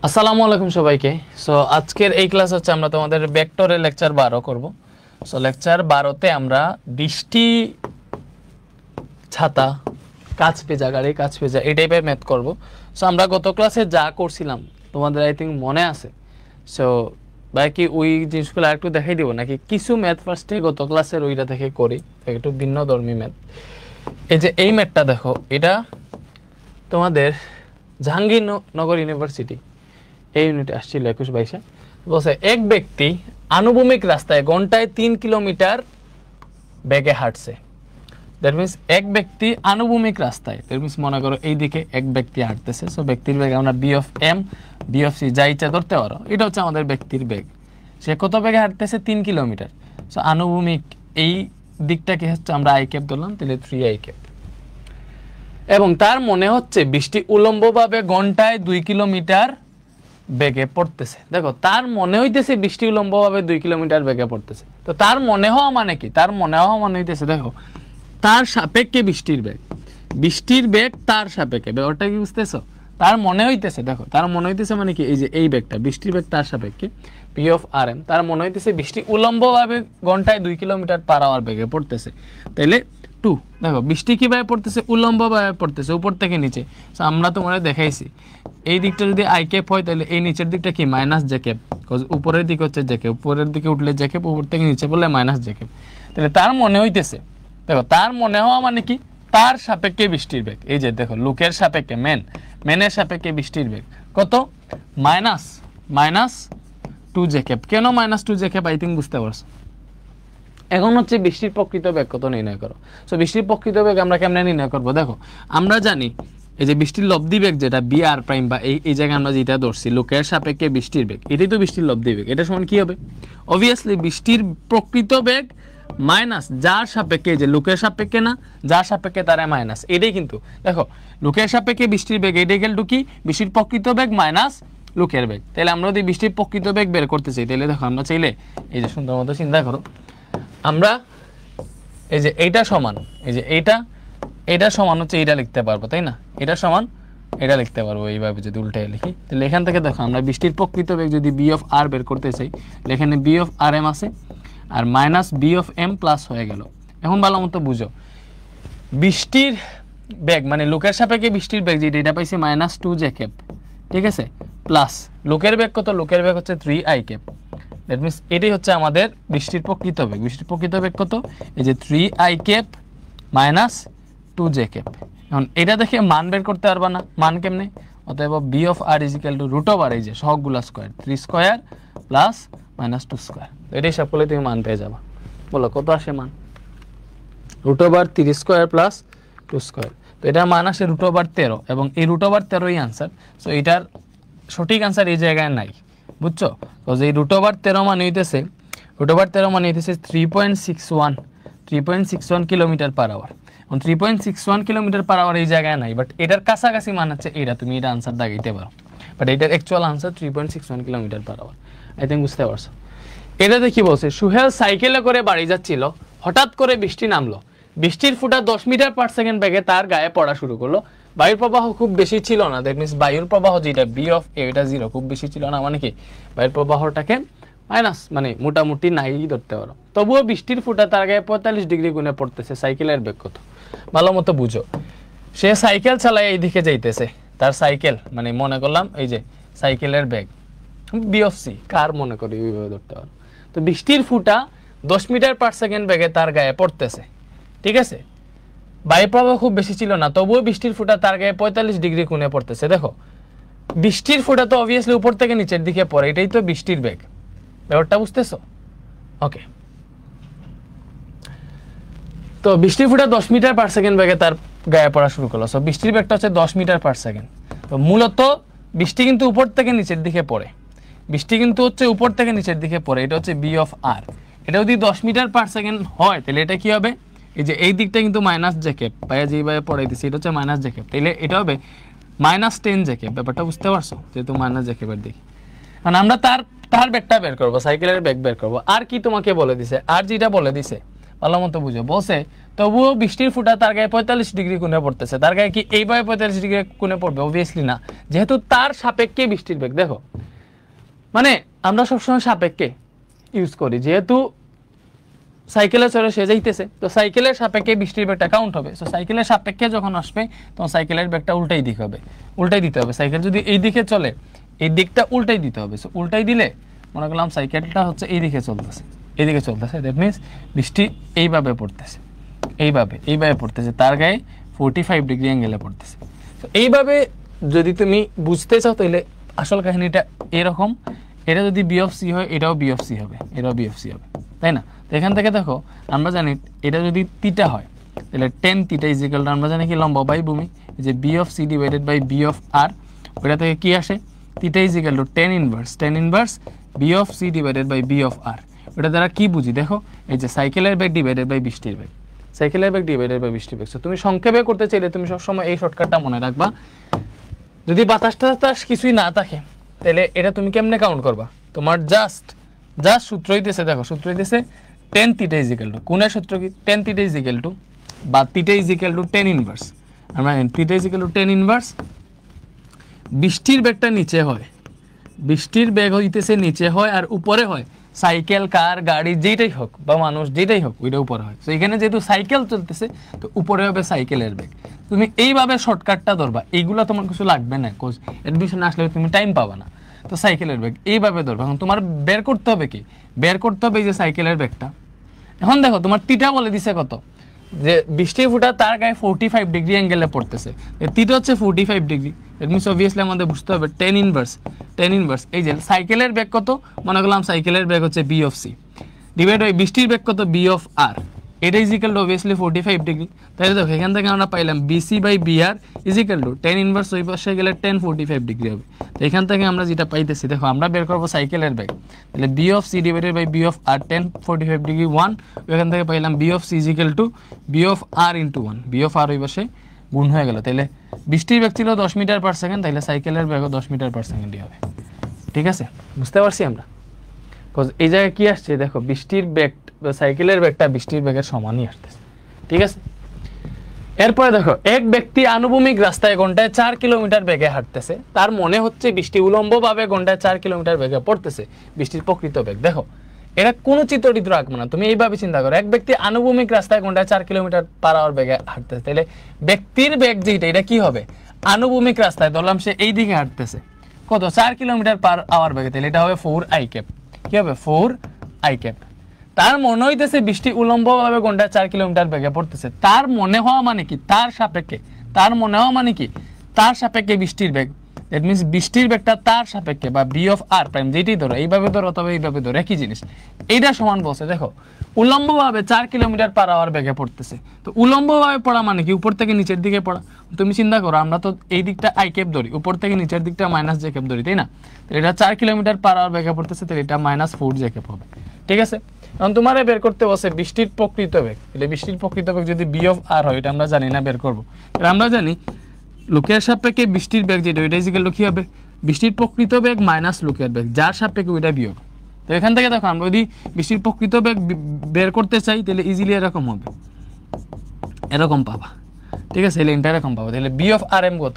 আসসালামু আলাইকুম সবাইকে। সো আজকের এই ক্লাস হচ্ছে আমরা তোমাদের ভেক্টরের লেকচার 12 করব। সো লেকচার 12তে আমরা বৃষ্টি, ছাতা, কাচ পেঁচা, গাড়ি কাচ পেঁচা এই টাইপের ম্যাথ করব। সো আমরা গত ক্লাসে যা করছিলাম তোমাদের আই থিঙ্ক মনে আছে। সো বাকি ওই জিনিসগুলো একটু দেখাই দিব নাকি কিছু ম্যাথ ফার্স্টে গত ক্লাসের ওইটা থেকে করি, একটু ভিন্ন ধর্মী ম্যাথ। এই যে এই ম্যাথটা দেখো, এটা তোমাদের জাহাঙ্গীরনগর ইউনিভার্সিটি এই ইউনিটে আসছিল 21-22-এ। বলছে এক ব্যক্তি আনুভূমিক রাস্তায় ঘন্টায় 3 কিলোমিটার বেগে হাঁটছে। দ্যাট মিনস এক ব্যক্তি আনুভূমিক রাস্তায়, দ্যাট মিনস মনে করো এই দিকে এক ব্যক্তি হাঁটতেছে। সো ব্যক্তির বেগ আমরা V of M, V of C যা ইচ্ছা ধরতে পারো, এটা হচ্ছে আমাদের ব্যক্তির বেগ। সে কত বেগে হাঁটতেছে? 3 কিলোমিটার। সো আনুভূমিক এই দিকটাকে হচ্ছে আমরা আই ক্যাপ ধরলাম, তাহলে 3 আই ক্যাপ। এবং তার মনে হচ্ছে বৃষ্টি উলম্বভাবে ঘন্টায় 2 কিলোমিটার বেগে পড়তেছে। দেখো, তার মনে হইতেছে বৃষ্টি উলম্বভাবে 2 কিলোমিটার বেগে পড়তেছে। তো তার মনে হওয়া মানে কি? তার মনে হওয়া মানে হইতেছে, দেখো, তার সাপেক্ষে বৃষ্টির বেগ, বৃষ্টির বেগ তার সাপেক্ষে, ব্যাপারটা কি বুঝতেছো? তার মনে হইতেছে, দেখো, তার মনে হইতেছে মানে কি, এই যে এই বেগটা, বৃষ্টির বেগ তার সাপেক্ষে পি অফ আর এম, তার মনে হইতেছে বৃষ্টি উলম্বভাবে ঘন্টায় 2 কিলোমিটার পার আওয়ার বেগে পড়তেছে। তাইলে 2, দেখো বৃষ্টি কিভাবে পড়তেছে? উলম্বভাবে পড়তেছে, উপর থেকে নিচে। আমরা তোমাদের দেখাইছি এই দিকটা যদি আই ক্যাপ হয় তাহলে এই নিচের দিকটা কি মাইনাস জে ক্যাপ, উপরের দিকে হচ্ছে জে ক্যাপ, উপরের দিকে উঠলে জে ক্যাপ, উপর থেকে নিচে বললে মাইনাস জে ক্যাপ। তাহলে তার মনে হইতেছে, দেখো, তার মনে হওয়া মানে কি, তার সাপেক্ষে বৃষ্টির বেগ, এই যে দেখো লুকের সাপেক্ষে মেনের সাপেক্ষে বৃষ্টির বেগ কত? Minus 2 J cap. কেন minus 2 J cap? I think বুঝতে পারছো। এখন হচ্ছে বৃষ্টির প্রকৃত বেগ কত নির্ণয় করো। সো বৃষ্টির প্রকৃত বেগ আমরা কেমনে নির্ণয় করবো? দেখো, আমরা জানি এই যে বৃষ্টির লব্ধি বেগ যেটা বি আর প্রাইম, বা এই জায়গায় আমরা যেটা ধরছি লোকের সাপেক্ষে বৃষ্টির বেগ, এটাই তো বৃষ্টির লব্ধি বেগ। এটা সমান কি হবে? অবভিয়াসলি বৃষ্টির প্রকৃত বেগ মাইনাস যার সাপেক্ষে, যে লোকের সাপেক্ষে না, যার সাপেক্ষে তারা মাইনাস, এটাই কিন্তু দেখো লোকের সাপেক্ষে বৃষ্টির বেগ, এটা গেল কি বৃষ্টির প্রকৃত বেগ মাইনাস লোকের বেগ। তাহলে আমরা যদি বৃষ্টির প্রকৃত বেগ বের করতে চাই, তাহলে দেখো আমরা চাইলে এই যে সুন্দর মতো চিন্তা করো, আমরা এই যে এইটা সমান, এই যে এইটা সমান হচ্ছে এইটা লিখতে পারবো, তাই না? এটা সমান এটা লিখতে পারবো এইভাবে যদি উল্টায় লিখি। তাহলে এখান থেকে দেখো আমরা বৃষ্টির প্রকৃত বেগ যদি বি অফ আর বের করতে চাই, এখানে বি অফ আর এম আছে আর minus B of M plus হয়ে গেল। এখন ভালো মতো বুঝো, বৃষ্টির বেগ মানে লোকের সাপেক্ষে বৃষ্টির বেগ যেটা, এটা পাইছি মাইনাস 2 জে ক্যাপ, ঠিক আছে, প্লাস লোকের বেগ কত? লোকের বেগ হচ্ছে 3 আই ক্যাপ। দ্যাট মিনস এটাই হচ্ছে আমাদের বৃষ্টির প্রকৃত বেগ। বৃষ্টির প্রকৃত বেগ কত? এই যে 3 I cap minus 2 J cap. এখন এটা দেখে মান বের করতে পারবা না, মান কেমনে? অতএব B of R is equal to root over এই যে সহগুলা square, 3 square plus minus 2 square. তো এটাই সব করলে তুমি মান পেয়ে যাবা। বলো কত আসে মান? Root over 3 square plus 2 square. তো এটা মান আসে রুট ওভার 13, এবং এই রুট ওভার 13ই আনসার। সো এটার সঠিক আনসার এই জায়গায় নাই, বুঝছো? বিকজ এই রুট ওভার 13 মানে হইতেছে 3.61 kilometre per hour. 3.61 kilometre per hour এই জায়গায় নাই, বাট এটার কাছাকাছি মান হচ্ছে এটা, তুমি এটা আনসার দাগাইতে পারো। বাট এটার actual answer 3.61 kilometre per hour. I think বুঝতে পারছো। এটাতে কি বলছে? সুহেল সাইকেলে করে বাড়ি যাচ্ছিল, হঠাৎ করে বৃষ্টি নামলো। বৃষ্টির ফুটা 10 মিটার পার সেকেন্ড বেগে তার গায়ে পড়া শুরু করলো। বায়ুর প্রবাহ খুব বেশি ছিল না, দ্যাট মিনস বায়ুর প্রবাহ যেটা বি অফ এ, এটা 0, খুব বেশি ছিল না মানে কি বায়ুর প্রবাহটাকে মাইনাস, মানে মোটামুটি নাই ধরতে পারো। তবুও বৃষ্টির ফুটা তার গায়ে 45 ডিগ্রি গুণে পড়তেছে। সাইকেলের বেগ কত? ভালো মতো বুঝো। সে সাইকেল চালায় এইদিকে যাইতেছে, তার সাইকেল মানে মনে করলাম এই যে সাইকেলের বেগ বি অফ সি, কার মনে করি ওইভাবে ধরতে পারো। তো বৃষ্টির ফুটা 10 মিটার পার সেকেন্ড বেগে তার গায়ে পড়তেছে, ঠিক আছে। বায়ু প্রবাহ খুব বেশি ছিল না, তবুও বৃষ্টির ফুটা তার গায়ে 45 ডিগ্রি কোণে পড়তেছে। দেখো, বৃষ্টির ফুটা তো অবভিয়াসলি উপর থেকে নিচের দিকে পড়ে, এটাই তো বৃষ্টির বেগ। ব্যাপারটা বুঝতেছো? ওকে। তো বৃষ্টির ফুটা 10 মিটার পার সেকেন্ড বেগে তার গায়ে পড়া শুরু করলো। সো বৃষ্টির বেগটা হচ্ছে 10 মিটার পার সেকেন্ড। তো মূলত বৃষ্টি কিন্তু উপর থেকে নিচের দিকে পড়ে, বৃষ্টি কিন্তু হচ্ছে উপর থেকে নিচের দিকে পড়ে। এটা হচ্ছে বি অফ আর। এটা যদি 10 মিটার পার সেকেন্ড হয় তাহলে এটা কি হবে? এই যে এই দিকটা কিন্তু মাইনাস জে ক্যাপ, পায়ে যেভাবে পড়াই দিচ্ছি এটা হচ্ছে মাইনাস জে ক্যাপ, তাহলে এটা হবে মাইনাস 10 জে ক্যাপ। ব্যাপারটা বুঝতে পারছো? যেহেতু মাইনাস জে ক্যাপের দিকে, কারণ আমরা তার বেগটা বের করবো, সাইকেলের বেগ বের করবো। আর কি তোমাকে বলে দিছে? আর যেটা বলে দিছে ভালো মতো বুঝো, বলছে তবুও বৃষ্টির ফুটা তার গায়ে 45 ডিগ্রি কোণে পড়তেছে, তার গায়ে কি এইভাবে 45 ডিগ্রি কোণে পড়বে? অবভিয়াসলি না, যেহেতু তার সাপেক্ষে বৃষ্টির বেগ। দেখো মানে আমরা সবসময় সাপেক্ষে ইউজ করি, যেহেতু সাইকেলে চলে সে যাইতেছে, তো সাইকেলের সাপেক্ষে বৃষ্টির বেগটা কাউন্ট হবে। তো সাইকেলের সাপেক্ষে যখন আসবে তখন সাইকেলের বেগটা উল্টাই দিক হবে, উল্টাই দিতে হবে। সাইকেল যদি এই দিকে চলে, এই দিকটা উল্টাই দিতে হবে। সো উল্টাই দিলে মনে করলাম সাইকেলটা হচ্ছে এই দিকে চলতেছে, এইদিকে চলতেছে, দ্যাট মিনস বৃষ্টি এইভাবে পড়তেছে, এইভাবে পড়তেছে, তার গায়ে 45 ডিগ্রি অ্যাঙ্গেলে পড়তেছে। তো এইভাবে যদি তুমি বুঝতে চাও তাহলে আসল কাহিনীটা এরকম, এটা যদি বি অফ সি হয় এটাও বি অফ সি হবে, এটাও বি অফ সি হবে, তাই না? তো এখান থেকে দেখো আমরা জানি এটা যদি থিটা হয় তাহলে tan theta is equal to, আমরা জানি কি লম্ব বাই ভূমি, যে B of C divided by B of R, ওইটা থেকে কি আসে? Theta is equal to tan inverse B of C divided by B of R. ওটা দ্বারা কি বুঝি দেখো, এই যে সাইকেলের বেগ ডিভাইডেড বাই বৃষ্টির বেগ, সাইকেলের বেগ ডিভাইডেড বাই বৃষ্টির বেগ। তুমি সংক্ষেপে করতে চাইলে তুমি সবসময় এই শর্টকাটটা মনে রাখবা। যদি বাতাস টাতাস কিছুই না থাকে তাহলে এটা তুমি কেমনে কাউন্ট করবা? তোমার জাস্ট সূত্র হইতেছে, দেখো সূত্র হইতেছে tan theta is equal to, কোণের সূত্র কি? Tan theta is equal to, বা theta is equal to tan inverse, আমরা theta is equal to tan inverse, বৃষ্টির বেগটা নিচে হয়, বৃষ্টির বেগ হইতেছে নিচে হয় আর উপরে হয় সাইকেল, কার, গাড়ি যেটাই হোক বা মানুষ যেটাই হোক ওইটা উপরে হয়। তো এখানে যেহেতু সাইকেল চলতেছে তো উপরে হবে সাইকেলের বেগ। তুমি এইভাবে শর্টকাটটা ধরবা, এইগুলো তোমার কিছু লাগবে না, কোচ অ্যাডমিশনে আসলে তুমি টাইম পাবা না। তো সাইকেলের বেগ এইভাবে ধরবা। এখন তোমার বের করতে হবে কি? বের করতে হবে এই যে সাইকেলের বেগটা। এখন দেখো তোমার থিটা বলে দিছে কত, যে বৃষ্টির ফুটা তার গায়ে 45 ডিগ্রি অ্যাঙ্গেলে পড়তেছে, থিটা হচ্ছে 45 ডিগ্রি। দ্যাট মিনস অবভিয়াসলি আমাদের বুঝতে হবে টেন ইনভার্স এই যে সাইকেলের বেগ কত, মনে করলাম সাইকেলের বেগ হচ্ছে V of C divide by বৃষ্টির বেগ কত, বি অফ আর, এটা is equal to obviously 45 degree. তাহলে দেখো এখান থেকে আমরা পাইলাম VC by B R is equal to tan inverse ওই পাশে গেলে 1045 ডিগ্রি হবে। তো এখান থেকে আমরা যেটা পাইতেছি, দেখো আমরা বের করবো সাইকেলের বেগ, তাহলে B of C divided by B of R 1045 degree 1, এখান থেকে পাইলাম B of C is equal to B of R into 1, B of R ওই পাশে গুণ হয়ে গেল। তাহলে বৃষ্টির বেগ ছিল 10 মিটার পার সেকেন্ড, তাহলে সাইকেলের বেগও 10 মিটার পার সেকেন্ডই হবে। ঠিক আছে, বুঝতে পারছি আমরা? এই জায়গায় কি আসছে দেখো, বৃষ্টির বেগ, সাইকেলের বেগটা বৃষ্টির বেগের সমানই আসতেছে। ঠিক আছে, এরপরে দেখো এক ব্যক্তি আনুভূমিক রাস্তায় ঘন্টায় 4 কিলোমিটার বেগে হাঁটতেছে, তার মনে হচ্ছে বৃষ্টি উলম্বভাবে ঘন্টায় 4 কিলোমিটার বেগে পড়তেছে, বৃষ্টির প্রকৃত বেগ। দেখো এটা কোনো চিত্রটিত্র আঁকবো না, তুমি এইভাবে চিন্তা করো, এক ব্যক্তি আনুভূমিক রাস্তায় ঘন্টায় 4 কিলোমিটার পার আওয়ার বেগে হাঁটতেছে, তাহলে ব্যক্তির বেগ যেটা এটা কি হবে? আনুভূমিক রাস্তায় ধরলাম সে এই দিকে হাঁটতেছে, কত 4 কিলোমিটার পার আওয়ার বেগে, তাহলে এটা হবে 4 আই ক্যাপ। কি হবে? 4 আই ক্যাপ। তার মনে হইতেছে বৃষ্টি উলম্বভাবে ঘন্টায় 4 কিলোমিটার বেগে পড়তেছে, তার মনে হওয়া মানে কি? তার সাপেক্ষে, তার মনে হওয়া মানে কি? তার সাপেক্ষে বৃষ্টির বেগ, দ্যাট মিনস বৃষ্টির বেগটা তার সাপেক্ষে বা বি অফ আর প্রাইম যেটাই ধরো, এইভাবে ধরো অথবা এইভাবে ধরো, একই জিনিস। এইটা সমান বলছে, দেখো উলম্বভাবে 4 কিলোমিটার পার আওয়ার বেগে পড়তেছে, তো উলম্বভাবে পড়া মানে কি? উপর থেকে নিচের দিকে পড়া। তুমি চিন্তা করো, আমরা তো এই দিকটা আই ক্যাপ ধরি, উপর থেকে নিচের দিকটা মাইনাস জে ক্যাপ ধরি, তাই না? তো এটা 4 কিলোমিটার পার আওয়ার বেগে পড়তেছে, তাহলে এটা -4 জে ক্যাপ হবে। ঠিক আছে, এখন তোমার বের করতে বসে বৃষ্টির প্রকৃত বেগ, তাহলে বৃষ্টির প্রকৃত বেগ যদি বি অফ আর হয়, এটা আমরা জানি না, বের করবো। আমরা জানি লোকের সাপেক্ষে বৃষ্টির বেগ যেটা, ওইটা ইজিক্যাল কি হবে? বৃষ্টির প্রকৃত বেগ মাইনাস লোকের বেগ, যার সাপেক্ষে ওইটা বিয়োগ। তো এখান থেকে দেখো আমরা যদি বৃষ্টির প্রকৃত বেগ বের করতে চাই তাহলে ইজিলি এরকম হবে, এরকম পাবা। ঠিক আছে, লাইনটা এরকম পাবো। তাহলে বি অফ আর এম কত?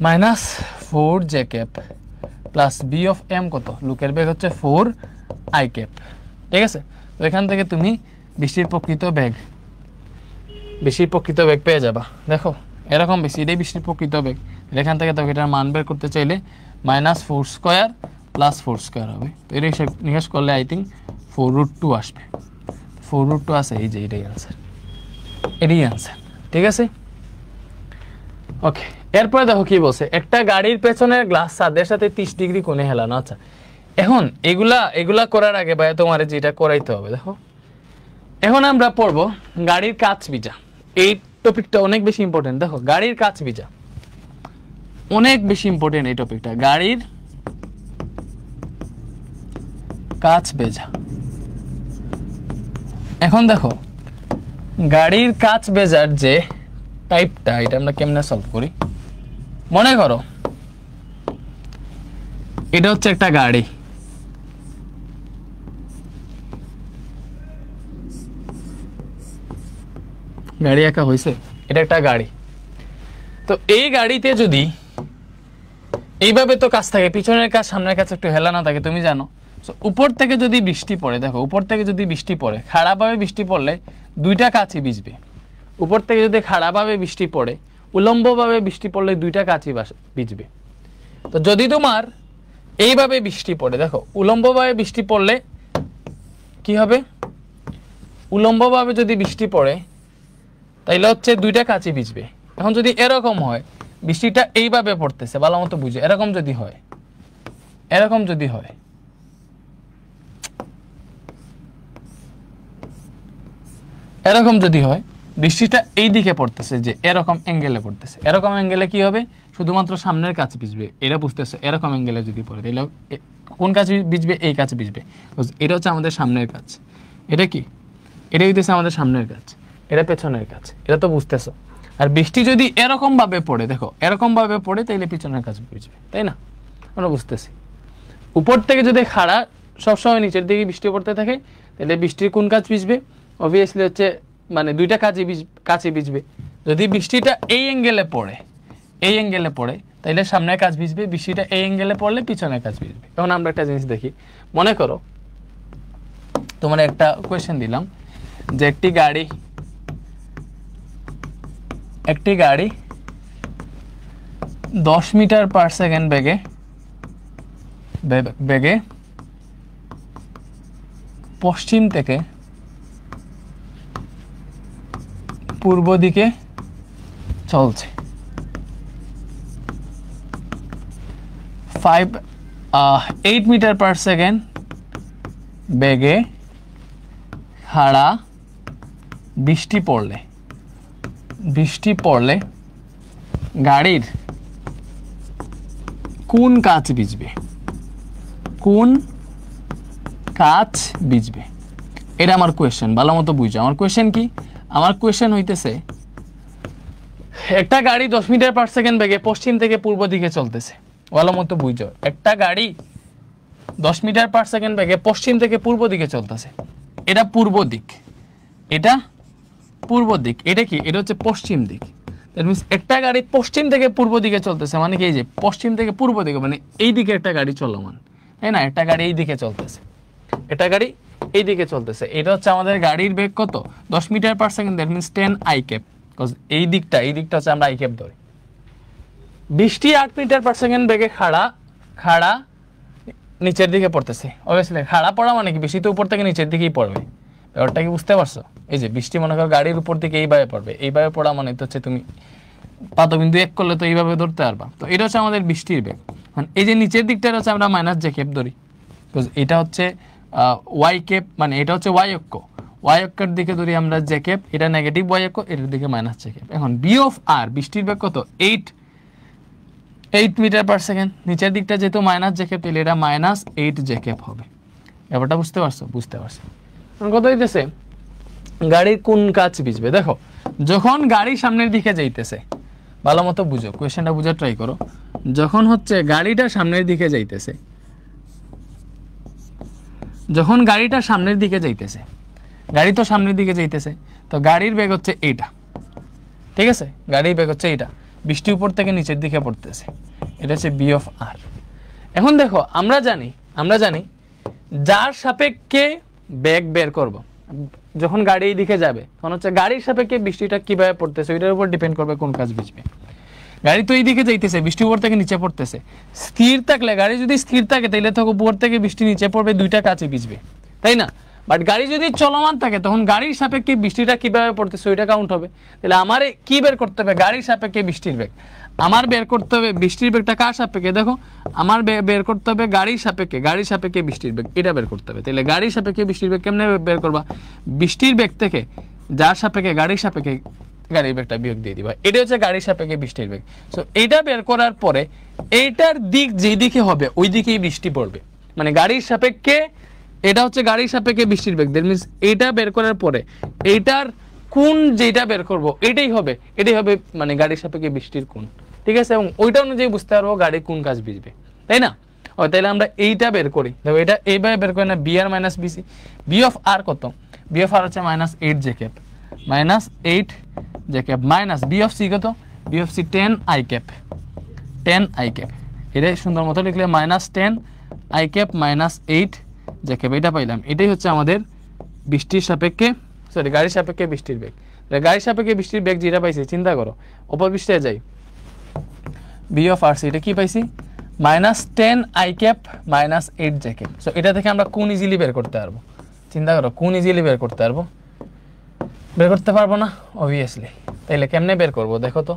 -4 J cap plus V of M কত? লোকের বেগ হচ্ছে 4 আই ক্যাপ। ঠিক আছে, তো এখান থেকে তুমি বৃষ্টির প্রকৃত বেগ পেয়ে যাবা। দেখো এরকম বেশি, এটাই বৃষ্টির প্রকৃত বেগ। এখান থেকে দেখো এটার মান বের করতে চাইলে -4 স্কোয়ার প্লাস 4 স্কোয়ার হবে। তো এটা নিকাশ করলে আই থিঙ্ক 4√2 আসবে। 4√2 আছে, এই যে এটাই আনসার, এটাই আনসার। ঠিক আছে, ওকে। এরপরে দেখো কি বলছে, একটা গাড়ির পেছনের গ্লাস ছাদের সাথে 30 ডিগ্রি কোণে হেলানো। আচ্ছা, এখন এগুলা করার আগে ভাই তোমার যেটা করাইতে হবে, দেখো এখন আমরা পড়বো গাড়ির কাচ বিজা। এই টপিকটা অনেক বেশি ইম্পর্টেন্ট। দেখো গাড়ির কাচ বিজা অনেক বেশি ইম্পর্টেন্ট এই টপিকটা, গাড়ির কাচ বেজা। এখন দেখো গাড়ির কাচ বেজার যে টাইপটা, এটা আমরা কেমনে সলভ করি? মনে করো এটা হচ্ছে একটা গাড়ি, গাড়ি একা হয়েছে, এটা একটা গাড়ি। তো এই গাড়িতে যদি এইভাবে তো কাজ থাকে, পিছনের কাজ সামনের কাছে একটু হেলানো থাকে, তুমি জানো। উপর থেকে যদি বৃষ্টি পড়ে, দেখো উপর থেকে যদি বৃষ্টি পড়ে, খাড়াভাবে বৃষ্টি পড়লে দুইটা কাঁচই ভিজবে। উপর থেকে যদি খাড়াভাবে বৃষ্টি পড়ে, উলম্বভাবে বৃষ্টি পড়লে দুইটা কাঁচই ভিজবে। তো যদি তোমার এইভাবে বৃষ্টি পড়ে, দেখো উলম্বভাবে বৃষ্টি পড়লে কি হবে, উলম্বভাবে যদি বৃষ্টি পড়ে তাইলে হচ্ছে দুইটা কাঁচই ভিজবে। এখন যদি এরকম হয়, বৃষ্টিটা এইভাবে পড়তেছে, ভালো মতো বুঝে, এরকম যদি হয়, এরকম যদি হয়, এরকম যদি হয়, বৃষ্টিটা এই দিকে পড়তেছে, যে এরকম অ্যাঙ্গেলে পড়তেছে, এরকম অ্যাঙ্গেলে কি হবে, শুধুমাত্র সামনের কাছে ভিজবে। এটা বুঝতেছে, এরকম অ্যাঙ্গেলে যদি পড়ে তাহলে কোন কাছে ভিজবে, এই কাছে ভিজবে। এটা হচ্ছে আমাদের সামনের কাজ, এটা কি, এটা হইতেছে আমাদের সামনের কাজ, এটা পেছনের কাজ, এটা তো বুঝতেছো। আর বৃষ্টি যদি এরকম ভাবে পড়ে, দেখো এরকম ভাবে পড়ে, তাইলে পিছনের কাছে ভিজবে, তাই না? আমরা বুঝতেছি। উপর থেকে যদি খাড়া সবসময় নিচের দিকে বৃষ্টি পড়তে থাকে, তাহলে বৃষ্টির কোন কাজ ভিজবে, অবভিয়াসলি হচ্ছে মানে দুইটা কাছে ভিজবে। যদি বৃষ্টিটা এই অ্যাঙ্গেলে পড়ে, এই অ্যাঙ্গেলে পড়ে, তাইলে সামনের কাজ ভিজবে। বৃষ্টিটা এই অ্যাঙ্গেলে পড়লে পিছনের কাজ ভিজবে। এখন আমরা একটা জিনিস দেখি, মনে করো তোমার একটা কোয়েশ্চেন দিলাম যে একটি গাড়ি 10 মিটার পার সেকেন্ড বেগে পশ্চিম থেকে পূর্ব দিকে চলছে। 8 মিটার পার সেকেন্ড বেগে খাড়া বৃষ্টি পড়লে গাড়ির কোন কাচ ভিজবে, কোন কাচ ভিজবে? এটা আমার কোয়েশ্চেন, ভালো মতো বুঝো। আমার কোয়েশ্চেন কি, আমার কোয়েশ্চেন হইতেছে একটা গাড়ি 10 মিটার পার সেকেন্ড বেগে পশ্চিম থেকে পূর্ব দিকে চলতেছে, ভালো মতো বুঝো। একটা গাড়ি 10 মিটার পার সেকেন্ড বেগে পশ্চিম থেকে পূর্ব দিকে চলতেছে, এটা পূর্ব দিক, এটা পূর্ব দিক, এটা কি, এটা হচ্ছে পশ্চিম দিক। দ্যাট মিন্স একটা গাড়ি পশ্চিম থেকে পূর্ব দিকে চলতেছে, মানে কি, এই যে পশ্চিম থেকে পূর্ব দিকে, মানে এই দিকে একটা গাড়ি চলমান, তাই না? একটা গাড়ি এই দিকে চলতেছে, এটা গাড়ি এই দিকে চলতেছে। এটা হচ্ছে আমাদের গাড়ির বেগ কত, 10 metre per second, that means 10 I cap. Because এই দিকটা হচ্ছে আমরা আই ক্যাপ ধরি। বৃষ্টি 8 মিটার পার সেকেন্ড বেগে খাড়া নিচের দিকে পড়তেছে। অবভিয়াসলি খাড়া পড়া মানে কি, বৃষ্টি তো উপর থেকে নিচের দিকেই পড়বে। ব্যাপারটা কি বুঝতে পারছো? এই যে বৃষ্টি মনে করো গাড়ির উপর থেকে এইভাবে পড়বে, এইভাবে পড়া মানে তো হচ্ছে তুমি পাতবিন্দু এক করলে তো এইভাবে ধরতে পারবা। তো এটা হচ্ছে আমাদের বৃষ্টির বেগ। মানে এই যে নিচের দিকটা হচ্ছে আমরা মাইনাস জে ক্যাপ ধরি, এটা হচ্ছে ওয়াই ক্যাপ, মানে এটা হচ্ছে ওয়াই অক্ষের দিকে ধরি আমরা জে ক্যাপ, এটা নেগেটিভ ওয়াই অক্ষ, এটার দিকে মাইনাস জে ক্যাপ। এখন বি অফ আর, বৃষ্টির বেগ কত, 8 মিটার পার সেকেন্ড। নিচের দিকটা যেহেতু মাইনাস জে ক্যাপ, তাহলে এটা -8 জে ক্যাপ হবে। ব্যাপারটা বুঝতে পারছো? বুঝতে পারছো। কত হইতেছে, গাড়ির কোন কাজ ভিজবে? দেখো যখন গাড়ি সামনের দিকে যাইতেছে, ভালো মতো বুঝো, কোয়েশ্চেনটা বুঝার ট্রাই করো। যখন হচ্ছে গাড়িটা সামনের দিকে যাইতেছে, যখন গাড়িটা সামনের দিকে যাইতেছে, গাড়ি তো সামনের দিকে যাইতেছে, তো গাড়ির বেগ হচ্ছে এইটা, ঠিক আছে? গাড়ির বেগ হচ্ছে এইটা, বৃষ্টি উপর থেকে নিচের দিকে পড়তেছে, এটা হচ্ছে বি অফ আর। এখন দেখো আমরা জানি যার সাপেক্ষে বেগ বের করব, যখন গাড়ি এই দিকে যাবে তখন হচ্ছে গাড়ির সাপেক্ষে বৃষ্টিটা কিভাবে পড়তেছে ওইটার উপর ডিপেন্ড করবে কোন কাজ ভিজবে। গাড়ি তো এই দিকে যাইতেছে, বৃষ্টি উপর থেকে নিচে পড়তেছে। স্থির থাকলে, গাড়ি যদি স্থির থাকে তাহলে তো উপর থেকে বৃষ্টি নিচে পড়বে, দুইটা কাছে ভিজবে, তাই না? বাট গাড়ি যদি চলমান থাকে তখন গাড়ির সাপেক্ষে বৃষ্টিটা কিভাবে পড়তেছে ওইটা কাউন্ট হবে। তাহলে আমার কি বের করতে হবে, গাড়ির সাপেক্ষে বৃষ্টির বেগ। আমার বের করতে হবে বৃষ্টির বেগটা কার সাপেক্ষে, দেখো আমার বের করতে হবে গাড়ির সাপেক্ষে বৃষ্টির বেগ, এটা বের করতে হবে। তাহলে গাড়ির সাপেক্ষে বৃষ্টির বেগ কেমনে বের করবা, বৃষ্টির বেগ থেকে যার সাপেক্ষে গাড়ির সাপেক্ষে গাড়ির বেগটা বিয়োগ দিয়ে দিবা, এটা হচ্ছে গাড়ির সাপেক্ষে বৃষ্টির বেগ। সো এইটা বের করার পরে এইটার দিক যেই দিকে হবে ওই দিকেই বৃষ্টি পড়বে, মানে গাড়ির সাপেক্ষে, এটা হচ্ছে গাড়ির সাপেক্ষে বৃষ্টির বেগ। দ্যাট মিন্স এইটা বের করার পরে এইটার কোন যেটা বের করব এটাই হবে মানে গাড়ির সাপেক্ষে বৃষ্টির কোণ, ঠিক আছে? এবং ওইটা অনুযায়ী বুঝতে পারবো গাড়ির কোন কাজ ভিজবে, তাই না? তাহলে আমরা এইটা বের করি, দেখো এটা এইভাবে বের করি না, B R minus BC. B of R কত, বি অফ আর হচ্ছে -8 J cap. Minus 8 J cap minus B of C কত, B of C 10 I cap, 10 I cap, এটাই সুন্দর মতো লিখলে minus 10 I cap minus 8 J cap, এটা পাইলাম। এটাই হচ্ছে আমাদের বৃষ্টির সাপেক্ষে, সরি গাড়ির সাপেক্ষে বৃষ্টির বেগ। গাড়ির সাপেক্ষে বৃষ্টির বেগ যেটা পাইছি চিন্তা করো, অপর পৃষ্ঠে যাই, বি অফ আর সি, এটা কি পাইছি minus 10 I cap minus 8 J cap. So এটা থেকে আমরা কোন ইজিলি বের করতে পারবো, চিন্তা করো কোন ইজিলি বের করতে পারবো, বের করতে পারবো না অবভিয়াসলি। তাইলে কেমনে বের করবো দেখো তো,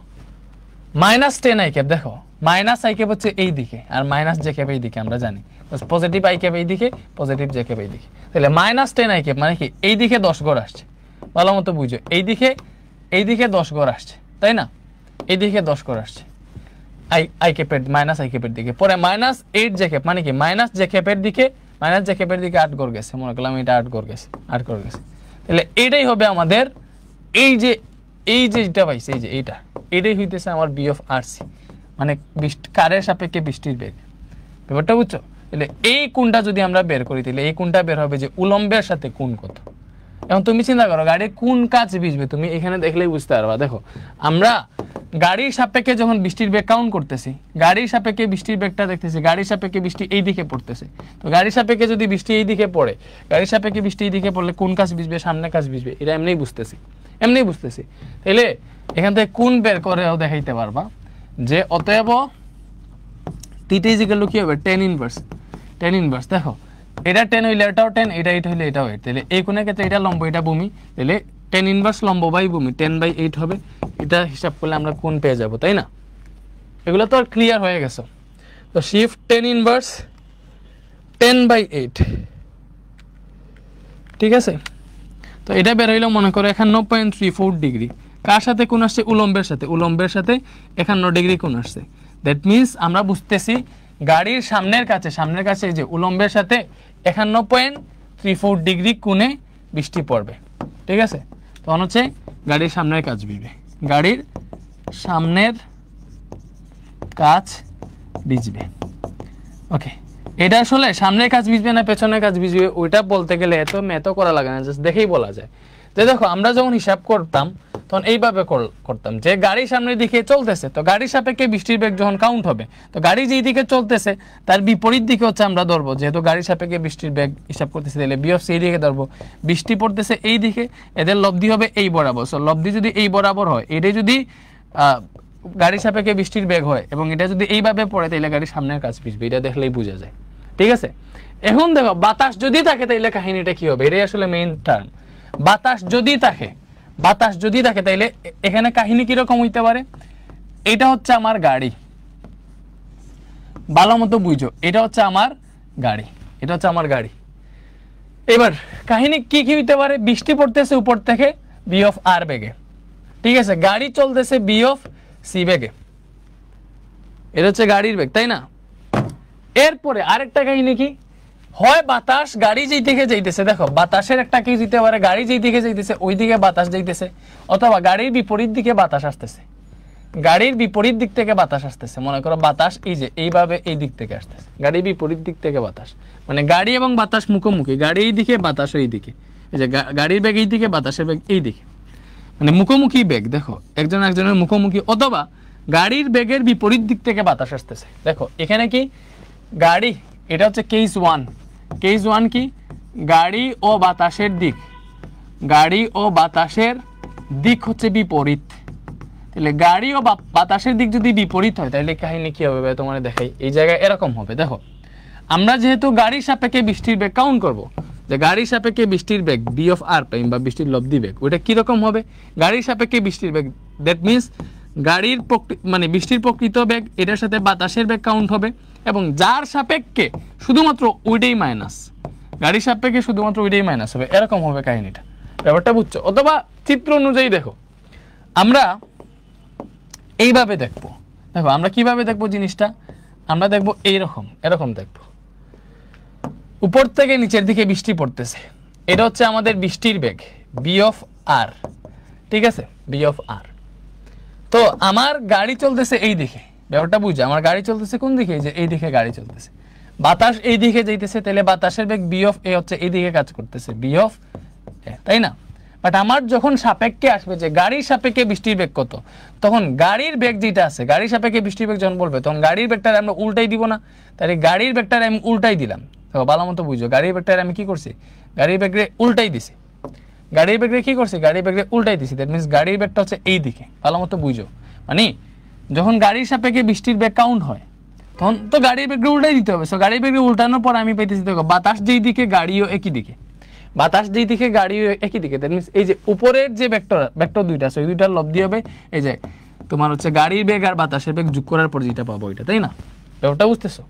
মাইনাস 10 আই ক্যাপ, দেখো মাইনাস আই ক্যাপ হচ্ছে এই দিকে আর মাইনাস জে ক্যাপ এই দিকে, আমরা জানি পজিটিভ আই ক্যাপ এই দিকে, পজিটিভ জে ক্যাপ এই দিকে। তাহলে মাইনাস 10 আই ক্যাপ মানে কি এই দিকে 10 ঘর আসছে, ভালো মতো বুঝো, এই দিকে 10 ঘর আসছে, তাই না, এই দিকে 10 ঘর আসছে আই ক্যাপের, মাইনাস আই ক্যাপের দিকে। পরে মাইনাস 8 জে ক্যাপ মানে কি মাইনাস জে ক্যাপের দিকে, মাইনাস জে ক্যাপের দিকে 8 ঘর গেছে, মনে করলাম এটা 8 ঘর গেছে, 8 ঘর গেছে। তাহলে এটাই হবে আমাদের এই যে যেটা পাইছে, এই যে এটাই হইতেছে আমার বি অফ আর সি, মানে কারের সাপেক্ষে বৃষ্টির বেগ। ব্যাপারটা বুঝছো? তাহলে এই কোণটা যদি আমরা বের করি, তাহলে এই কোণটা বের হবে যে উলম্বের সাথে কোণ কত। এখন তুমি চিন্তা করো গাড়ির কোন কাজ ভিজবে, তুমি এখানে দেখলেই বুঝতে পারবা। দেখো আমরা গাড়ির সাপেক্ষে যখন বৃষ্টির বেগ কাউন্ট করতেছি, গাড়ির সাপেক্ষে বৃষ্টির বেগটা দেখতেছি, গাড়ির সাপেক্ষে বৃষ্টি এই দিকে পড়তেছে। তো গাড়ির সাপেক্ষে যদি বৃষ্টি এই দিকে পড়ে, গাড়ির সাপেক্ষে বৃষ্টি এই দিকে পড়লে কোন কাজ ভিজবে, সামনে কাজ ভিজবে, এটা এমনিই বুঝতেছি। তাহলে এখান থেকে কোন বের করেও দেখাইতে পারবা যে অতএব থিটা ইজ ইকুয়াল টু কি হবে 10 ইনভার্স। দেখো এটা 10 হইলে এটাও 10, এটা 8 হইলে এটাও 8। তাহলে এই কোণের ক্ষেত্রে এটা লম্ব, এটা ভূমি, তাহলে 10 ইনভার্স লম্ব বাই ভূমি 10/8 হবে। এটা হিসাব করলে আমরা কোণ পেয়ে যাব, তাই না? এগুলো তো আর ক্লিয়ার হয়ে গেছে। তো শিফট 10 ইনভার্স 10/8, ঠিক আছে। তো এটা বের হইলো মনে করো 51.34 ডিগ্রি। কার সাথে কোণ আসছে? উলম্বের সাথে 51 ডিগ্রি কোণ আসছে। দ্যাট মিনস আমরা বুঝতেছি গাড়ির সামনের কাছে যে উলম্বের সাথে 51.34 ডিগ্রি কোণে বৃষ্টি পড়বে, ঠিক আছে। তখন হচ্ছে গাড়ির সামনের কাজ ভিজবে, গাড়ির সামনের কাজ ভিজবে। ওকে, এটা আসলে সামনের কাজ ভিজবে না পেছনের কাজ ভিজবে ওইটা বলতে গেলে এত করা লাগে না, জাস্ট দেখেই বলা যায়। তো দেখো আমরা যখন হিসাব করতাম তখন এইভাবে করতাম যে গাড়ির সামনের দিকে চলতেছে, তো গাড়ির সাপেক্ষে বৃষ্টির বেগ যখন কাউন্ট হবে, তো গাড়ি যেই দিকে চলতেছে তার বিপরীত দিকে হচ্ছে আমরা ধরবো, যেহেতু গাড়ির সাপেক্ষে বৃষ্টির বেগ হিসাব করতেছে, তাহলে বি অফ সি দিকে ধরবো। বৃষ্টি পড়তেছে এই দিকে, এদের লব্ধি হবে এই বরাবর। সো লব্ধি যদি এই বরাবর হয়, এটাই যদি গাড়ির সাপেক্ষে বৃষ্টির বেগ হয় এবং এটা যদি এইভাবে পড়ে, তাহলে গাড়ির সামনের কাজ ভিজবে, এটা দেখলেই বোঝা যায়, ঠিক আছে। এখন দেখো বাতাস যদি থাকে তাইলে কাহিনীটা কি হবে, এটাই আসলে মেইন টার্ম। বাতাস যদি থাকে তাইলে এখানে কাহিনী কিরকম হইতে পারে, এটা হচ্ছে আমার গাড়ি, ভালো মতো বুঝো, এটা হচ্ছে আমার গাড়ি। এবার কাহিনী কি হইতে পারে, বৃষ্টি পড়তেছে উপর থেকে বি অফ আর বেগে, ঠিক আছে, গাড়ি চলতেছে বি অফ সি বেগে, এটা হচ্ছে গাড়ির বেগ, তাই না। এরপরে আরেকটা কাহিনী কি হয়, বাতাস গাড়ি যেই দিকে যাইতেছে, দেখো বাতাসের একটা কি দিতে পারে, গাড়ি যেই দিকে যাইতেছে ওই দিকে বাতাস যাইতেছে, অথবা গাড়ির বিপরীত দিকে বাতাস আসতেছে, গাড়ির বিপরীত দিক থেকে বাতাস আসতেছে। মনে করো বাতাস এই যে এইভাবে এই দিক থেকে আসতেছে, গাড়ির বিপরীত দিক থেকে বাতাস, মানে গাড়ি এবং বাতাস মুখোমুখি, গাড়ি এই দিকে বাতাস এই দিকে, এই যে গাড়ির বেগ এই দিকে বাতাসের বেগ এই দিকে, মানে মুখোমুখি বেগ, দেখো একজন একজনের মুখোমুখি, অথবা গাড়ির বেগের বিপরীত দিক থেকে বাতাস আসতেছে। দেখো এখানে কি গাড়ি, এটা হচ্ছে কেস ওয়ান কি গাড়ি ও বাতাসের দিক হচ্ছে বিপরীত। তাহলে গাড়ি ও বাতাসের দিক যদি বিপরীত হয় তাহলে কাহিনী কি হবে তোমার দেখাই, এই জায়গায় এরকম হবে। দেখো আমরা যেহেতু গাড়ির সাপেক্ষে বৃষ্টির বেগ কাউন্ট করব, যে গাড়ির সাপেক্ষে বৃষ্টির বেগ বি অফ আর প্রাইম বা বৃষ্টির লব্ধি বেগ, ওইটা কিরকম হবে, গাড়ির সাপেক্ষে বৃষ্টির বেগ, দ্যাট মিনস গাড়ির মানে বৃষ্টির প্রকৃত বেগ, এটার সাথে বাতাসের বেগ কাউন্ট হবে, এবং যার সাপেক্ষে শুধুমাত্র ওইটাই মাইনাস, গাড়ির সাপেক্ষে শুধুমাত্র ওইটাই মাইনাস হবে, এরকম হবে কাহিনীটা। ব্যাপারটা বুঝছো? অথবা চিত্র অনুযায়ী দেখো, আমরা এইভাবে দেখবো, দেখো আমরা কিভাবে দেখবো জিনিসটা, আমরা দেখবো এরকম দেখবো, উপর থেকে নিচের দিকে বৃষ্টি পড়তেছে, এটা হচ্ছে আমাদের বৃষ্টির বেগ বি অফ আর, ঠিক আছে, বি অফ আর। তো আমার গাড়ি চলতেছে এই দিকে, ব্যাপারটা বুঝে, আমার গাড়ি চলতেছে কোন দিকে, যে এই দিকে গাড়ি চলতেছে, বাতাস এই দিকে যাইতেছে, তাহলে বাতাসের বেগ বি অফ এ হচ্ছে এই দিকে কাজ করতেছে, বি অফ এ, তাই না। বাট আমার যখন সাপেক্ষে আসবে যে গাড়ির সাপেক্ষে বৃষ্টির বেগ কত, তখন গাড়ির বেগ যেটা আছে, গাড়ির সাপেক্ষে বৃষ্টির বেগ যখন বলবে তখন গাড়ির বেগটারে আমরা উল্টাই দিব না? তাহলে গাড়ির বেগটারে আমি উল্টাই দিলাম। দেখো ভালো মতো বুঝো, গাড়ির বেগটারে আমি কি করছি, গাড়ির বেগরে উল্টাই দিছি। গাড়ির বেগরে কি করছি, গাড়ির বেগরে উল্টাই দিছি। দ্যাট মিনস গাড়ির বেগটা হচ্ছে এই দিকে। ভালো মতো বুঝো, মানে যখন গাড়ির সাপেক্ষে বৃষ্টির বেগ কাউন্ট হয় তখন তো গাড়ির বেগরে উল্টাই দিতে হবে। সো গাড়ির বেগরে উল্টানোর পর আমি পাইতেছি দেখো বাতাস যেই দিকে গাড়িও একই দিকে, বাতাস যেই দিকে গাড়িও একই দিকে। দ্যাট মিনস এই যে উপরের যে ভেক্টর দুইটা আছে, ওই দুইটার লব্ধি হবে এই যে তোমার হচ্ছে গাড়ির বেগ আর বাতাসের বেগ যোগ করার পর যেটা পাবো এটা, তাই না? ব্যাপারটা বুঝতেছো?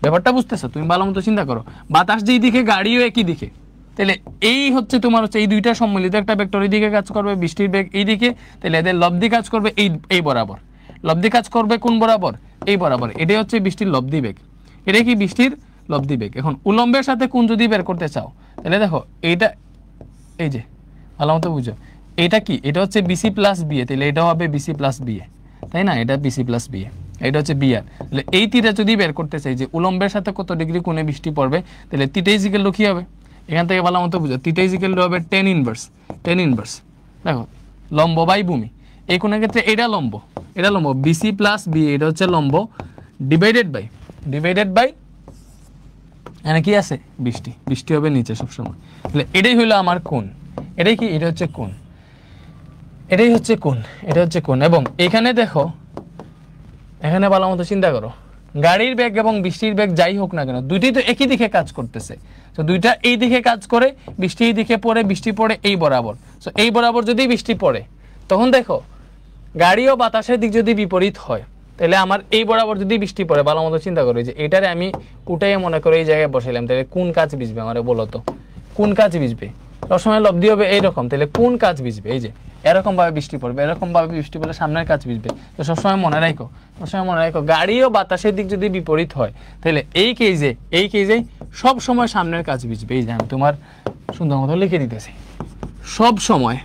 ব্যাপারটা বুঝতেছো? তুমি ভালো মতো চিন্তা করো, বাতাস যেই দিকে গাড়িও একই দিকে, তাহলে এই হচ্ছে তোমার হচ্ছে এই দুইটা সম্মিলিত একটা ভেক্টর এই দিকে কাজ করবে, বৃষ্টির বেগ এই দিকে, তাহলে এদের লব্ধি কাজ করবে এই বরাবর। লব্ধি কাজ করবে কোন বরাবর? এই বরাবর। এটাই হচ্ছে বৃষ্টির লব্ধি বেগ। এটাই কি বৃষ্টির লব্ধি বেগ। এখন উলম্বের সাথে কোণ যদি বের করতে চাও তাহলে দেখো এইটা, এই যে ভালো মতো বুঝো, এটা কি, এটা হচ্ছে বিসি প্লাস বিএ, তাহলে এটা হবে বিসি প্লাস বিএ, তাই না? এটা বিসি প্লাস বিএ, এটা হচ্ছে বিআর। তাহলে এই তিটা যদি বের করতে চাই যে উলম্বের সাথে কত ডিগ্রি কোণে বৃষ্টি পড়বে, তাহলে তিটা ইজিক্যাল টু কি হবে? এখান থেকে ভালো মতো বুঝো, থিটা ইজিক্যাল টু হবে টেন ইনভার্স। দেখো লম্ব বাই ভূমি, এই কোণের ক্ষেত্রে এটা লম্ব, এটা লম্ব বিসি প্লাস বি, এটা হচ্ছে লম্ব ডিভাইডেড বাই এখানে কি আছে বৃষ্টি হবে নিচে সবসময়। তাহলে এটাই হলো আমার কোণ, এটাই কি, এটা হচ্ছে কোণ, এটাই হচ্ছে কোণ, এটা হচ্ছে কোণ। এবং এখানে দেখো, এখানে ভালো মতো চিন্তা করো, গাড়ির বেগ এবং বৃষ্টির বেগ যাই হোক না কেন দুইটাই তো একই দিকে কাজ করতেছে। তো দুইটা এই দিকে কাজ করে, বৃষ্টি এই দিকে পড়ে, বৃষ্টি পড়ে এই বরাবর। সো এই বরাবর যদি বৃষ্টি পড়ে তখন দেখো গাড়ি ও বাতাসের দিক যদি বিপরীত হয় তাহলে আমার এই বরাবর যদি বৃষ্টি পড়ে, ভালো মতো চিন্তা করি যে এটারে আমি উঠাই মনে করে এই জায়গায় বসাইলাম, তাহলে কোন কাজ ভিজবে আমার বলো তো? কোন কাজ ভিজবে? সবসময় লব্ধি হবে এইরকম, তাহলে কোন কাজ ভিজবে? এই যে এরকম ভাবে বৃষ্টি পড়বে, এরকম ভাবে বৃষ্টি পড়লে সামনের কাজ ভিজবে। তো সবসময় মনে রাখো, গাড়ি ও বাতাসের দিক যদি বিপরীত হয় তাহলে এই কেজে সব সময় সামনের কাজ ভিজবে। এই যে আমি তোমার সুন্দর মতো লিখে দিতেছি, সব সময়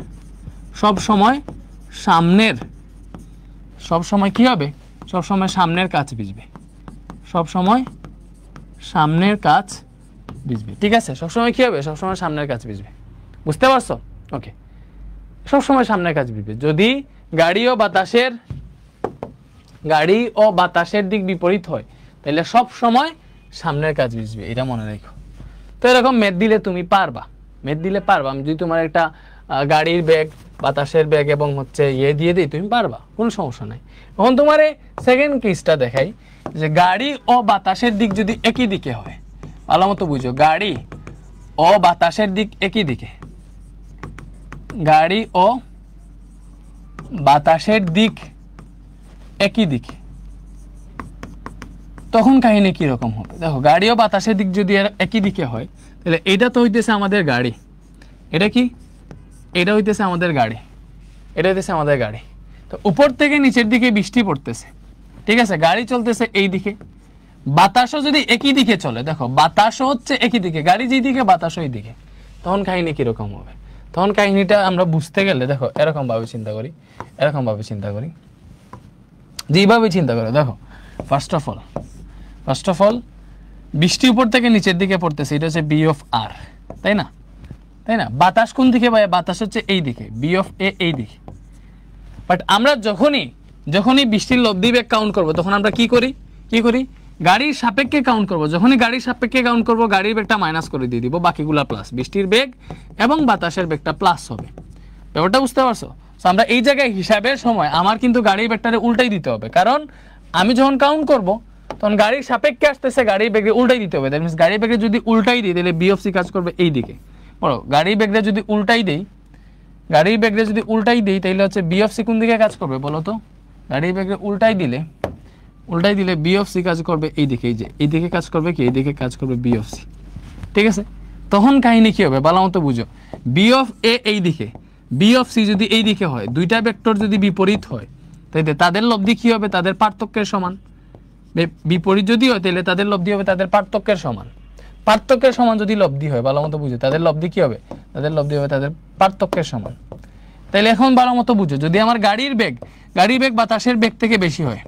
সামনের, সব সময় কি হবে? সব সময় সামনের কাজ ভিজবে, সব সময় সামনের কাজ ভিজবে। ঠিক আছে, সব সময় কি হবে? সব সময় সামনের কাজ ভিজবে। বুঝতে পারছো? ওকে, সব সময় সামনের কাজ ভিজবে। যদি গাড়ি ও বাতাসের দিক বিপরীত হয় তাহলে সব সময় সামনের কাজ ভিজবে, এটা মনে রাখো। তো এরকম মেদ দিলে তুমি পারবা, আমি যদি তোমার একটা গাড়ির বেগ, বাতাসের বেগ এবং হচ্ছে দিয়ে দিই, তুমি পারবা, কোনো সমস্যা নাই। এখন তোমার সেকেন্ড কেসটা দেখাই যে গাড়ি ও বাতাসের দিক যদি একই দিকে হয়, ভালো মতো বুঝো, গাড়ি ও বাতাসের দিক একই দিকে, গাড়ি ও বাতাসের দিক একই দিকে, তখন কাহিনী কিরকম হবে? দেখো গাড়ি ও বাতাসের দিক যদি একই দিকে হয় তাহলে এটা তো হইতেছে আমাদের গাড়ি, এটা কি, এটা হইতেছে আমাদের গাড়ি, তো উপর থেকে নিচের দিকে বৃষ্টি পড়তেছে, ঠিক আছে, গাড়ি চলতেছে এই দিকে, বাতাসও যদি একই দিকে চলে, দেখো বাতাসও হচ্ছে একই দিকে, গাড়ি যেই দিকে বাতাসও এই দিকে, তখন কাহিনী কিরকম হবে? তখন কাহিনীটা আমরা বুঝতে গেলে দেখো এরকম ভাবে চিন্তা করি, যেভাবে চিন্তা করো। দেখো ফার্স্ট অফ অল বৃষ্টি উপর থেকে নিচের দিকে পড়তেছে, এটা হচ্ছে বি অফ আর, তাই না? বাতাস কোন দিকে ভাই? বাতাস হচ্ছে এই দিকে, বি অফ এ এই দিকে। বাট আমরা যখনই বৃষ্টির লব্ধি বেগ কাউন্ট করবো তখন আমরা কি করি? গাড়ির সাপেক্ষে কাউন্ট করবো। যখনই গাড়ির সাপেক্ষে কাউন্ট করবো, গাড়ির বেগটা মাইনাস করে দিয়ে দিব, বাকিগুলা প্লাস, বৃষ্টির বেগ এবং বাতাসের বেগটা প্লাস হবে। ব্যাপারটা বুঝতে পারছো? আমরা এই জায়গায় হিসাবের সময় আমার কিন্তু গাড়ির বেগটারে উল্টাই দিতে হবে, কারণ আমি যখন কাউন্ট করবো তখন গাড়ির সাপেক্ষে আসতেছে, গাড়ির বেগে উল্টাই দিতে হবে। দ্যাট মিনস গাড়ির বেগে যদি উল্টাই দিই তাহলে বি অফ সি কাজ করবে এই দিকে। বলো গাড়ির বেগটা যদি উল্টাই দিই তাহলে হচ্ছে বি অফ সি কোন দিকে কাজ করবে বলো তো? গাড়ির বেগে উল্টাই দিলে বি অফ সি কাজ করবে এই দিকে, এই যে এই দিকে কাজ করবে কি? এই দিকে কাজ করবে বি অফ সি, ঠিক আছে? তখন কাহিনী কি হবে ভালো মতো বুঝো, বি অফ এ এই দিকে, বি অফ সি যদি এই দিকে হয়, দুইটা ভেক্টর যদি বিপরীত হয় তাহলে তাদের লব্ধি কি হবে? তাদের পার্থক্যের সমান। বিপরীত যদি হয় তাহলে তাদের লব্ধি হবে তাদের পার্থক্যের সমান যদি লব্ধি হয়, ভালো মতো বুঝো, তাদের লব্ধি কি হবে? তাদের লব্ধি হবে তাদের পার্থক্যের সমান। তাহলে এখন ভালো মতো বুঝো, যদি আমার গাড়ির বেগ বাতাসের বেগ থেকে বেশি হয়,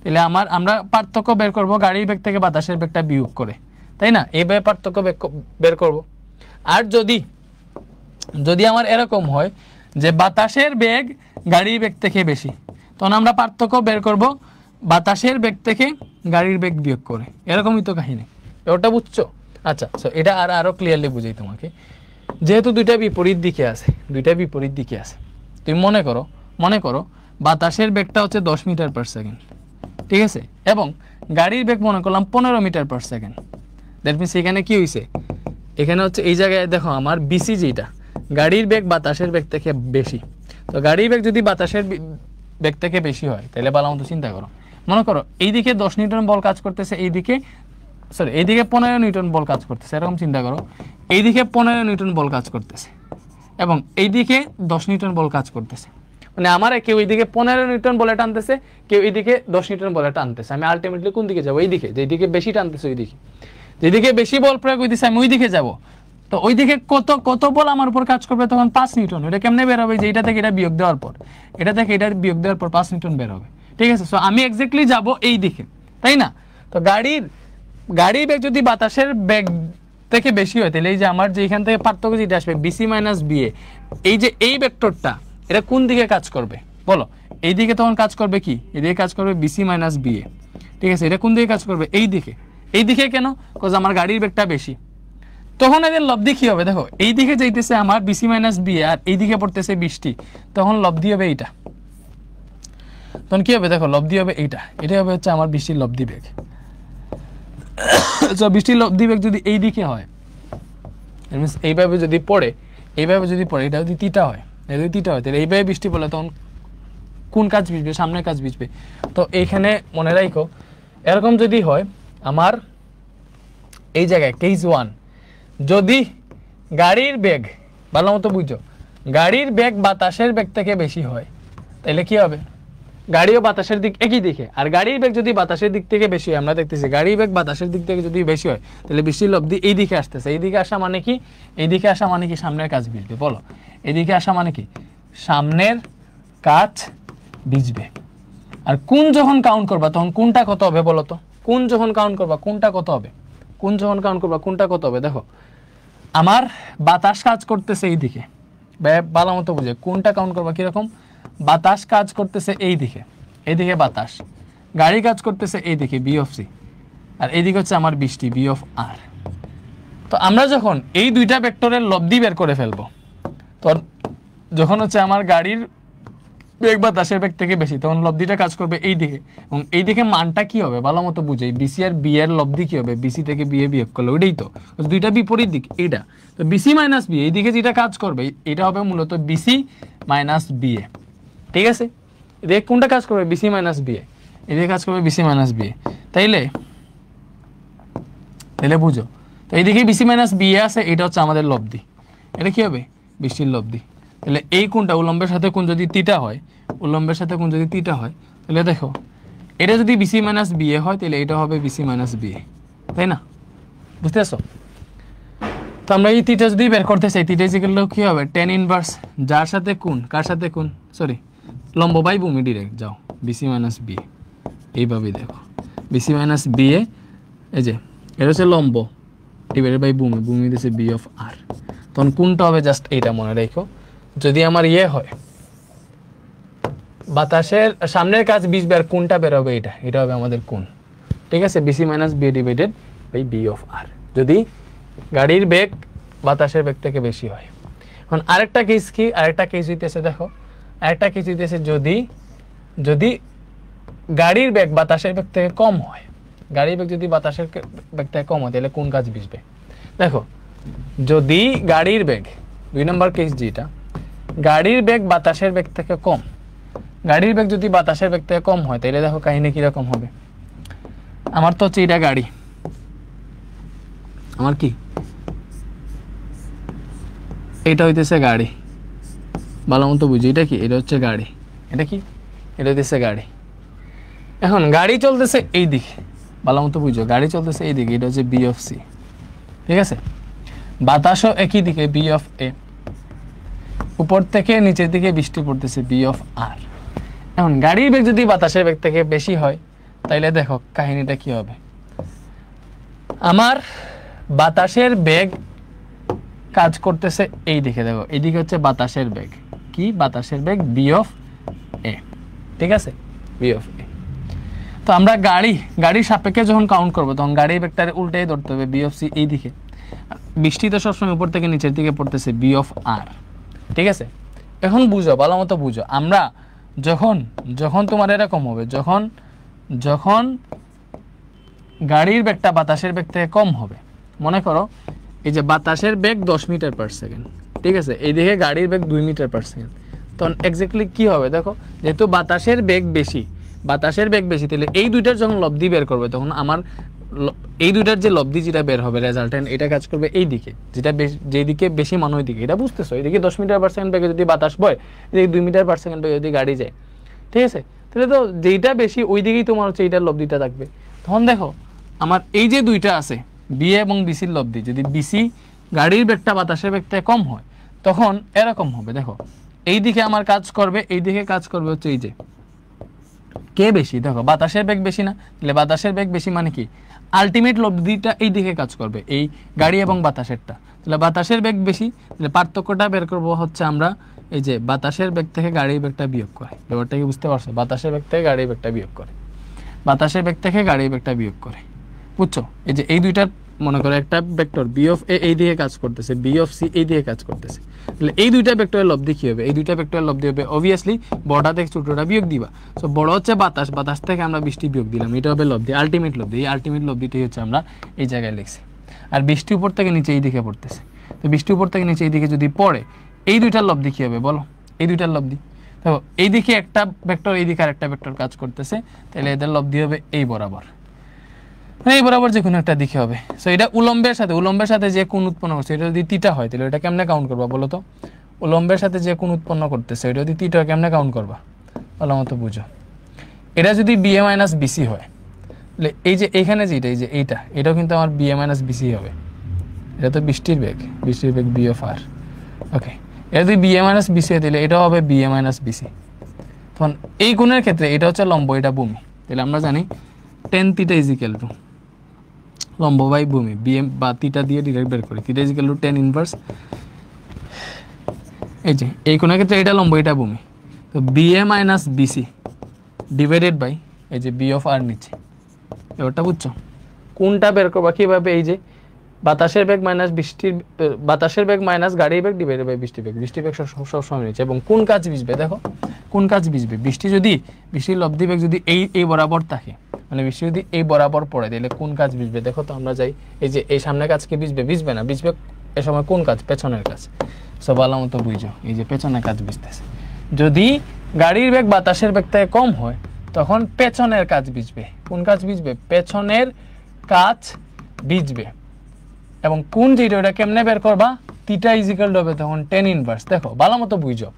তাহলে আমরা পার্থক্য বের করব গাড়ির বেগ থেকে বাতাসের বেগটা বিয়োগ করে, তাই না? এইভাবে পার্থক্য বের করব। আর যদি যদি আমার এরকম হয় যে বাতাসের বেগ গাড়ির বেগ থেকে বেশি, তখন আমরা পার্থক্য বের করব বাতাসের বেগ থেকে গাড়ির বেগ বিয়োগ করে। এরকমই তো কাহিনী, ওটা বুঝছো? আচ্ছা, সো এটা আরো ক্লিয়ারলি বুঝাই তোমাকে। যেহেতু দুইটা বিপরীত দিকে আছে, দুইটা বিপরীত দিকে আছে, তুমি মনে করো বাতাসের বেগটা হচ্ছে 10 মিটার পার সেকেন্ড, ঠিক আছে, এবং গাড়ির বেগ মনে করলাম 15 metre per second. That means এখানে কি হয়েছে, এখানে হচ্ছে এই জায়গায় দেখো আমার বিসি যেটা, গাড়ির বেগ বাতাসের বেগ থেকে বেশি। তো গাড়ির বেগ যদি বাতাসের বেগ থেকে বেশি হয় তাহলে ভালো মতো চিন্তা করো, মনে করো এইদিকে 10 নিউটন বল কাজ করতেছে, এইদিকে 15 নিউটন বল কাজ করতেছে, এরকম চিন্তা করো। এইদিকে 15 নিউটন বল কাজ করতেছে এবং এইদিকে 10 নিউটন বল কাজ করতেছে। মানে আমার কেউ এইদিকে 15 নিউটন বলে টানতেছে, কেউ এইদিকে 10 নিউটন বলে টানতেছে। আমি আলটিমেটলি কোন দিকে যাবো? এইদিকে, যেদিকে বেশি টানতেছে ওইদিকে, যেদিকে বেশি বল প্রয়োগ হইতেছে আমি ওইদিকে যাব। তো ওইদিকে কত বল আমার উপর কাজ করবে? তখন 5 নিউটন। এটা কেমনে বের হবে? যে এটা থেকে এটা বিয়োগ দেওয়ার পর, এটা থেকে এটা বিয়োগ দেওয়ার পর 5 নিউটন বের হবে, ঠিক আছে। সো আমি এক্স্যাক্টলি যাব এই দিকে, তাই না? তো গাড়ির বেগ যদি বাতাসের বেগ থেকে বেশি হয় তাহলে এই যে আমার যে এখান থেকে পার্থক্য যেটা আসবে বিসি মাইনাস বিএ, এই যে এই ভেক্টরটা এটা কোন দিকে কাজ করবে বলো? এই দিকে তখন কাজ করবে কি? এদিকে কাজ করবে বিসি মাইনাস বিএ, ঠিক আছে। এটা কোন দিকে কাজ করবে? এই দিকে। এই দিকে কেন? বিকজ আমার গাড়ির বেগটা বেশি। তখন এদের লব্ধি কি হবে? দেখো এই দিকে যাইতেছে আমার বিসি মাইনাস বিএ আর এই দিকে পড়তেছে 20টি, তখন লব্ধি হবে এইটা। তখন কি হবে? দেখো লব্ধি হবে এইটা, এটা হবে হচ্ছে আমার 20টির লব্ধি বেগ। 20টির লব্ধি বেগ যদি এই দিকে হয়, এইভাবে যদি পড়ে এটা যদি থিটা হয়, তাহলে এইভাবে 20টি পড়লে তখন কোন কাজ বিছবে? সামনের কাজ বিছবে। তো এইখানে মনে রাখো এরকম যদি হয় আমার এই জায়গায় কেস 1, যদি গাড়ির বেগ, ভালো মতো বুঝো, গাড়ির বেগ বাতাসের বেগ থেকে বেশি হয় তাহলে কি হবে? গাড়িও বাতাসের দিক একই দিকে, আর গাড়ির বেগ যদি বাতাসের দিক থেকে বেশি হয়, আমরা দেখতেছি গাড়ির বেগ বাতাসের দিক থেকে যদি বেশি হয় তাহলে বৃষ্টির লব্ধি এই দিকে আসতেছে। এই দিকে আসা মানে কি? এইদিকে আসা মানে কি? সামনের কাজ বিছবে। বলো এদিকে আসা মানে কি? সামনের কাজ বিছবে। আর কোন যখন কাউন্ট করবা তখন কোনটা কত হবে বলো তো? কোন যখন কাউন্ট করবা কোনটা কত হবে? কোন যখন কাউন্ট করবা কোনটা কত হবে? দেখো আমার বাতাস কাজ করতেছে এই দিকে, ভালো মতো বুঝে কোনটা কাউন্ট করবা কিরকম? বাতাস কাজ করতেছে এই দিকে, এইদিকে বাতাস, গাড়ি কাজ করতেছে এই দিকে বি অফ সি, আর এইদিকে হচ্ছে আমার বৃষ্টি বি অফ আর। তো আমরা যখন এই দুইটা ভেক্টরের লব্ধি বের করে ফেলবো, তো যখন হচ্ছে আমার গাড়ির বেগ বাতাসের বেগ থেকে বেশি, তখন লব্ধিটা কাজ করবে এই দিকে, এবং এই দিকে মানটা কি হবে ভালো মতো বুঝাই, বিসি আর বি এর লব্ধি কি হবে? বিসি থেকে বি এ বিয়োগ করলে ওইটাই তো, দুইটা বিপরীত দিক এইটা। তো বিসি মাইনাস বি এইদিকে যেটা কাজ করবে এটা হবে মূলত বিসি মাইনাস বি এ, ঠিক আছে। এদিকে কোনটা কাজ করবে? বিসি মাইনাস বি এ, এদিকে কাজ করবে বিসি মাইনাস বি এ। তাইলে বুঝো, তো এইদিকে বিসি মাইনাস বি এ আছে, এটা হচ্ছে আমাদের লব্ধি, এটা কি হবে? বৃষ্টির লব্ধি। তাহলে এই কোনটা উলম্বের সাথে কোন যদি থিটা হয়, উলম্বের সাথে কোন যদি থিটা হয়, তাহলে দেখো এটা যদি বিসি মাইনাস বি এ হয় তাহলে এটা হবে বিসি মাইনাস বি এ, তাই না? বুঝতে পারছো? তো আমরা এই থিটা যদি বের করতে চাই, থিটা ইকুয়াল টু কি হবে? tan ইনভার্স যার সাথে কোণ, কার সাথে কোণ? সরি, লম্ব বাই ভূমি, ডিরেক্ট যাও বিসি মাইনাস বি এ, এইভাবেই দেখো বিসি মাইনাস বি এ, এই যে এটা হচ্ছে লম্ব ডিভাইডেড বাই ভূমি, ভূমি দিচ্ছে বি অফ আর। তখন কোনটা হবে? জাস্ট এইটা মনে রাখো, যদি আমার ইয়ে হয় বাতাসের সামনের কাজ বিছবে আর কোনটা বের হবে এটা হবে আমাদের কোণ, ঠিক আছে। BC minus B divided by B of R, যদি গাড়ির বেগ বাতাসের বেগ থেকে বেশি হয়। এখন আরেকটা কেস কি? আরেকটা কেস হইতেছে, দেখো আরেকটা কেস হইতেছে যদি গাড়ির বেগ বাতাসের বেগ থেকে কম হয়, গাড়ির বেগ যদি বাতাসের বেগ থেকে কম হয় তাহলে কোন কাজ বিছবে? দেখো যদি গাড়ির বেগ, 2 নম্বর কেস যেটা, গাড়ির বেগ বাতাসের বেগ থেকে কম, গাড়ির বেগ যদি বাতাসের বেগ থেকে কম হয় তাহলে দেখো কাহিনী কিরকম হবে। আমার তো হচ্ছে এটা গাড়ি, আমার কি এটা হইতেছে গাড়ি, ভালো মতো বুঝি এটা কি? এটা হচ্ছে গাড়ি, এটা কি? এটা হইতেছে গাড়ি। এখন গাড়ি চলতেছে এই দিকে, ভালো মতো বুঝো, গাড়ি চলতেছে এই দিকে, এটা হচ্ছে বি অফ সি, ঠিক আছে। বাতাসও একই দিকে বি অফ এ, উপর থেকে নিচের দিকে বৃষ্টি পড়তেছে বি অফ আর। এখন গাড়ির বেগ যদি বাতাসের বেগ থেকে বেশি হয় তাইলে দেখো কাহিনীটা কি হবে। আমার বাতাসের বেগ কাজ করতেছে এই দিকে, দেখো এইদিকে হচ্ছে বাতাসের বেগ, কি বাতাসের বেগ বি অফ এ, ঠিক আছে, বি অফ এ। তো আমরা গাড়ির সাপেক্ষে যখন কাউন্ট করবো তখন গাড়ির বেগটারে উল্টাই ধরতে হবে, বি অফ সি এই দিকে। বৃষ্টি তো সবসময় উপর থেকে নিচের দিকে পড়তেছে, বি অফ আর, ঠিক আছে। এখন বুঝো, ভালো মতো বুঝো, আমরা যখন তোমার এরকম হবে, যখন গাড়ির বেগটা বাতাসের বেগ থেকে কম হবে, মনে করো এই যে বাতাসের বেগ 10 মিটার পার সেকেন্ড, ঠিক আছে, এইদিকে গাড়ির বেগ 2 মিটার পার সেকেন্ড, তখন এক্স্যাক্টলি কি হবে দেখো, যেহেতু বাতাসের বেগ বেশি তাহলে এই দুইটার যখন লব্ধি বের করবে তখন আমার এই দুইটার যে লব্ধি যেটা বের হবে রেজাল্টেন্ট, এটা কাজ করবে এই দিকে, যেদিকে বেশি মান ওই দিকে, এটা বুঝতেছো, এইদিকে 10 মিটার পার সেকেন্ড বেগে যদি বাতাস বয়, এদিকে 2 মিটার পার সেকেন্ড বেগে যদি গাড়ি যায়, ঠিক আছে, তাহলে তো যেইটা বেশি ওই দিকেই তোমার হচ্ছে এইটার লব্ধিটা থাকবে। তখন দেখো আমার এই যে দুইটা আছে বি এবং বিসির লব্ধি, যদি বিসি গাড়ির বেগটা বাতাসের বেগ থেকে কম হয় তখন এরকম হবে, দেখো এই দিকে আমার কাজ করবে, এই দিকে কাজ করবে হচ্ছে এই যে কে বেশি, দেখো বাতাসের বেগ বেশি না, তাহলে বাতাসের বেগ বেশি মানে কি আলটিমেট লব্ধিটা এই দিকে কাজ করবে, এই গাড়ি এবং বাতাসেরটা, তাহলে বাতাসের বেগ বেশি, তাহলে পার্থক্যটা বের করবো হচ্ছে আমরা এই যে বাতাসের বেগ থেকে গাড়ির বেগটা বিয়োগ করে, ব্যাপারটা কি বুঝতে পারছো, বাতাসের বেগ থেকে গাড়ির বেগটা বিয়োগ করে, বাতাসের বেগ থেকে গাড়ির বেগটা বিয়োগ করে, বুঝছো, এই যে এই দুইটার মনে করো একটা ভেক্টর বি অফ এ এই দিকে কাজ করতেছে, বি অফ সি এই দিকে কাজ করতেছে, তাহলে এই দুইটা ভেক্টরের লব্ধি কি হবে, এই দুইটা ভেক্টরের লব্ধি হবে অবভিয়াসলি বড়টা থেকে ছোটটা বিয়োগ দিবা, সো বড় হচ্ছে বাতাস থেকে আমরা বৃষ্টি বিয়োগ দিলাম, এটা হবে লব্ধি, আলটিমেট লব্ধি, এই আলটিমেট লব্ধিটাই হচ্ছে আমরা এই জায়গায় লিখছি। আর বৃষ্টি উপর থেকে নিচে এই দিকে পড়তেছে, তো বৃষ্টি উপর থেকে নিচে এই দিকে যদি পড়ে এই দুইটার লব্ধি কি হবে বলো, এই দুইটার লব্ধি, তো এইদিকে একটা ভেক্টর এইদিকে আর একটা ভেক্টর কাজ করতেছে, তাহলে এদের লব্ধি হবে এই বরাবর, এই বরাবর যে কোনো একটা দিকে হবে। সো এটা উলম্বের সাথে যে কোণ উৎপন্ন করছে, এটা যদি থিটা হয় তাহলে এটা কেমনে কাউন্ট করবা বলো তো, উলম্বের সাথে যে কোণ উৎপন্ন করতেছে এটা যদি থিটা হয় কেমনে কাউন্ট করবা ভালো মতো বুঝো। এটা যদি বিএ মাইনাস বিসি হয় তাহলে এই যে এইখানে যেটা এই যে এটাও কিন্তু আমার বিএ মাইনাস বিসি হবে, এটা তো বৃষ্টির বেগ বি অফ আর, ওকে, এটা যদি বিএ মাইনাস বিসি হয় তাহলে এটাও হবে বিএ মাইনাস বিসি। তখন এই কোণের ক্ষেত্রে এটা হচ্ছে লম্ব, এটা ভূমি, তাহলে আমরা জানি ten theta is equal two লম্ব বাই ভূমি, বিএম বা থিটা দিয়ে ডিরেক্ট বের করি, theta is equal to tan inverse, এই যে এই কোণের ক্ষেত্রে এটা লম্ব এটা ভূমি, তো VA minus BC divided by এই যে বি অফ আর নিচে, এবারটা বুঝছো কোনটা বের করবা কিভাবে, এই যে বাতাসের বেগ মাইনাস গাড়ির বেগ ডিভাইডেড বাই বৃষ্টির বেগ সবসময় নিচে, এবং কোন কাজ বিজবে দেখো কোন কাজ বিজবে, বৃষ্টির লব্ধি বেগ যদি এই বরাবর থাকে, মানে বৃষ্টি যদি এই বরাবর পড়ে তাহলে কোন কাজ বিজবে, দেখো তো আমরা যাই এই যে এই সামনের কাজ কি বিজবে না, বিজবে এ সময় কোন কাজ, পেছনের কাজ, সব ভালো মতো বুঝো, এই যে পেছনের কাজ বিজতেছে, যদি গাড়ির বেগ বাতাসের বেগ থেকে কম হয় তখন পেছনের কাজ বিজবে, কোন কাজ বিজবে, পেছনের কাজ বিজবে, এবং কোন যেটা ওটা কেমনে বের করবা, থিটা ইজ ইকুয়াল টু হবে তখন টেন ইনভার্স, দেখো ভালো মতো বুঝো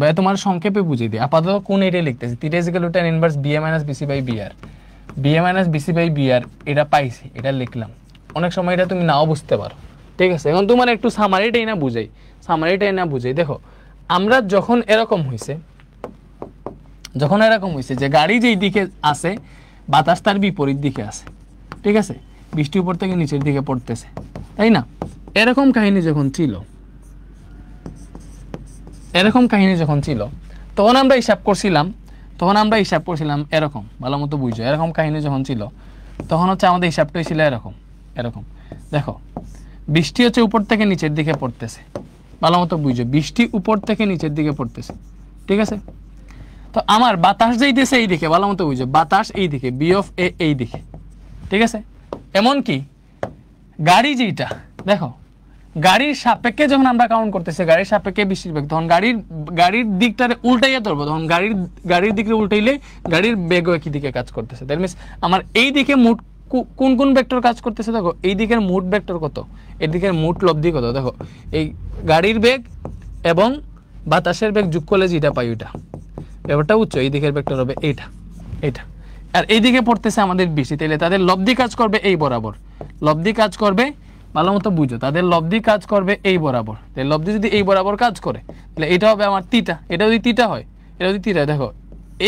ভাই, তোমার সংক্ষেপে বুঝিয়ে দিই, আপাতত কোন এটা লিখতেছি, theta is equal to tan inverse VA minus BC by VR, এটা পাইছি, এটা লিখলাম, অনেক সময় এটা তুমি নাও বুঝতে পারো, ঠিক আছে। এখন তোমার একটু সামারিটাই না বুঝাই, দেখো আমরা যখন এরকম হয়েছে যে গাড়ি যেই দিকে আছে বাতাস তার বিপরীত দিকে আছে, ঠিক আছে, বৃষ্টি উপর থেকে নিচের দিকে পড়তেছে, তাই না, এরকম কাহিনী যখন ছিল তখন আমরা হিসাব করছিলাম এরকম, ভালো মতো বুঝো, এরকম কাহিনী যখন ছিল তখন হচ্ছে আমাদের হিসাবটাই ছিল এরকম, দেখো বৃষ্টি হচ্ছে উপর থেকে নিচের দিকে পড়তেছে, ভালো মতো বুঝো, বৃষ্টি উপর থেকে নিচের দিকে পড়তেছে, ঠিক আছে, তো আমার বাতাস যাইতেছে এই দিকে, ভালো মতো বুঝো, বাতাস এই দিকে, বি অফ এ এই দিকে, ঠিক আছে, এমনকি গাড়ি যেটা দেখো গাড়ির সাপেক্ষে যখন আমরা কাউন্ট করতেছি, গাড়ির সাপেক্ষে বৃষ্টির বেগ, তখন গাড়ির দিকটারে উল্টাইয়া ধরবো, তখন গাড়ির দিকে উল্টাইলে গাড়ির বেগও একই দিকে কাজ করতেছে, দ্যাট মিনস আমার এই দিকে মোট কোন ভেক্টর কাজ করতেছে, দেখো এই দিকের মোট ভেক্টর কত, এই দিকের মোট লব্ধি কত, দেখো এই গাড়ির বেগ এবং বাতাসের বেগ যোগ করলে যেটা পাই ওইটা, ব্যাপারটা বুঝছো, এই দিকের ভেক্টর হবে এইটা, আর এই দিকে পড়তেছে আমাদের বৃষ্টি, তাহলে তাদের লব্ধি কাজ করবে এই বরাবর, ভালো মতো বুঝো, তাদের লব্ধি কাজ করবে এই বরাবর, তাহলে লব্ধি যদি এই বরাবর কাজ করে তাহলে এটা হবে আমার থিটা, এটা যদি থিটা হয়, দেখো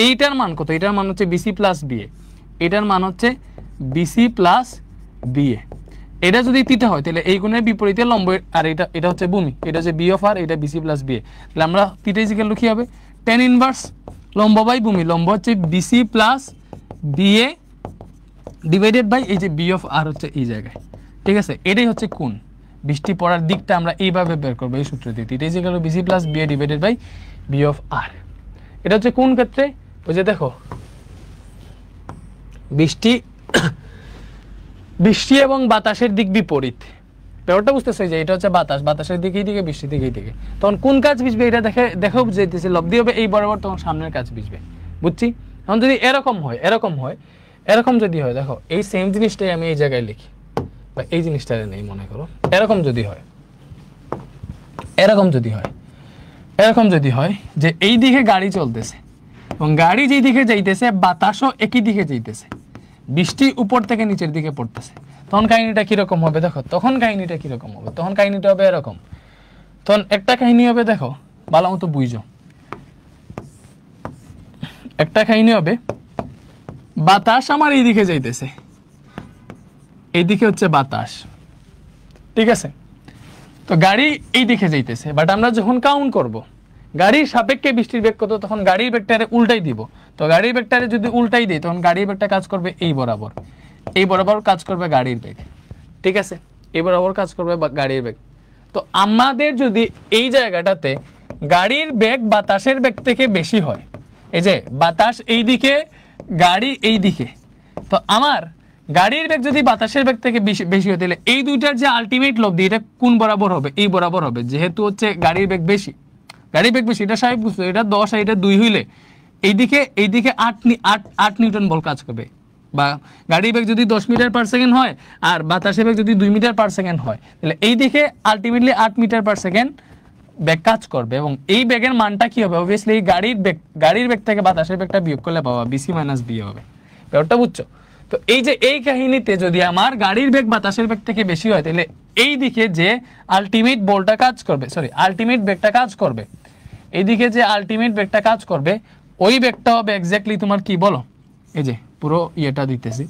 এইটার মান কত, এটার মান হচ্ছে বিসি প্লাস বিএ, এটার মান হচ্ছে বিসি প্লাস বিএ, এটা যদি থিটা হয় তাহলে এই কোণের বিপরীতে লম্ব, আর এটা হচ্ছে ভূমি, এটা হচ্ছে বি অফ আর, এটা বিসি প্লাস বিএ। তাহলে আমরা থিটা ইজিক্যাল কি হবে, tan ইনভার্স লম্ব বাই ভূমি, লম্ব হচ্ছে VC plus BA divided by এই যে বি অফ আর হচ্ছে এই জায়গায়, ঠিক আছে। এটাই হচ্ছে কোণ, বৃষ্টি পড়ার দিকটা আমরা এইভাবে বের করবো এই সূত্র দিয়ে, theta is equal BC plus BA divided by B of R. এটা হচ্ছে কোন ক্ষেত্রে, ওই যে দেখো বৃষ্টি এবং বাতাসের দিক বিপরীত, ব্যাপারটা বুঝতেছে যে এটা হচ্ছে বাতাস, বাতাসের দিকে এই দিকে, বৃষ্টির দিকে এই দিকে, তখন কোন কাজ ভিজবে এটা দেখো যেতেছে, লব্ধি হবে এই বরাবর, তখন সামনের কাজ ভিজবে, বুঝছি। এখন যদি এরকম যদি হয়, দেখো এই সেম জিনিসটাই আমি এই জায়গায় লিখি, বা এই জিনিসটা নেই মনে করো, এরকম যদি হয় যে এই দিকে গাড়ি চলতেছে এবং গাড়ি যেই দিকে যাইতেছে বাতাসও একই দিকে যাইতেছে, বৃষ্টি উপর থেকে নিচের দিকে পড়তেছে, তখন কাহিনীটা কিরকম হবে দেখো, তখন কাহিনীটা হবে এরকম। তখন একটা কাহিনী হবে, দেখো ভালো মতো বুঝো, একটা কাহিনী হবে বাতাস আমার এই দিকে যাইতেছে, এইদিকে হচ্ছে বাতাস, ঠিক আছে। তো গাড়ি এই দিকে যাইতেছে, বাট আমরা যখন কাউন্ট করব গাড়ির সাপেক্ষে বৃষ্টির বেগ কত, তখন গাড়ির বেগটারে উল্টাই দিব। তো গাড়ির বেগটারে যদি উল্টাই দিই, তখন গাড়ির বেগটা কাজ করবে এই বরাবর কাজ করবে গাড়ির বেগ, ঠিক আছে, এই বরাবর কাজ করবে গাড়ির বেগ। তো আমাদের যদি এই জায়গাটাতে গাড়ির বেগ বাতাসের বেগ থেকে বেশি হয়, এই যে বাতাস এই দিকে, গাড়ি এই দিকে, তো আমার গাড়ির বেগ যদি বাতাসের বেগ থেকে বেশি হয়, তাহলে এই দুইটার যে আলটিমেট লব্ধি এটা কোন বরাবর হবে, এই বরাবর হবে, যেহেতু হচ্ছে গাড়ির বেগ বেশি, এটা স্বাভাবিক বুঝছো, এটা 10 আর এটা 2 হইলে এইদিকে 8 নিউটন বল কাজ করবে, বা গাড়ির বেগ যদি 10 মিটার পার সেকেন্ড হয় আর বাতাসের বেগ যদি 2 মিটার পার সেকেন্ড হয়, তাহলে এইদিকে আলটিমেটলি 8 মিটার পার সেকেন্ড বেগ কাজ করবে, এবং এই বেগের মানটা কি হবে, অবভিয়াসলি গাড়ির বেগ থেকে বাতাসের বেগটা বিয়োগ করলে পাবা বিসি মাইনাস বি হবে, ব্যাপারটা বুঝছো। তো এই যে এই কাহিনীতে যদি আমার গাড়ির বেগ বাতাসের বেগ থেকে বেশি হয়, তাহলে এই দিকে যে আলটিমেট বলটা কাজ করবে, আলটিমেট বেগটা কাজ করবে, এইদিকে যে আলটিমেট বেগটা কাজ করবে, ওই বেগটা হবে এক্স্যাক্টলি তোমার কি বলো, এই যে পুরো ইয়েটা দিতেছি,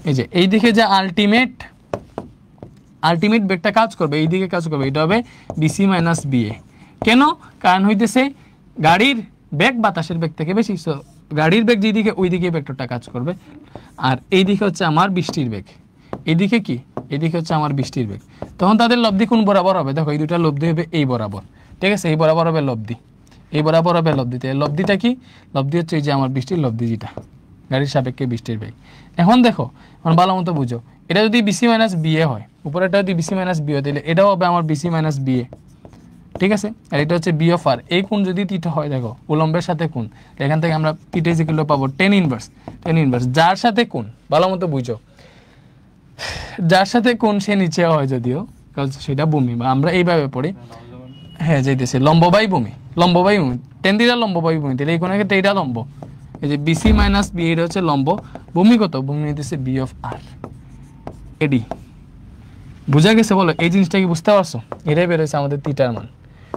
এই যে এইদিকে যে আলটিমেট বেগটা কাজ করবে, এইদিকে কাজ করবে, এটা হবে বিসি মাইনাস বিএ। কেন? কারণ হইতেছে গাড়ির বেগ বাতাসের বেগ থেকে বেশি, সো গাড়ির বেগ যেদিকে ওই দিকে ভেক্টরটা কাজ করবে, আর এইদিকে হচ্ছে আমার বৃষ্টির বেগ, এইদিকে কি, এইদিকে হচ্ছে আমার বৃষ্টির বেগ। তখন তাদের লব্ধি কোন বরাবর হবে, দেখো এই দুটা লব্ধি হবে এই বরাবর, ঠিক আছে, এই বরাবর হবে লব্ধি, এই বরাবর হবে লব্ধি। লব্ধিটা কি, লব্ধি হচ্ছে এই যে আমার বৃষ্টির লব্ধি, যেটা গাড়ির সাপেক্ষে বৃষ্টির বেগ। এখন দেখো, এখন ভালো মতো বুঝো, এটা যদি বিসি মাইনাস বিএ হয়, উপরেটা যদি বিসি মাইনাস বিএ হয়, তাহলে এটাও হবে আমার বিসি মাইনাস বিএ, ঠিক আছে। আর এটা হচ্ছে বি অফ আর, এই কোণ যদি থিটা হয়, দেখো উলম্বের সাথে কোণ, এখান থেকে আমরা থিটা ইকুয়াল পাবো tan ইনভার্স, যার সাথে কোণ, ভালো মতো বুঝো, যার সাথে কোণ সে নিচে হয় যদিও, কারণ সেটা ভূমি, বা আমরা এইভাবে পড়ি, হ্যাঁ যাইতেছে লম্ব বাই ভূমি, tan থিটা লম্ব বাই ভূমি, তাহলে এই কোণের ক্ষেত্রে এটা লম্ব, এই যে বিসি মাইনাস বি, এটা হচ্ছে লম্ব, ভূমি কত, ভূমি হইতেছে বি অফ আর, এডি। বুঝা গেছে বলো, এই জিনিসটা কি বুঝতে পারছো? এটাই বের হয়েছে আমাদের থিটার মান।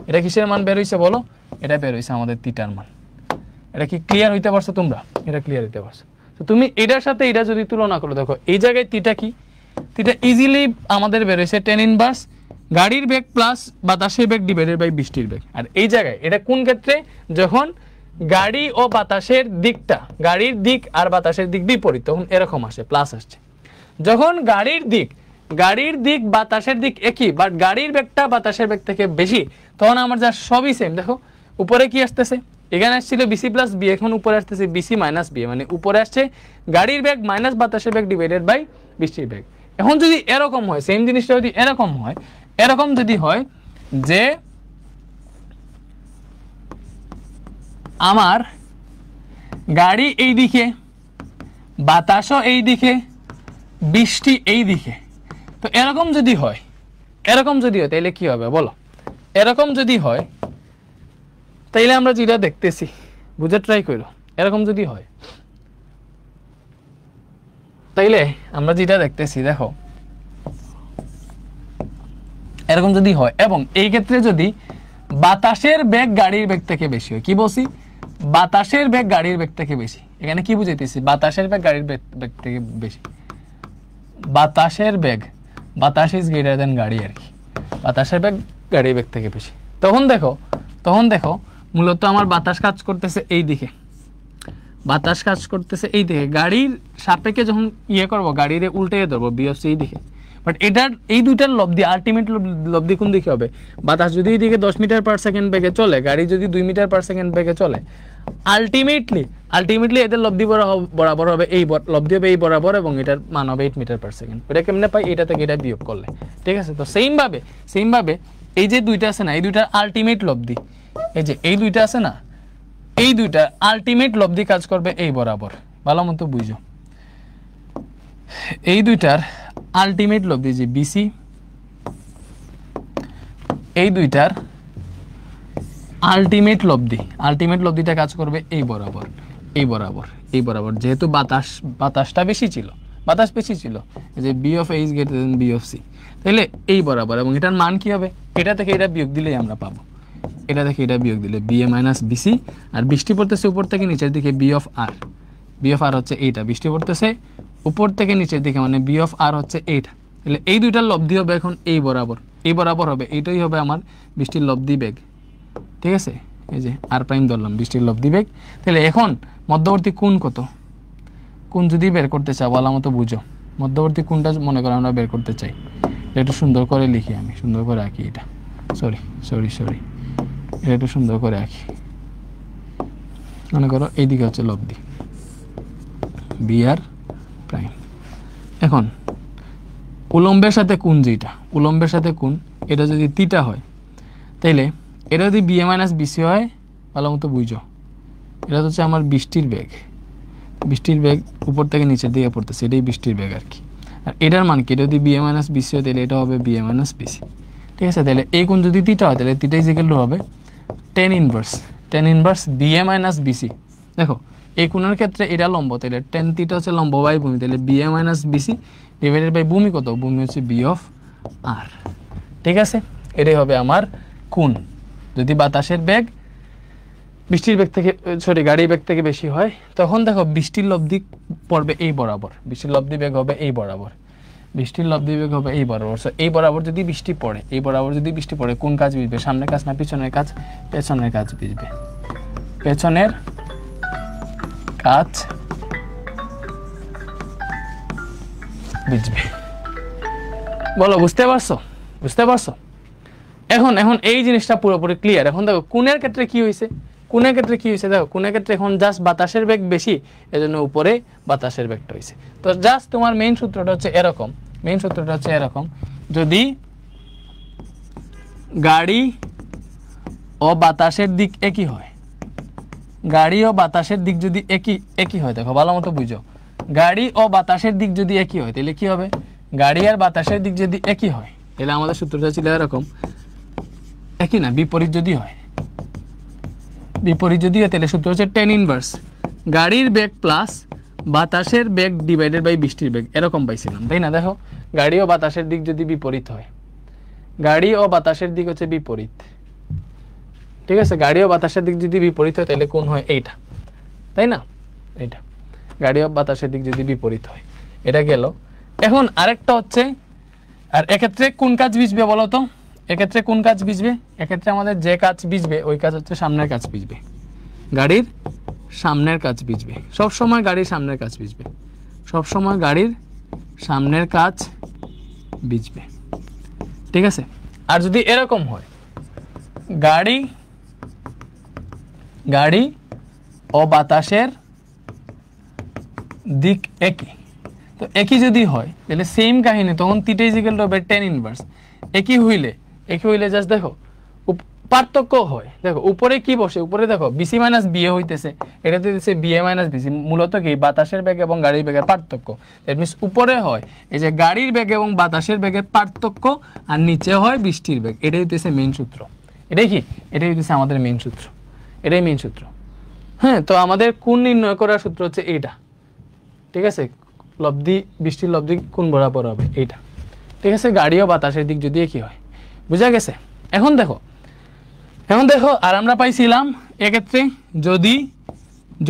এটা কিসের মান বের হয়েছে বলো? এটা বের হয়েছে আমাদের থিটার মান। এটা কি ক্লিয়ার হইতে পারছো তোমরা? এটা ক্লিয়ার হইতে পারছো? তো তুমি এটার সাথে এটা যদি তুলনা করো, দেখো এই জায়গায় থিটা কি, থিটা ইজিলি আমাদের বের হয়েছে tan ইনভার্স গাড়ির বেগ প্লাস বাতাসের বেগ ডিভাইডেড বাই বৃষ্টির বেগ। আর এই জায়গায় এটা কোন ক্ষেত্রে, যখন গাড়ি ও বাতাসের দিকটা, গাড়ির দিক আর বাতাসের দিক বিপরীত, তখন এরকম আসে, প্লাস আসছে। যখন গাড়ির দিক বাতাসের দিক একই, বাট গাড়ির বেগটা বাতাসের বেগ থেকে বেশি, তখন আমার যা সবই সেম। দেখো উপরে কি আসতেছে, এখানে আসছিল বিসি প্লাস বি, এখন উপরে আসতেছে বিসি মাইনাস বি, মানে উপরে আসছে গাড়ির বেগ মাইনাস বাতাসের বেগ ডিভাইডেড বাই বৃষ্টির বেগ। এখন যদি এরকম হয়, সেম জিনিসটা যদি এরকম যদি হয় যে আমার গাড়ি এই দিকে, বাতাসও এই দিকে, বৃষ্টি এই দিকে, তো এরকম যদি হয় তাহলে কি হবে বলো? এরকম যদি হয় তাইলে আমরা যেটা দেখতেছি, বুঝে ট্রাই করো, এরকম যদি হয় তাইলে আমরা যেটা দেখতেছি, দেখো এরকম যদি হয়, এবং এই ক্ষেত্রে যদি বাতাসের বেগ গাড়ির বেগ থেকে বেশি হয়, কি বলছি, বাতাসের বেগ গাড়ির বেগ থেকে বেশি, এখানে কি বুঝাইতেছি, বাতাসের বেগ গাড়ির বেগ থেকে বেশি, বাতাসের বেগ বাতাস ইজ গ্রেটার দেন গাড়ি আর কি, বাতাসের বেগ গাড়ির বেগ থেকে বেশি। তখন দেখো মূলত আমার বাতাস কাজ করতেছে এই দিকে, বাতাস কাজ করতেছে এই দিকে, গাড়ির সাপেক্ষে যখন করবো গাড়ির উল্টে ধরবো বি অফ সি এই দিকে, বাট এটার এই দুইটার লব্ধি আলটিমেট লব্ধি কোন দিকে হবে? বাতাস যদি এই দিকে 10 মিটার পার সেকেন্ড বেগে চলে, গাড়ি যদি 2 মিটার পার সেকেন্ড বেগে চলে, আলটিমেটলি এদের লব্ধি বরাবর হবে, এই লব্ধি হবে এই বরাবর, এবং এটার মান হবে 8 মিটার পার সেকেন্ড। এটা কেমনে পাই? এটা থেকে এটা বিয়োগ করলে, ঠিক আছে? তো সেম ভাবে এই যে দুইটা আছে না, এই দুইটার আলটিমেট লব্ধি, এই যে এই দুইটা আছে না, এই দুইটা আলটিমেট লব্ধি কাজ করবে এই বরাবর, ভালো মতো বুঝো। এই দুইটার আলটিমেট লব্ধি যে বিসি, এই দুইটার আলটিমেট লব্ধিটা কাজ করবে এই বরাবর, এই বরাবর। যেহেতু বাতাসটা বেশি ছিল, যে B of A is greater than V of C, তাহলে এই বরাবর, এবং এটার মান কি হবে? এটা থেকে এটা বিয়োগ দিলেই আমরা পাবো, এটা থেকে এটা বিয়োগ দিলে বি এ মাইনাস বিসি, আর বৃষ্টি পড়তেছে উপর থেকে নিচের দিকে বি অফ আর হচ্ছে এইটা, বৃষ্টি পড়তেছে উপর থেকে নিচের দিকে, মানে বি অফ আর হচ্ছে এইটা। তাহলে এই দুইটার লব্ধি হবে এখন এই বরাবর হবে, এইটাই হবে আমার বৃষ্টির লব্ধি বেগ, ঠিক আছে? এই যে আর প্রাইম ধরলাম, বৃষ্টির লব্ধি বেগ। তাহলে এখন মধ্যবর্তী কোণ কত? কোণ যদি বের করতে চাও ভালো মতো বুঝো, মধ্যবর্তী কোণটা মনে করো আমরা বের করতে চাই, একটু সুন্দর করে লিখি, আমি সুন্দর করে আঁকি, এটা সরি এটা একটু সুন্দর করে আঁকি। মনে করো এইদিকে হচ্ছে লব্ধি বি আর প্রাইম। এখন উলম্বের সাথে কোণ, যেটা উলম্বের সাথে কোণ, এটা যদি থিটা হয়, তাইলে এটা যদি বি এ মাইনাস বিসি হয়, ভালো মতো বুঝো, এটা হচ্ছে আমার বৃষ্টির বেগ উপর থেকে নিচের দিকে পড়তেছে, এটাই বৃষ্টির বেগ আর কি। আর এটার মান কি? এটা যদি বি এ মাইনাস বিসি হয়, তাহলে এটা হবে বি এ মাইনাস বিসি, ঠিক আছে? তাহলে এই কোণ যদি থিটা হয়, তাহলে থিটা ইজ ইকুয়াল টু হবে tan inverse B A minus BC. দেখো এই কোণের ক্ষেত্রে এটা লম্ব, তাহলে tan থিটা হচ্ছে লম্ব বাই ভূমি, তাহলে V A minus BC divided by ভূমি কত? ভূমি হচ্ছে বি অফ আর, ঠিক আছে? এটাই হবে আমার কোণ যদি বাতাসের বেগ গাড়ির বেগ থেকে বেশি হয়। তখন দেখো বৃষ্টির লব্ধি পড়বে এই বরাবর, বৃষ্টির লব্ধি বেগ হবে এই বরাবর, এই বরাবর যদি বৃষ্টি পড়ে, কোন কাজ বুঝবে? সামনের কাজ না পিছনের কাজ? পেছনের কাজ বুঝবে, পেছনের কাজ বুঝবে। বলো বুঝতে পারছো? এখন এই জিনিসটা পুরোপুরি ক্লিয়ার। এখন দেখো কোণের ক্ষেত্রে কি হয়েছে, দেখো কোণের ক্ষেত্রে এখন জাস্ট বাতাসের বেগ বেশি, এজন্য উপরে বাতাসের বেগটা হয়েছে। তো জাস্ট তোমার মেইন সূত্রটা হচ্ছে এরকম, যদি গাড়ি ও বাতাসের দিক একই হয়, যদি একই হয়, দেখো ভালো মতো বুঝো, গাড়ি ও বাতাসের দিক যদি একই হয়, তাহলে কি হবে? গাড়ি আর বাতাসের দিক যদি একই হয়, তাহলে আমাদের সূত্রটা ছিল এরকম, একই না, বিপরীত যদি হয়, তাহলে সূত্র হচ্ছে tan ইনভার্স গাড়ির বেগ প্লাস বাতাসের বেগ ডিভাইডেড বাই বৃষ্টির বেগ, এরকম পাইছিলাম, তাই না? দেখো গাড়ি ও বাতাসের দিক যদি বিপরীত হয়, গাড়ি ও বাতাসের দিক হচ্ছে বিপরীত, ঠিক আছে? গাড়ি ও বাতাসের দিক যদি বিপরীত হয়, তাহলে কোন হয়? এইটা, তাই না? এইটা গাড়ি ও বাতাসের দিক যদি বিপরীত হয়, এটা গেল। এখন আরেকটা হচ্ছে, আর এক্ষেত্রে কোন কাজ বুঝবে বলো তো? এক্ষেত্রে আমাদের যে কাজ বুঝবে, ওই কাজ হচ্ছে সামনের কাজ বুঝবে, গাড়ির সামনের কাজ বুঝবে, সবসময় গাড়ির সামনের কাজ বুঝবে, ঠিক আছে? আর যদি এরকম হয়, গাড়ি ও বাতাসের দিক একই, তো একই যদি হয় তাহলে সেম কাহিনী, তখন থিটা ইজ ইকুয়াল টু হবে tan ইনভার্স। একই হইলে জাস্ট দেখো পার্থক্য হয়, দেখো উপরে কি বসে, উপরে দেখো বিসি মাইনাস বিএ হইতেছে, এটা দিতেছে বিএ মাইনাস বিসি, মূলত কি বাতাসের বেগ এবং গাড়ির বেগের পার্থক্য। দ্যাট মিন্স উপরে হয় এই যে গাড়ির বেগ এবং বাতাসের বেগের পার্থক্য, আর নিচে হয় বৃষ্টির বেগ। এটাই হইতেছে মেইন সূত্র। এটাই হইতেছে আমাদের মেইন সূত্র, এটাই মেইন সূত্র। হ্যাঁ, তো আমাদের কোণ নির্ণয় করার সূত্র হচ্ছে এইটা, ঠিক আছে? বৃষ্টির লব্ধি কোণ বরাবর হবে এইটা, ঠিক আছে? গাড়ি ও বাতাসের দিক যদি একই হয়, বুঝা গেছে? এখন দেখো আর আমরা পাইছিলাম এক্ষেত্রে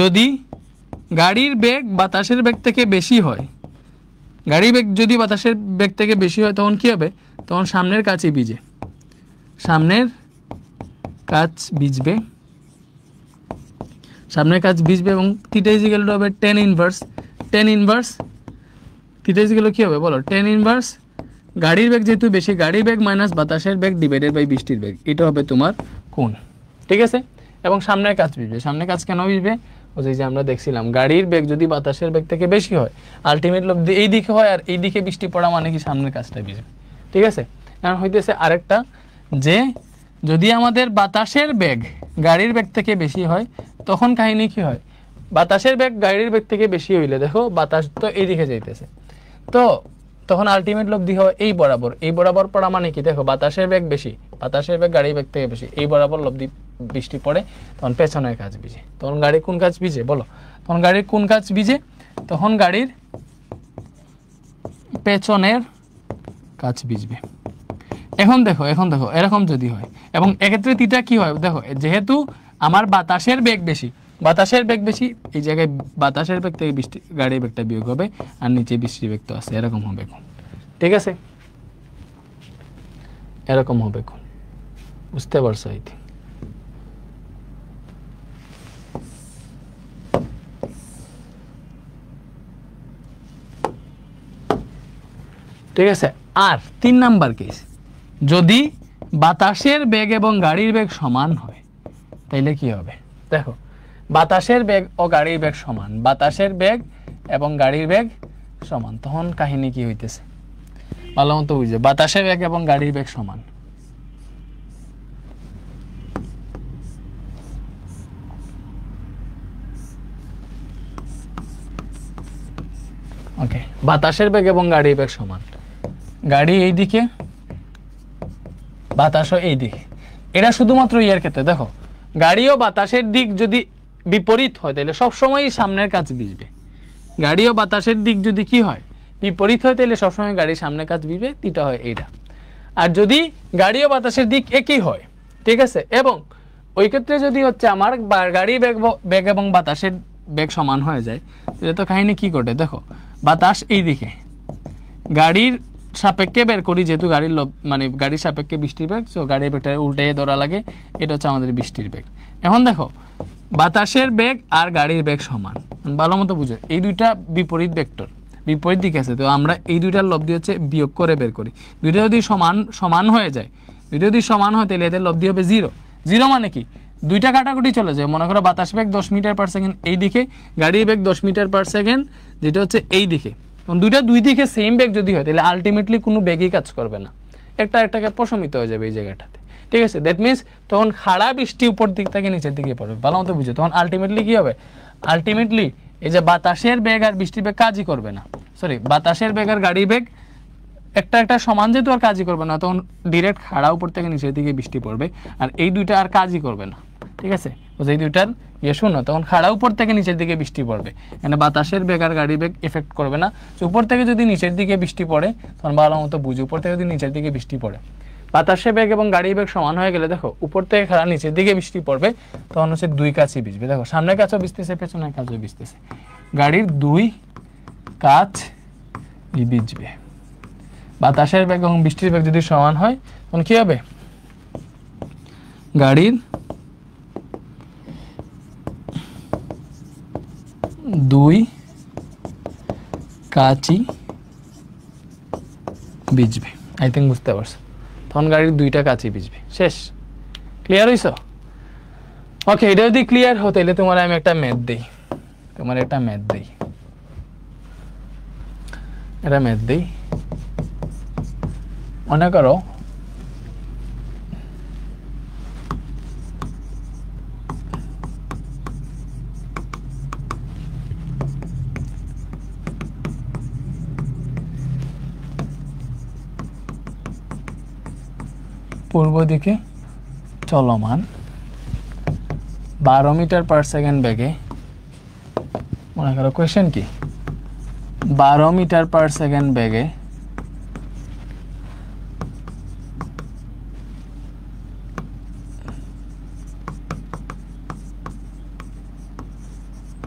যদি গাড়ির বেগ বাতাসের বেগ থেকে বেশি হয়, গাড়ির বেগ যদি বাতাসের বেগ থেকে বেশি হয় তখন কি হবে, তখন সামনের কাছে ভিজে, সামনের কাছ ভিজবে, সামনের কাছ ভিজবে এবং থিটা ইজ ইকুয়াল টু হবে ten inverse theta is equal কি হবে বলো, টেন ইনভার্স গাড়ির বেগ যেহেতু বেশি, গাড়ির বেগ মাইনাস বাতাসের বেগ ডিভাইডেড বাই বৃষ্টির বেগ, এটা হবে তোমার কোণ। ঠিক আছে, এবং সামনের কাছ ভিজবে, সামনের কাছ কেন ভিজবে, ওই যে আমরা দেখছিলাম গাড়ির বেগ যদি বাতাসের বেগ থেকে বেশি হয় আলটিমেট লব্ধি এই দিকে হয়, আর এই দিকে বৃষ্টি পড়া মানে কি সামনের কাছটা ভিজবে। ঠিক আছে, এখন হইতেছে আরেকটা যে যদি আমাদের বাতাসের বেগ গাড়ির বেগ থেকে বেশি হয় তখন কাহিনী কি হয়, বাতাসের বেগ গাড়ির বেগ থেকে বেশি হইলে দেখো বাতাস তো এই দিকে যাইতেছে, তো তখন আলটিমেট লব্ধি হয় এই বরাবর পড়া মানে কি দেখো বাতাসের বেগ বেশি, বাতাসের বেগ গাড়ির বেগ থেকে বেশি, এই বরাবর লব্ধি বৃষ্টি পড়ে, তখন পেছনের কাজ ভিজে। তখন গাড়ির কোন কাজ ভিজে বলো, তখন গাড়ির কোন কাজ ভিজে, তখন গাড়ির পেছনের কাজ ভিজবে। এখন দেখো এরকম যদি হয়, এবং এক্ষেত্রে থিটা কি হয় দেখো, যেহেতু আমার বাতাসের বেগ বেশি এই জায়গায় বাতাসের বেগ থেকে বৃষ্টি গাড়ির বেগটা বিয়োগ হবে, আর নিচে বৃষ্টির বেগ তো আছে, এরকম হবে কোণ। ঠিক আছে, এরকম হবে কোণ, বুঝতে পারছো? এই ঠিক আছে। আর 3 নাম্বার কেস, যদি বাতাসের বেগ এবং গাড়ির বেগ সমান হয় তাইলে কি হবে দেখো, বাতাসের বেগ ও গাড়ির বেগ সমান, বাতাসের বেগ এবং গাড়ির বেগ সমান, তখন কাহিনী কি হইতেছে ভালো মতো বুঝে, বাতাসের বেগ এবং গাড়ির বেগ সমান, ওকে, বাতাসের বেগ এবং গাড়ির বেগ সমান, গাড়ি এই দিকে বাতাসও এই দিকে, এটা শুধুমাত্র ইয়ার ক্ষেত্রে। দেখো গাড়ি ও বাতাসের দিক যদি বিপরীত হয় তাহলে সবসময়ই সামনের কাজ ভিজবে, গাড়ি ও বাতাসের দিক যদি কি হয় বিপরীত হয় তাহলে সবসময় গাড়ির সামনের কাজ ভিজবে, তিটা হয় এইটা। আর যদি গাড়ি ও বাতাসের দিক একই হয়, ঠিক আছে, এবং ওই ক্ষেত্রে যদি হচ্ছে আমার গাড়ির বেগ এবং বাতাসের বেগ সমান হয়ে যায় তাহলে তো কাহিনী কি ঘটে দেখো, বাতাস এই দিকে, গাড়ির সাপেক্ষে বের করি, যেহেতু গাড়ির মানে গাড়ির সাপেক্ষে বৃষ্টির বেগ, সো গাড়ির বেগটা উল্টে ধরা লাগে, এটা হচ্ছে আমাদের বৃষ্টির বেগ। এখন দেখো বাতাসের বেগ আর গাড়ির বেগ সমান, ভালো মতো বুঝো, এই দুইটা বিপরীত ভেক্টর, বিপরীত দিকে আছে, তো আমরা এই দুইটার লব্ধি হচ্ছে বিয়োগ করে বের করি, দুইটা যদি সমান হয়ে যায়, দুইটা যদি সমান হয় তাহলে এদের লব্ধি হবে 0। 0 মানে কি, দুইটা কাটাকুটি চলে যায়, মনে করো বাতাস বেগ 10 মিটার পার সেকেন্ড এই দিকে, গাড়ির বেগ 10 মিটার পার সেকেন্ড যেটা হচ্ছে এই দিকে, দুইটা দুই দিকে সেম বেগ যদি হয় তাহলে আলটিমেটলি কোনো বেগই কাজ করবে না, একটাকে প্রশমিত হয়ে যাবে এই জায়গাটাতে। ঠিক আছে, দ্যাট মিনস তখন খাড়া বৃষ্টি উপর দিক থেকে নিচের দিকে পড়বে, ভালো মতো বুঝো, তখন আলটিমেটলি কি হবে, আলটিমেটলি এই যে বাতাসের বেগ আর বৃষ্টির বেগ কাজই করবে না, সরি বাতাসের বেগ আর গাড়ির বেগ একটা সমান যেহেতু আর কাজই করবে না, তখন ডিরেক্ট খাড়া উপর থেকে নিচের দিকে বৃষ্টি পড়বে, আর এই দুইটা আর কাজই করবে না। ঠিক আছে, এই দুইটার শূন্য, তখন খাড়া উপর থেকে নিচের দিকে বৃষ্টি পড়বে, এখানে বাতাসের বেগ আর গাড়ির বেগ এফেক্ট করবে না। উপর থেকে যদি নিচের দিকে বৃষ্টি পড়ে তখন ভালো মতো বুঝি, উপর থেকে যদি নিচের দিকে বৃষ্টি পড়ে, বাতাসের বেগ এবং গাড়ির বেগ সমান হয়ে গেলে দেখো উপর থেকে খাড়া নিচের দিকে বৃষ্টি পড়বে, তখন হচ্ছে দুই কাছই ভিজবে। দেখো সামনের কাছেও ভিজতেছে, পেছনের কাছেও ভিজতেছে, গাড়ির দুই কাছ ভিজবে। বাতাসের বেগ এবং বৃষ্টির বেগ যদি সমান হয় তখন কি হবে, গাড়ির দুই কাছই ভিজবে। আই থিঙ্ক বুঝতে পারছো, তখন গাড়ির দুইটা কাছই ভিজবে। শেষ, ক্লিয়ার হইছ? ওকে, এটা যদি ক্লিয়ার হতো তাহলে তোমার আমি একটা ম্যাথ দিই, মনে করো পূর্ব দিকে চলমান 12 মিটার পার সেকেন্ড বেগে, মনে করো কোয়েশ্চেন কি 12 মিটার পার সেকেন্ড বেগে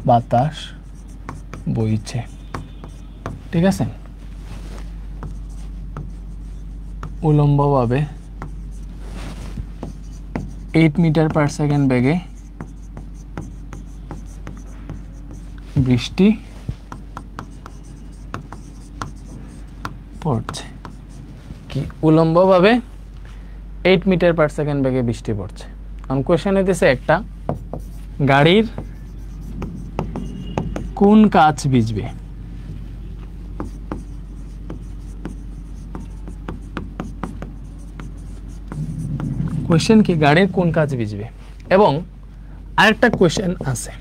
বাতাস বইছে। ঠিক আছে, উলম্বভাবে 8 মিটার পার সেকেন্ড বেগে বৃষ্টি পড়ছে। কি উলম্বভাবে 8 মিটার পার সেকেন্ড বেগে বৃষ্টি পড়ছে। এখন কোশ্চেনে দিছে একটা গাড়ির কোন কাচ ভিজবে? কোশ্চেন কি গাড়ির কোন কাচ ভিজবে, এবং আরেকটা কোশ্চেন আছে,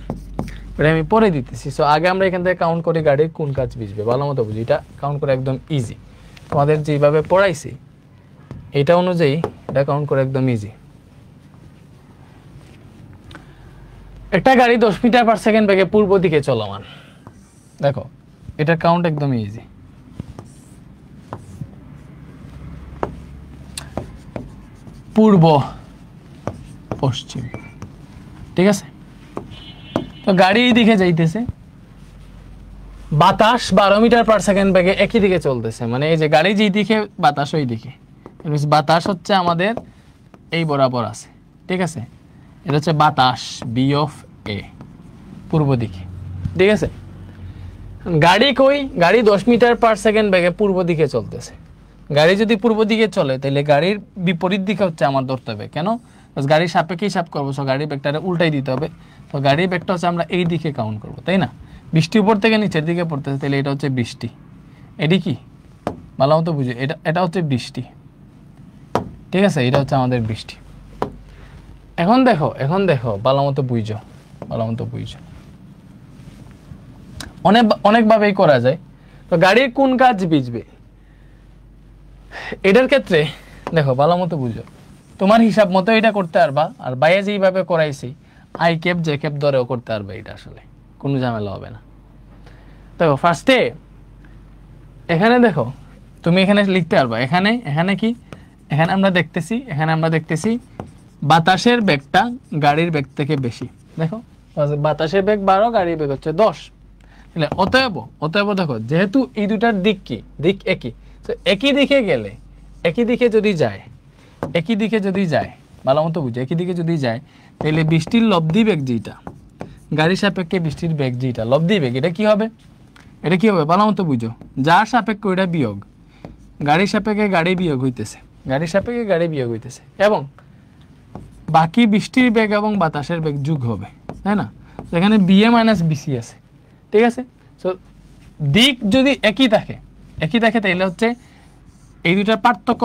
এটা আমি পরে দিতেছি। সো আগে আমরা এখান থেকে কাউন্ট করি গাড়ির কোন কাচ ভিজবে, ভালো মতো বুঝি। এটা কাউন্ট করে একদম ইজি, তোমাদের যেভাবে পড়াইছি এটা অনুযায়ী এটা কাউন্ট করে একদম ইজি। একটা গাড়ি 10 মিটার পার সেকেন্ড বেগে পূর্ব দিকে চলমান, দেখো এটা কাউন্ট একদম ইজি। পূর্ব পশ্চিম, ঠিক আছে। তো গাড়ি এই দিকে যাইতেছে, বাতাস 12 মিটার পার সেকেন্ড বেগে একই দিকে চলতেছে, মানে এই যে গাড়ি যেই দিকে বাতাস ওই দিকে, বাতাস হচ্ছে আমাদের এই বরাবর আছে, ঠিক আছে। এটা হচ্ছে বাতাস বি অফ এ পূর্ব দিকে, ঠিক আছে। গাড়ি কই, গাড়ি 10 মিটার পার সেকেন্ড বেগে পূর্ব দিকে চলতেছে। গাড়ি যদি পূর্ব দিকে চলে তাহলে গাড়ির বিপরীত দিকে হচ্ছে আমার ধরতে হবে, কেন? গাড়ির সাপেক্ষে হিসাব করবো, সো গাড়ির ব্যাগটা উল্টাই দিতে হবে। তো গাড়ির ব্যাগটা হচ্ছে আমরা এই দিকে কাউন্ট করবো, তাই না? বৃষ্টি উপর থেকে নিচের দিকে পড়তেছে, তাহলে এটা হচ্ছে বৃষ্টি। এটি কি ভালো মতো বুঝে, এটা হচ্ছে বৃষ্টি, ঠিক আছে। এটা হচ্ছে আমাদের বৃষ্টি। এখন দেখো ভালো মতো বুঝো, ভালো মতো বুঝো। অনেকভাবেই করা যায়। তো গাড়ির কোন কাজ ভিজবে, এটার ক্ষেত্রে দেখো ভালো মতো বুঝো, তোমার হিসাব মতো এটা করতে পারবা, আর বাইরে যেইভাবে করাইছি আই ক্যাপ জে ক্যাপ ধরেও করতে পারবে, এটা আসলে কোনো ঝামেলা হবে না। দেখো ফার্স্টে এখানে দেখো তুমি এখানে লিখতে পারবা, এখানে কি, এখানে আমরা দেখতেছি বাতাসের বেগটা গাড়ির বেগ থেকে বেশি। দেখো বাতাসের বেগ 12, গাড়ির বেগ হচ্ছে 10। অতএব দেখো যেহেতু এই দুটার দিক কি, দিক একই, তো একই দিকে গেলে, একই দিকে যদি যায় ভালো মতো বুঝে, একই দিকে যদি যায় তাহলে বৃষ্টির লব্ধি বেগ যেটা, গাড়ির সাপেক্ষে বৃষ্টির বেগ যেটা লব্ধি বেগ, এটা কি হবে ভালো মতো বুঝো। যার সাপেক্ষে ওইটা বিয়োগ, গাড়ির সাপেক্ষে গাড়ি বিয়োগ হইতেছে, এবং বাকি বৃষ্টির বেগ এবং বাতাসের বেগ যোগ হবে, তাই না? এখানে বিএ মাইনাস বিসি আছে, ঠিক আছে। সো দিক যদি একই থাকে তাহলে হচ্ছে এই দুটার পার্থক্য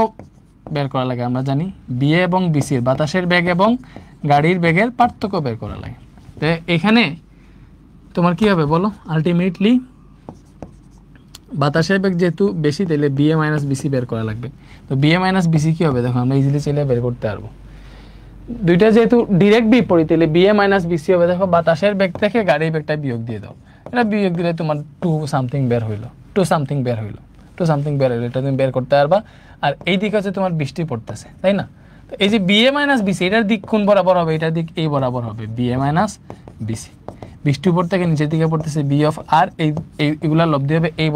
বের করা লাগে। আমরা জানি বিএ এবং বিসির, বাতাসের বেগ এবং গাড়ির বেগের পার্থক্য বের করা লাগে। তো এখানে তোমার কি হবে বলো, আলটিমেটলি বাতাসের বেগ যেহেতু বেশি, তাহলে বিএ মাইনাস বিসি বের করা লাগবে। তো বিএ মাইনাস বিসি কি হবে দেখো, আমরা ইজিলি চাইলে বের করতে পারবো। দুইটা যেহেতু ডিরেক্ট বিপরীত, তাহলে বিএ মাইনাস বিসি হবে, দেখো বাতাসের বেগ থেকে গাড়ির বেগটা বিয়োগ দিয়ে দাও, এটা বিয়োগ দিলে তোমার 2 সামথিং বের হইলো, এটা তুমি বের করতে পারবা। আর এই দিকে হচ্ছে তোমার বৃষ্টি পড়তেছে, তাই না? তো এই যে বিএ মাইনাস বিসি, এটার দিক কোন বরাবর হবে, এটার দিক এই বরাবর হবে, বিএ মাইনাস বিসি। বৃষ্টি উপর থেকে নিচের দিকে পড়তেছে বি অফ আর, এইগুলা লব্ধি হবে এই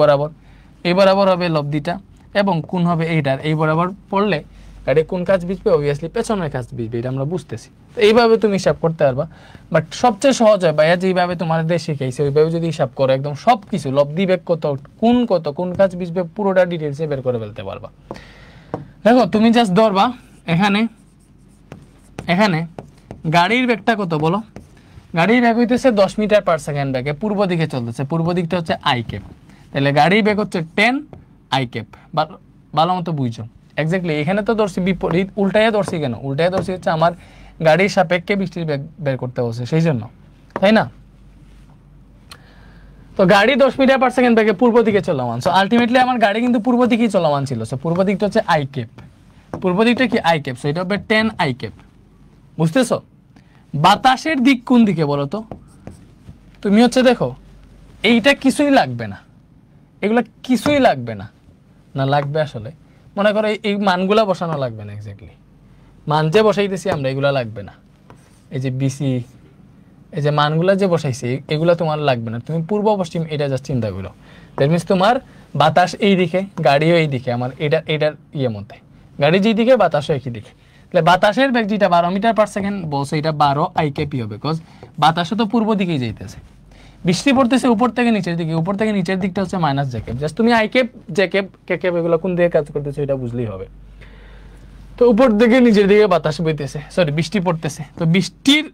বরাবর হবে লব্ধিটা, এবং কোন হবে এইটার এই বরাবর পড়লে গাড়ি কোন কাজ ভিজবে, অবভিয়াসলি পেছনের কাজ ভিজবে, এটা আমরা বুঝতেছি। তো এইভাবে তুমি হিসাব করতে পারবা। বাট সবচেয়ে সহজ হয় ভাইয়া যেইভাবে তোমাদের শিখাইছে ওইভাবে যদি হিসাব করো, একদম সব কিছু লব্ধি বেগ কত, কোন কাজ ভিজবে, পুরোটা ডিটেলসে বের করে ফেলতে পারবা। দেখো তুমি জাস্ট ধরবা এখানে গাড়ির বেগটা কত বলো, গাড়ির বেগ হইতেছে 10 মিটার পার সেকেন্ড বেগে পূর্ব দিকে চলতেছে, পূর্ব দিকটা হচ্ছে আই ক্যাপ, তাহলে গাড়ির বেগ হচ্ছে 10 আই ক্যাপ। ভালো মতো বুঝছো, এক্স্যাক্টলি এখানে তো ধরছি বিপরীত, উল্টাইয়া ধরছি কেন, উল্টাইয়া ধরছি হচ্ছে আমার গাড়ির সাপেক্ষে বৃষ্টির বেগ বের করতে হচ্ছে সেই জন্য, তাই না? তো গাড়ি 10 মিটার পার সেকেন্ড বেগে পূর্ব দিকে চলমান, সো আলটিমেটলি আমার গাড়ি কিন্তু পূর্ব দিকেই চলমান ছিল। সো পূর্ব দিকটা হচ্ছে আই ক্যাপ, পূর্ব দিকটা কি আই ক্যাপ, সো এটা হবে 10 আই ক্যাপ। বুঝতেছো? বাতাসের দিক কোন দিকে বলো তো? তুমি হচ্ছে দেখো এইটা কিছুই লাগবে না, এগুলা কিছুই লাগবে না, না লাগবে আসলে, মনে করো এই মানগুলা বসানো লাগবে না, এক্স্যাক্টলি মান যে বসাইতেছি আমরা এগুলা লাগবে না, এই যে বিসি, এই যে মানগুলা যে বসাইছি এগুলা তোমার লাগবে না, তুমি পূর্ব পশ্চিম এটা জাস্ট চিন্তা করো। দ্যাট মিনস তোমার বাতাস এই দিকে, গাড়িও এই দিকে, আমার এটার ইয়ে মতে গাড়ি যেদিকে বাতাসও একই দিকে, তাহলে বাতাসের বেগ যেটা 12 মিটার পার সেকেন্ড বলছে এটা 12 আইকেপি হবে, বিকজ বাতাসও তো পূর্ব দিকেই যাইতেছে। বৃষ্টি পড়তেছে উপর থেকে নিচের দিকে, উপর থেকে নিচের দিকটা হচ্ছে মাইনাস জ্যাকেপ। জাস্ট তুমি আইকেপ জ্যাকেপ কেকেপ এগুলো কোন দিকে কাজ করতেছে এটা বুঝলেই হবে। তো উপর থেকে নিচের দিকে বাতাস বইতেছে, সরি বৃষ্টি পড়তেছে, তো বৃষ্টির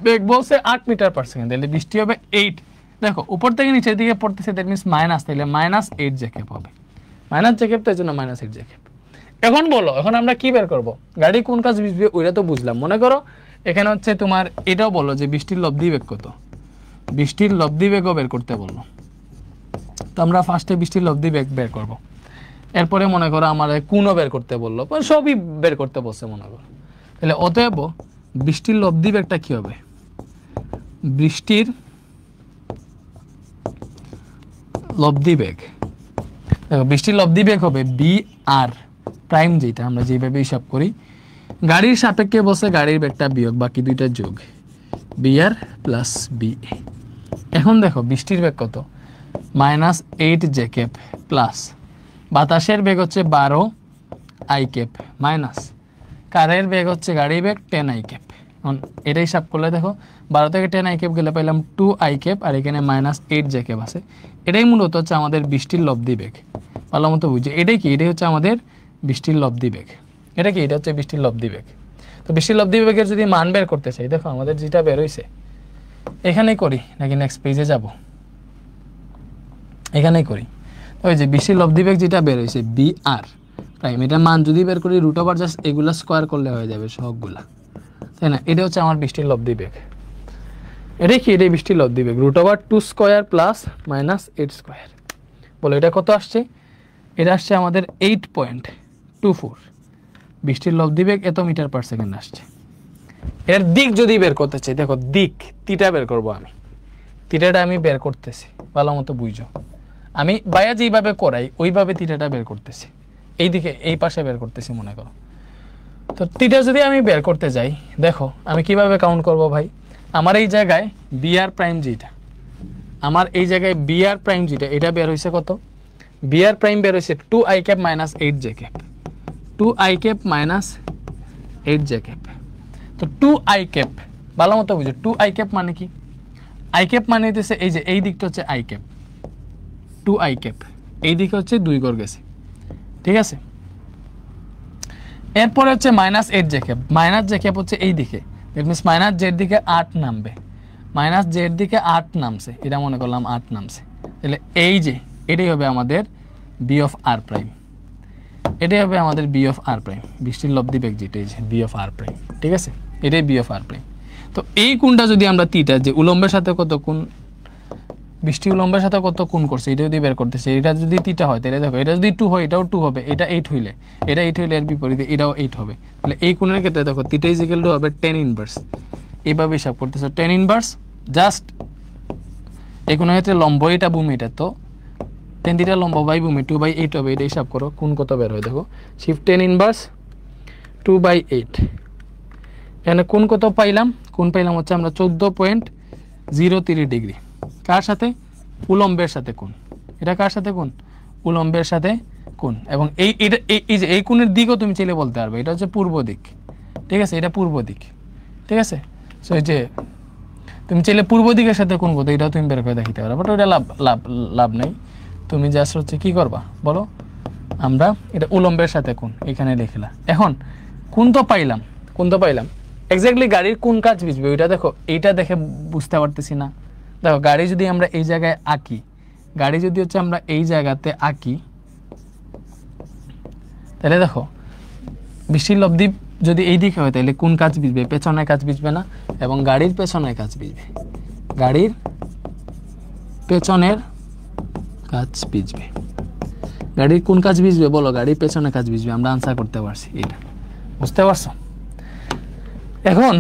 বেগ বলছে 8 মিটার পার সেকেন্ড, তাহলে বৃষ্টি হবে 8। দেখো উপর থেকে নিচের দিকে পড়তেছে, দ্যাট মিনস মাইনাস, তাহলে -8 জ্যাকেপ হবে। মাইনাস জ্যাকেপ তো এই জন্য -8 জ্যাকেপ। এখন বলো, এখন আমরা কি বের করব? গাড়ি কোন কাজ বুঝবে ওইটা তো বুঝলাম। মনে করো এখানে হচ্ছে তোমার এটাও বলো যে বৃষ্টির লব্ধি বেগ কত, বৃষ্টির লব্ধি বেগও বের করতে বললো। তো আমরা ফার্স্টে বৃষ্টির লব্ধি বেগ বের করব। এরপরে মনে করো আমার কোনও বের করতে বললো, সবই বের করতে বলছে মনে করো। তাহলে অতএব বৃষ্টির লব্ধি বেগটা কি হবে? বৃষ্টির লব্ধি বেগ, দেখো বৃষ্টির লব্ধি বেগ হবে বি আর প্রাইম, যেটা আমরা যেভাবে হিসাব করি গাড়ির সাপেক্ষে বসে গাড়ির বেগটা বিয়োগ বাকি দুইটা যোগ, বি আর প্লাস বি। এখন দেখো বৃষ্টির বেগ কত? -8 জ্যাকেপ প্লাস বাতাসের বেগ হচ্ছে 12 আইকেপ মাইনাস কারের বেগ হচ্ছে গাড়ির বেগ 10 আইকেপ। এখন এটা হিসাব করলে দেখো 12 থেকে 10 আইকেপ গেলে পাইলাম 2 আইকেপ, আর এখানে -8 জ্যাকেপ আছে। এটাই মূলত হচ্ছে আমাদের বৃষ্টির লব্ধি বেগ। ভালো মতো বুঝছি এটাই কি? এটাই হচ্ছে আমাদের বৃষ্টির লব্ধি বেগ। এটা কি? এটা হচ্ছে বৃষ্টির লব্ধি বেগ। তো বৃষ্টির লব্ধি বেগের যদি মান বের করতে চাই, দেখো আমাদের যেটা বের হয়েছে এখানেই করি নাকি নেক্সট পেজে যাব? এখানেই করি। ওই যে বৃষ্টির লব্ধি বেগ যেটা বের হয়েছে বি আর প্রাইম, এটার মান যদি বের করি √, জাস্ট এগুলা স্কোয়ার করলে হয়ে যাবে সবগুলা, তাই না? এটা হচ্ছে আমার বৃষ্টির লব্ধি বেগ। এটাই কি? এটাই বৃষ্টির লব্ধি বেগ, √2² প্লাস -8 স্কোয়ার। বলো এটা কত আসছে? এটা আসছে আমাদের 8.24। বৃষ্টির লব্ধি বেগ এত মিটার পার সেকেন্ড আসছে। এর দিক যদি বের করতে চাই, দেখো দিক তিটা বের করব আমি, তিটাটা আমি বের করতেছি, ভালো মতো বুঝো। আমি বায়া যেইভাবে করাই ওইভাবে তিটাটা বের করতেছি, এই দিকে এই পাশে বের করতেছি মনে করো। তো তিটা যদি আমি বের করতে যাই, দেখো আমি কিভাবে কাউন্ট করব ভাই? আমার এই জায়গায় বি আর প্রাইম যেটা, আমার এই জায়গায় বি আর প্রাইম যেটা, এটা বের হয়েছে কত? বি আর প্রাইম বের হয়েছে 2 আইকেপ -8 জ্যাকেপ, 2 আইকেপ -8 জ্যাকেপ। তো 2 আইকেপ ভালো মতো বুঝো, 2 আইকেপ মানে কি? আইকেপ মানে হইতেছে এই যে এই দিকটা হচ্ছে আইকেপ, 2 আইকেপ, এই দিকে হচ্ছে 2 ঘর গেছে, ঠিক আছে? এরপরে হচ্ছে -8 জ্যাকেপ, মাইনাস জ্যাকেপ হচ্ছে এই দিকে, দ্যাট মিনস মাইনাস জেড দিকে 8 নামবে, মাইনাস জেড দিকে 8 নামছে, এটা মনে করলাম 8 নামছে, তাহলে এই যে এটাই হবে আমাদের বি অফ আর প্রাইম, এটাই হবে আমাদের বি অফ আর প্রাইম, বৃষ্টির লব্ধি বেগ যেটা, এই যে বি অফ আর প্রাইম, ঠিক আছে? এটাই বি অফ আর প্রাইম। তো এই কোণটা যদি আমরা তিটা, যে উলম্বের সাথে কত কোণ, বৃষ্টি উলম্বের সাথে কত কোণ করছে এটা যদি বের করতেছে, এটা যদি তিটা হয় তাহলে দেখো এটা যদি 2 হয় এটাও 2 হবে, এটা 8 হইলে এটা 8 হইলে এর বিপরীতে এটাও 8 হবে, তাহলে এই কোণের ক্ষেত্রে দেখো থিটা ইজ ইকুয়াল টু হবে tan ইনভার্স। এইভাবে হিসাব করতেছে tan ইনভার্স, জাস্ট এই কোণের ক্ষেত্রে লম্ব এটা ভূমি, এটা তো tan থিটা লম্ব বাই ভূমি 2/8 হবে, এটা হিসাব করো কোণ কত বের হয়। দেখো শিফট tan ইনভার্স 2/8, এখানে কোণ কত পাইলাম? কোণ পাইলাম হচ্ছে আমরা 14.03 ডিগ্রি। কার সাথে? উলম্বের সাথে কোণ। এটা কার সাথে কোণ? উলম্বের সাথে কোণ। এবং এই যে এই কোণের দিকও তুমি চাইলে বলতে পারবে এটা হচ্ছে পূর্ব দিক, ঠিক আছে? এটা পূর্ব দিক, ঠিক আছে? সো এই যে তুমি চাইলে পূর্ব দিকের সাথে কোণ কত এটাও তুমি বের করে দেখাতে পারো, বাট ওইটা লাভ নেই। তুমি জাস্ট হচ্ছে কি করবা বলো, আমরা এটা উলম্বের সাথে কোণ এখানে লিখলা। এখন কোণ তো পাইলাম, কোণ তো পাইলাম, এক্স্যাক্টলি গাড়ির কোন কাজ বুঝবে ওইটা দেখো, এইটা দেখে বুঝতে পারতেছি না। দেখো গাড়ি যদি আমরা এই জায়গায় আঁকি, গাড়ি যদি হচ্ছে আমরা এই জায়গাতে আঁকি, তাহলে দেখো বৃষ্টির লব্ধি যদি এই দিকে হয় তাহলে কোন কাজ বুঝবে? পেছনের কাজ বুঝবে না, এবং গাড়ির পেছনের কাজ বুঝবে, গাড়ির পেছনের কাজ বুঝবে। গাড়ির কোন কাজ বুঝবে বলো? গাড়ির পেছনের কাজ বুঝবে। আমরা আনসার করতে পারছি, এটা বুঝতে পারছো? এখন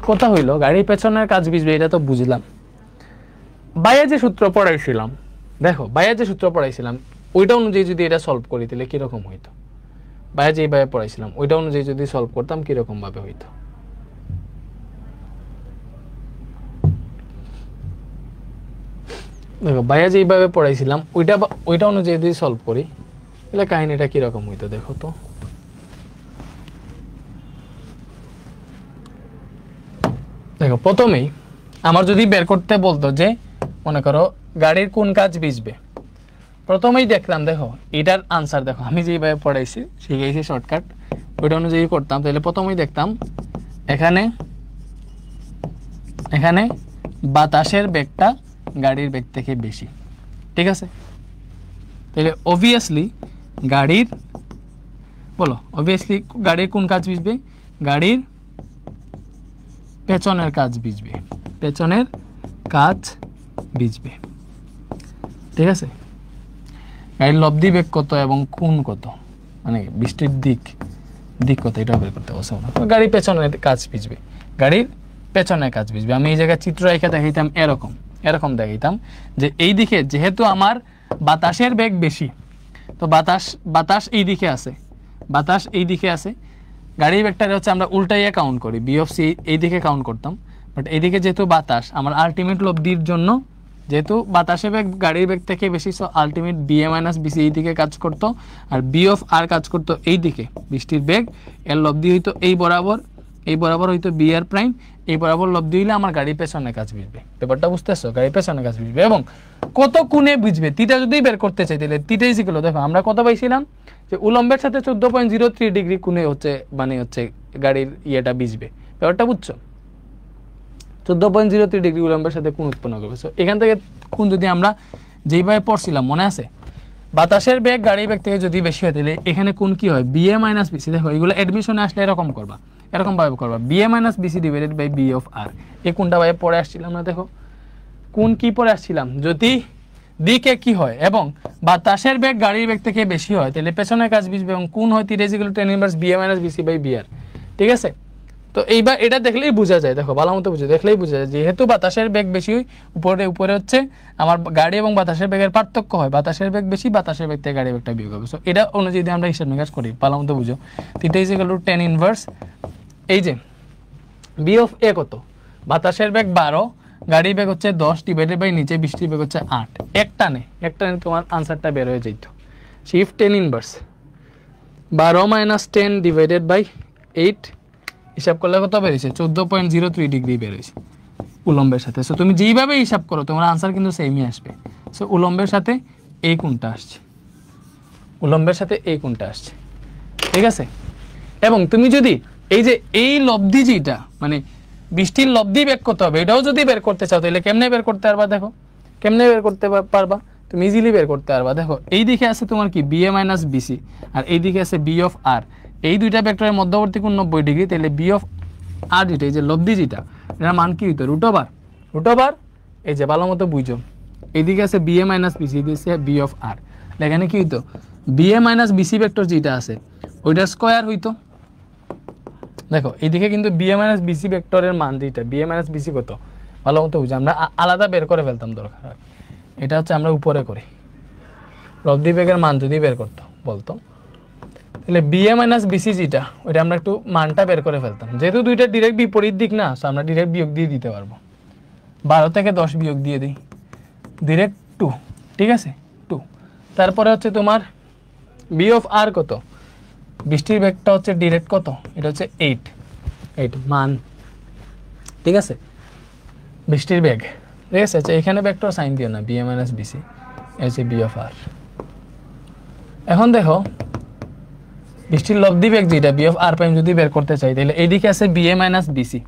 কথা হইলো গাড়ির পেছনের কাজ বুঝবে, এটা তো বুঝলাম। বাইরে যে সূত্র পড়াইছিলাম, দেখো বাইরে যে সূত্র পড়াইছিলাম ওইটা অনুযায়ী যদি এটা সলভ করি তাহলে কিরকম হইতো? বাইরে যেইভাবে পড়াইছিলাম ওইটা অনুযায়ী যদি সলভ করতাম কিরকম ভাবে হইতো? দেখো বাইরে যেইভাবে পড়াইছিলাম ওইটা অনুযায়ী যদি সলভ করি তাহলে কাহিনীটা কিরকম হইতো দেখো তো। দেখো প্রথমেই আমার যদি বের করতে বলতো যে মনে করো গাড়ির কোন কাজ ভিজবে, প্রথমেই দেখলাম দেখো এটার আনসার দেখো আমি যেভাবে পড়াইছি শিখাইছি শর্টকাট ওইটা অনুযায়ী করতাম, তাহলে প্রথমেই দেখতাম এখানে এখানে বাতাসের বেগটা গাড়ির বেগ থেকে বেশি, ঠিক আছে? তাহলে অবভিয়াসলি গাড়ির গাড়ির কোন কাজ ভিজবে? গাড়ির পেছনের কাজ ভিজবে, পেছনের কাজ ভিজবে, ঠিক আছে? গাড়ির লব্ধি বেগ কত এবং কোণ কত, মানে বৃষ্টির দিক কত, এটা বের করতে বসে না। গাড়ির পেছনের কাজ ভিজবে, গাড়ির পেছনের কাজ ভিজবে। আমি এই জায়গায় চিত্র রেখে দেখাইতাম এরকম দেখাইতাম যে এই দিকে যেহেতু আমার বাতাসের বেগ বেশি, তো বাতাস এই দিকে আছে, গাড়ির বেগটা হচ্ছে আমরা উল্টাইয়া কাউন্ট করি, বি অফ সি এই দিকে কাউন্ট করতাম, বাট এইদিকে যেহেতু বাতাস আমার আলটিমেট লব্ধির জন্য যেহেতু বাতাসের বেগ গাড়ির বেগ থেকে বেশি, so ultimate B A minus BC এই দিকে কাজ করতো, আর বি অফ আর কাজ করতো এই দিকে, বৃষ্টির বেগ এর লব্ধি হইতো এই বরাবর হইতো বি আর প্রাইম, এই বরাবর লব্ধি হইলে আমার গাড়ির পেছনে কাজ ভিজবে। ব্যাপারটা বুঝতেছো? গাড়ির পেছনে কাজ ভিজবে এবং কত কোণে ভিজবে তিটা যদি বের করতে চাই তাহলে তিটাই শিখলো। দেখো আমরা কত পাইছিলাম যে উলম্বের সাথে 14.03 ডিগ্রি কোণে হচ্ছে গাড়ির ইয়েটা ভিজবে। ব্যাপারটা বুঝছো? 14.03 ডিগ্রি উলম্বের সাথে কোণ উৎপন্ন করবে। সো এখান থেকে কোণ যদি আমরা যেইভাবে পড়ছিলাম মনে আছে, বাতাসের বেগ গাড়ির বেগ থেকে যদি বেশি হয় তাহলে এখানে কোণ কি হয়? B A minus BC. দেখো এগুলো অ্যাডমিশনে আসলে এরকম ভাবে করবা B A minus BC divided by B of R. এই কোণটা ভাবে পড়ে আসছিলাম না? দেখো কোণ কি পড়ে আসছিলাম, যদি দিকে কি হয় এবং বাতাসের বেগ গাড়ির বেগ থেকে বেশি হয় তাহলে পেছনের কাজ ভিজবে এবং কোণ হয় θ = tan inverse B A minus BC by B R, ঠিক আছে? তো এইবার এটা দেখলেই বোঝা যায়, দেখো ভালো মতো দেখলেই বোঝা যায় যেহেতু বাতাসের বেগ বেশি উপরে হচ্ছে আমার গাড়ি এবং বাতাসের বেগের পার্থক্য হয়, বাতাসের বেগ বেশি, বাতাসের বেগ থেকে গাড়ির বেগটা বিয়োগ হবে। সো এটা অনুযায়ী যদি আমরা হিসাব নিকাশ করি ভালো মতো বুঝো, θ = tan ইনভার্স এই যে বি অফ এ কত, বাতাসের বেগ 12, গাড়ির বেগ হচ্ছে 10 ডিভাইডেড বাই নিচে বৃষ্টির বেগ হচ্ছে 8, এক টানে তোমার আনসারটা বের হয়ে যেত। Shift tan inverse 12 - 10 divided by 8 হিসাব করলে কত বেরিয়েছে? 14.03 ডিগ্রি বেরিয়েছে উলম্বের সাথে। সো তুমি যেইভাবে হিসাব করো তোমার আনসার কিন্তু সেমই আসবে। সো উলম্বের সাথে এই কোণটা আসছে, ঠিক আছে? এবং তুমি যদি এই লব্ধি যেটা মানে বৃষ্টির লব্ধি বের করতে হবে এটাও যদি বের করতে চাও তাহলে কেমনে বের করতে পারবা? দেখো কেমনে বের করতে পারবা, তুমি ইজিলি বের করতে পারবা। দেখো এই দিকে আছে তোমার কি বি এ মাইনাস বিসি আর এই দিকে আছে বি অফ আর, এই দুইটা ভেক্টরের মধ্যবর্তী কোণ 90 ডিগ্রি, তাহলে বি অফ আর যেটা এই যে লব্ধি যেটা এটার মান কি হইতো? রুট ওভার এই যে ভালো মতো বুঝো, এইদিকে আছে বি এ মাইনাস বিসি, এদিকে আছে বি অফ আর, এখানে কি হইতো? B A minus BC vector যেটা আছে ওইটার স্কয়ার হইতো। দেখো এইদিকে কিন্তু বি এ মাইনাস বিসি ভেক্টরের মান যেটা বি এ মাইনাস বিসি কত ভালো মতো বুঝো, আমরা আলাদা বের করে ফেলতাম দরকার হয়, এটা হচ্ছে আমরা উপরে করি। লব্ধি বেগের মান যদি বের করতো বলতো তাহলে বি এ মাইনাস বিসি যেটা ওইটা আমরা একটু মানটা বের করে ফেলতাম, যেহেতু দুইটা ডিরেক্ট বিপরীত দিক না, আমরা ডিরেক্ট বিয়োগ দিয়ে দিতে পারবো। 12 থেকে 10 বিয়োগ দিয়ে দিই, ডিরেক্ট 2, ঠিক আছে 2। তারপরে হচ্ছে তোমার বি অফ আর কত, বৃষ্টির বেগটা হচ্ছে ডিরেক্ট কত, এটা হচ্ছে 8 মান, ঠিক আছে? বৃষ্টির বেগ, ঠিক আছে? আচ্ছা এখানে বেগটা সাইন দিও না, বি এ মাইনাস বিসি হচ্ছে বি অফ আর। এখন দেখো বৃষ্টির লব্ধি বেগ যেটা বি অফ আর প্রাইম যদি বের করতে চাই তাহলে এইদিকে আছে বি এ মাইনাস বিসি,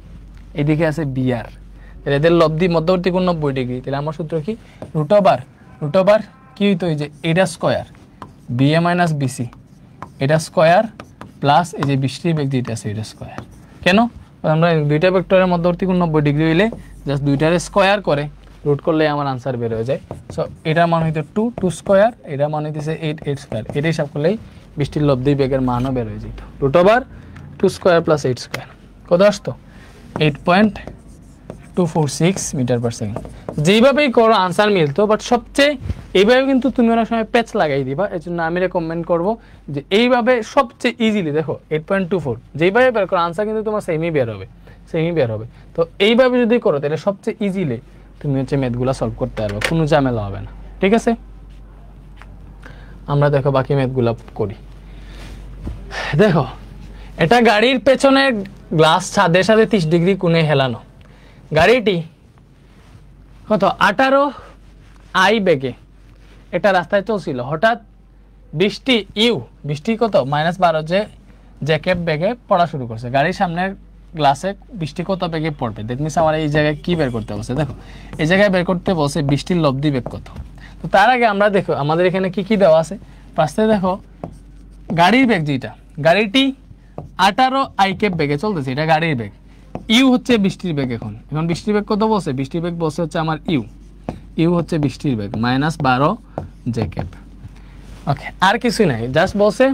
এইদিকে আছে বি আর, তাহলে এদের লব্ধি মধ্যবর্তী কোণ 90 ডিগ্রি, তাহলে আমার সূত্র কি? রুট ওভার কি হইতো? এই যে এটা square B A minus BC এটা স্কয়ার প্লাস এই যে বৃষ্টির বেগ যেটা আছে এটা স্কয়ার। কেন? আমরা দুইটা ভেক্টরের মধ্যবর্তী কোণ 90 ডিগ্রি হইলে জাস্ট দুইটারে স্কয়ার করে রুট করলে আমার আনসার বের হয়ে যায়। সো এটার মান হইতো 2 স্কয়ার, এটার মান হইতেছে 8 স্কয়ার, এটা হিসাব করলেই বৃষ্টির লব্ধি বেগের মানও বের হয়ে যেত। Root over 2 square plus 8 square কত আসতো? 8.246 মিটার পার সেকেন্ড। যেইভাবেই করো আনসার মিলতো, বাট সবচেয়ে এইভাবে কিন্তু তুমি অনেক সময় প্যাচ লাগাই দিবা, এর জন্য আমি রেকমেন্ড করবো যে এইভাবে সবচেয়ে ইজিলি দেখো 8.24 যেইভাবে বের করো আনসার কিন্তু তোমার সেমই বের হবে। তো এইভাবে যদি করো তাহলে সবচেয়ে ইজিলি তুমি হচ্ছে ম্যাথগুলো সলভ করতে পারবে, কোনো ঝামেলা হবে না, ঠিক আছে? আমরা দেখো বাকি ম্যাথগুলো করি। দেখো এটা গাড়ির পেছনে গ্লাস ছাদের সাথে 30 ডিগ্রি কোণে হেলানো, গাড়িটি কত 18 আই বেগে একটা রাস্তায় চলছিল, হঠাৎ বৃষ্টি কত -12 জ্যাকেট বেগে পড়া শুরু করছে। গাড়ির সামনের গ্লাসে বৃষ্টি কত বেগে পড়বে, দ্যাট মিনস আমার এই জায়গায় কি বের করতে বলছে, দেখো এই জায়গায় বের করতে বলছে বৃষ্টির লব্ধি বেগ কত। তো তার আগে আমরা দেখো আমাদের এখানে কি কি দেওয়া আছে। ফার্স্টে দেখো গাড়ির বেগ, যেটা গাড়িটি 18 আই ক্যাপ বেগে চলতেছে, এটা গাড়ির বেগ। ইউ হচ্ছে বৃষ্টির বেগ। এখন বৃষ্টির বেগ কত বলছে, বৃষ্টির বেগ বলছে হচ্ছে আমার ইউ হচ্ছে বৃষ্টির বেগ -12 জ্যাকেট। ওকে, আর কিছুই নাই, জাস্ট বলছে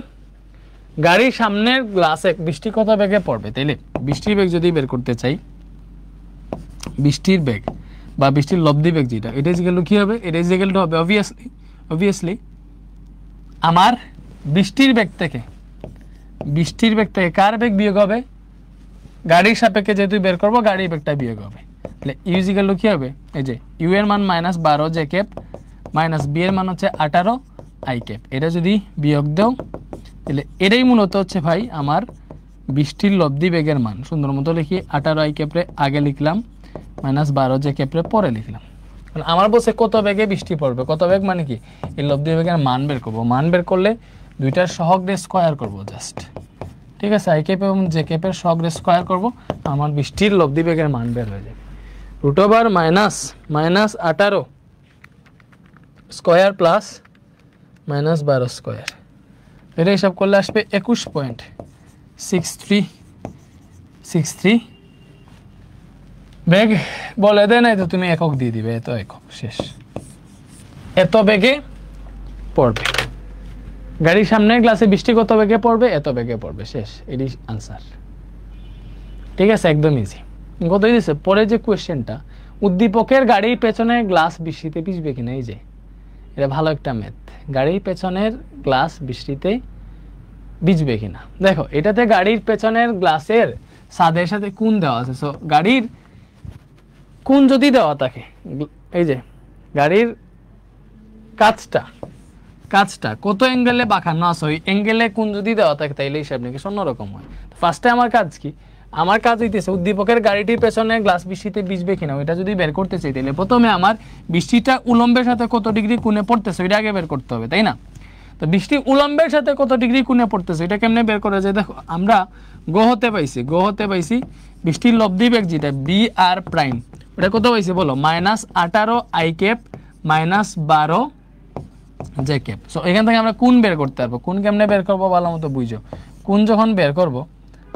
গাড়ির সামনের গ্লাসে বৃষ্টি কত বেগে পড়বে। তাইলে বৃষ্টির বেগ যদি বের করতে চাই, বৃষ্টির বেগ বা বৃষ্টির লব্ধি বেগ যেটা, এটা ইকুয়াল টু কি হবে, এটা ইকুয়াল টু হবে অবভিয়াসলি আমার বৃষ্টির বেগ থেকে কার বেগ বিয়োগ হবে, গাড়ির সাপেক্ষে যেহেতু বের করবো গাড়ির বেগটা বিয়োগ হবে। তাহলে ইউ ইকুয়াল টু কি হবে, এই যে ইউ এর মান -12 জে ক্যাপ মাইনাস বি এর মান হচ্ছে 18 আই ক্যাপ। এটা যদি বিয়োগ দাও তাহলে এটাই মূলত হচ্ছে ভাই আমার বৃষ্টির লব্ধি বেগের মান। সুন্দর মতো লিখি, 18 আই ক্যাপরে আগে লিখলাম, -12 জে ক্যাপরে পরে লিখলাম। আমার বলছে কত বেগে বৃষ্টি পড়বে, কত বেগ মানে কি এই লব্ধি বেগের মান বের করবো। মান বের করলে দুইটার সহগ দিয়ে স্কয়ার করবো জাস্ট, ঠিক আছে। আই ক্যাপ এবং জে ক্যাপের সহগ দিয়ে স্কয়ার করবো, আমার বৃষ্টির লব্ধি বেগের মান বের হয়ে যাবে। √/- -18 স্কয়ার প্লাস -12 স্কয়ার, এটা হিসাব করলে আসবে 21.6363 বেগ। বলে দেয় নাই তো তুমি একক দিয়ে দিবে, এত একক শেষ, এত বেগে পড়বে গাড়ির সামনের গ্লাসে বৃষ্টি কত বেগে পড়বে, এত বেগে পড়বে, শেষ, এটি আনসার। ঠিক আছে, একদম ইজি। কত দিয়েছে পরে যে কোয়েশ্চেনটা, উদ্দীপকের গাড়ির পেছনের গ্লাস বৃষ্টিতে ভিজবে কিনা, এই যে এটা ভালো একটা ম্যাথ, গাড়ির পেছনের গ্লাস বৃষ্টিতে ভিজবে কিনা। দেখো এটাতে গাড়ির পেছনের গ্লাসের ছাদের সাথে কোণ দেওয়া আছে, সো গাড়ির কোণ যদি দেওয়া থাকে, এই যে গাড়ির কাজটা কত অ্যাঙ্গেলে বাঁকানো আছে, ওই অ্যাঙ্গেলে কোণ যদি দেওয়া থাকে তাইলে হিসাব নিকেশ অন্যরকম হয়। ফার্স্টে আমার কাজ কি, আমার কাজ হইতেছে উদ্দীপকের গাড়িটির পেছনে গ্লাস বৃষ্টিতে ভিজবে কিনা ওইটা যদি বের করতে চাই, তাহলে প্রথমে আমার বৃষ্টিটা উলম্বের সাথে কত ডিগ্রি কোণে পড়তেছে ওইটা আগে বের করতে হবে, তাই না। তো বৃষ্টি উলম্বের সাথে কত ডিগ্রি কোণে পড়তেছে এটা কেমনে বের করা যায়, দেখো আমরা গো হতে পাইছি বৃষ্টির লব্ধি বেগ যেটা বি আর প্রাইম, ওটা কত পাইছি বলো, -18 I cap -12 J cap. So এখান থেকে আমরা কোণ বের করতে পারবো। কোণ কেমনে বের করবো ভালো মতো বুঝো। কোণ যখন বের করব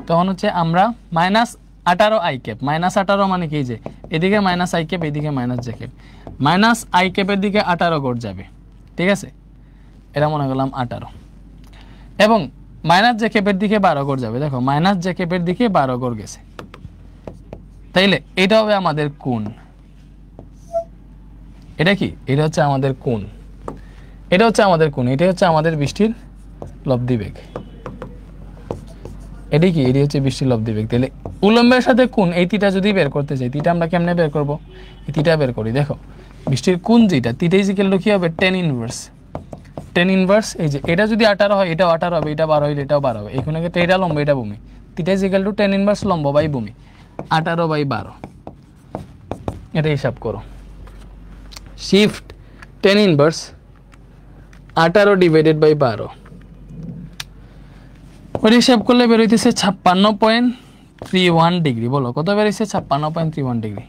তখন হচ্ছে আমরা -18 আই ক্যাপ, -18 মানে কি, যে এদিকে -আই ক্যাপ এদিকে -জে ক্যাপ, -আই ক্যাপের দিকে 18 গড় যাবে, ঠিক আছে, এটা মনে করলাম 18, এবং -জে ক্যাপের দিকে 12 গড় যাবে। দেখো -জে ক্যাপের দিকে 12 গড় গেছে, তাইলে এটা হবে আমাদের কোণ। এটা কি, এটা হচ্ছে আমাদের কোণ, এটা হচ্ছে আমাদের বৃষ্টির লব্ধি বেগ। এটি কি, এটি হচ্ছে বৃষ্টির লব্ধি বেগ। তাহলে উলম্বের সাথে কোণ, এই থিটা যদি বের করতে চাই, থিটা আমরা কেমনে বের করব, এই থিটা বের করি। দেখো বৃষ্টির কোণ যেটা, থিটা ইকুয়াল টু কি হবে, tan ইনভার্স। এই যে এটা যদি 18 হয় এটাও 18 হবে, এটা 12 হইলে এটাও 12 হবে। এখানে এটা লম্ব এটা ভূমি, theta equal to tan inverse লম্ব বাই ভূমি 18/12। এটা হিসাব করো, shift tan inverse 18 divided by 12, ওই হিসাব করলে বের হইতেছে 56.31 ডিগ্রি। বলো কত বের হইছে, 56.31 ডিগ্রি।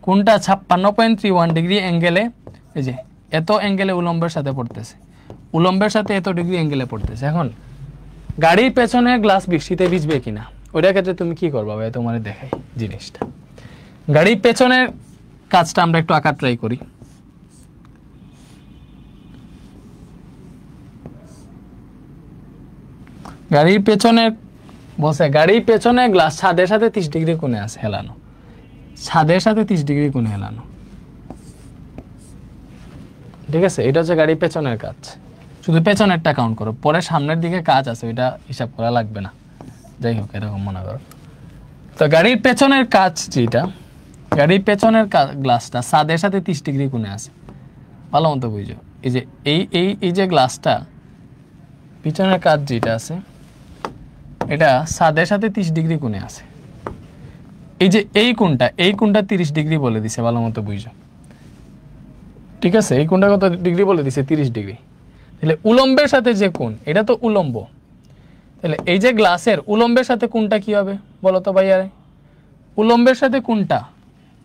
কোনটা 56.31 ডিগ্রি অ্যাঙ্গেলে, এই যে এত অ্যাঙ্গেলে উলম্বের সাথে পড়তেছে, উলম্বের সাথে এত ডিগ্রি অ্যাঙ্গেলে পড়তেছে। এখন গাড়ির পেছনে গ্লাস বৃষ্টিতে ভিজবে কিনা ওইটার ক্ষেত্রে তুমি কি করবা ভাই, তোমার দেখাই জিনিসটা। গাড়ির পেছনের কাজটা আমরা একটু আঁকা ট্রাই করি। গাড়ির পেছনে গ্লাস ছাদের সাথে 30 ডিগ্রি কোণে আছে হেলানো, ছাদের সাথে 30 ডিগ্রি কোণে হেলানো, ঠিক আছে। এটা হচ্ছে গাড়ির পেছনের কাজ, শুধু পেছনেরটা কাউন্ট করো, পরে সামনের দিকে কাজ আছে ওইটা হিসাব করা লাগবে না, যাই হোক এরকম মনে করো। তো গাড়ির পেছনের কাজ যেটা, গাড়ির পেছনের গ্লাসটা ছাদের সাথে 30 ডিগ্রি কোণে আছে, ভালো মতো বুঝো। এই যে এই যে গ্লাসটা পিছনের কাজ যেটা আছে এটা ছাদের সাথে 30 ডিগ্রি কোণে আছে, এই যে এই কোণটা 30 ডিগ্রি বলে দিছে, ভালো মতো বুঝো, ঠিক আছে? এই কোণটা কত ডিগ্রি বলে দিছে? 30 ডিগ্রি। তাহলে উলম্বের সাথে যে কোণ, এটা তো উলম্ব, তাহলে এই যে গ্লাসের উলম্বের সাথে কোণটা কি হবে বলো তো ভাইয়া? উলম্বের সাথে কোণটা,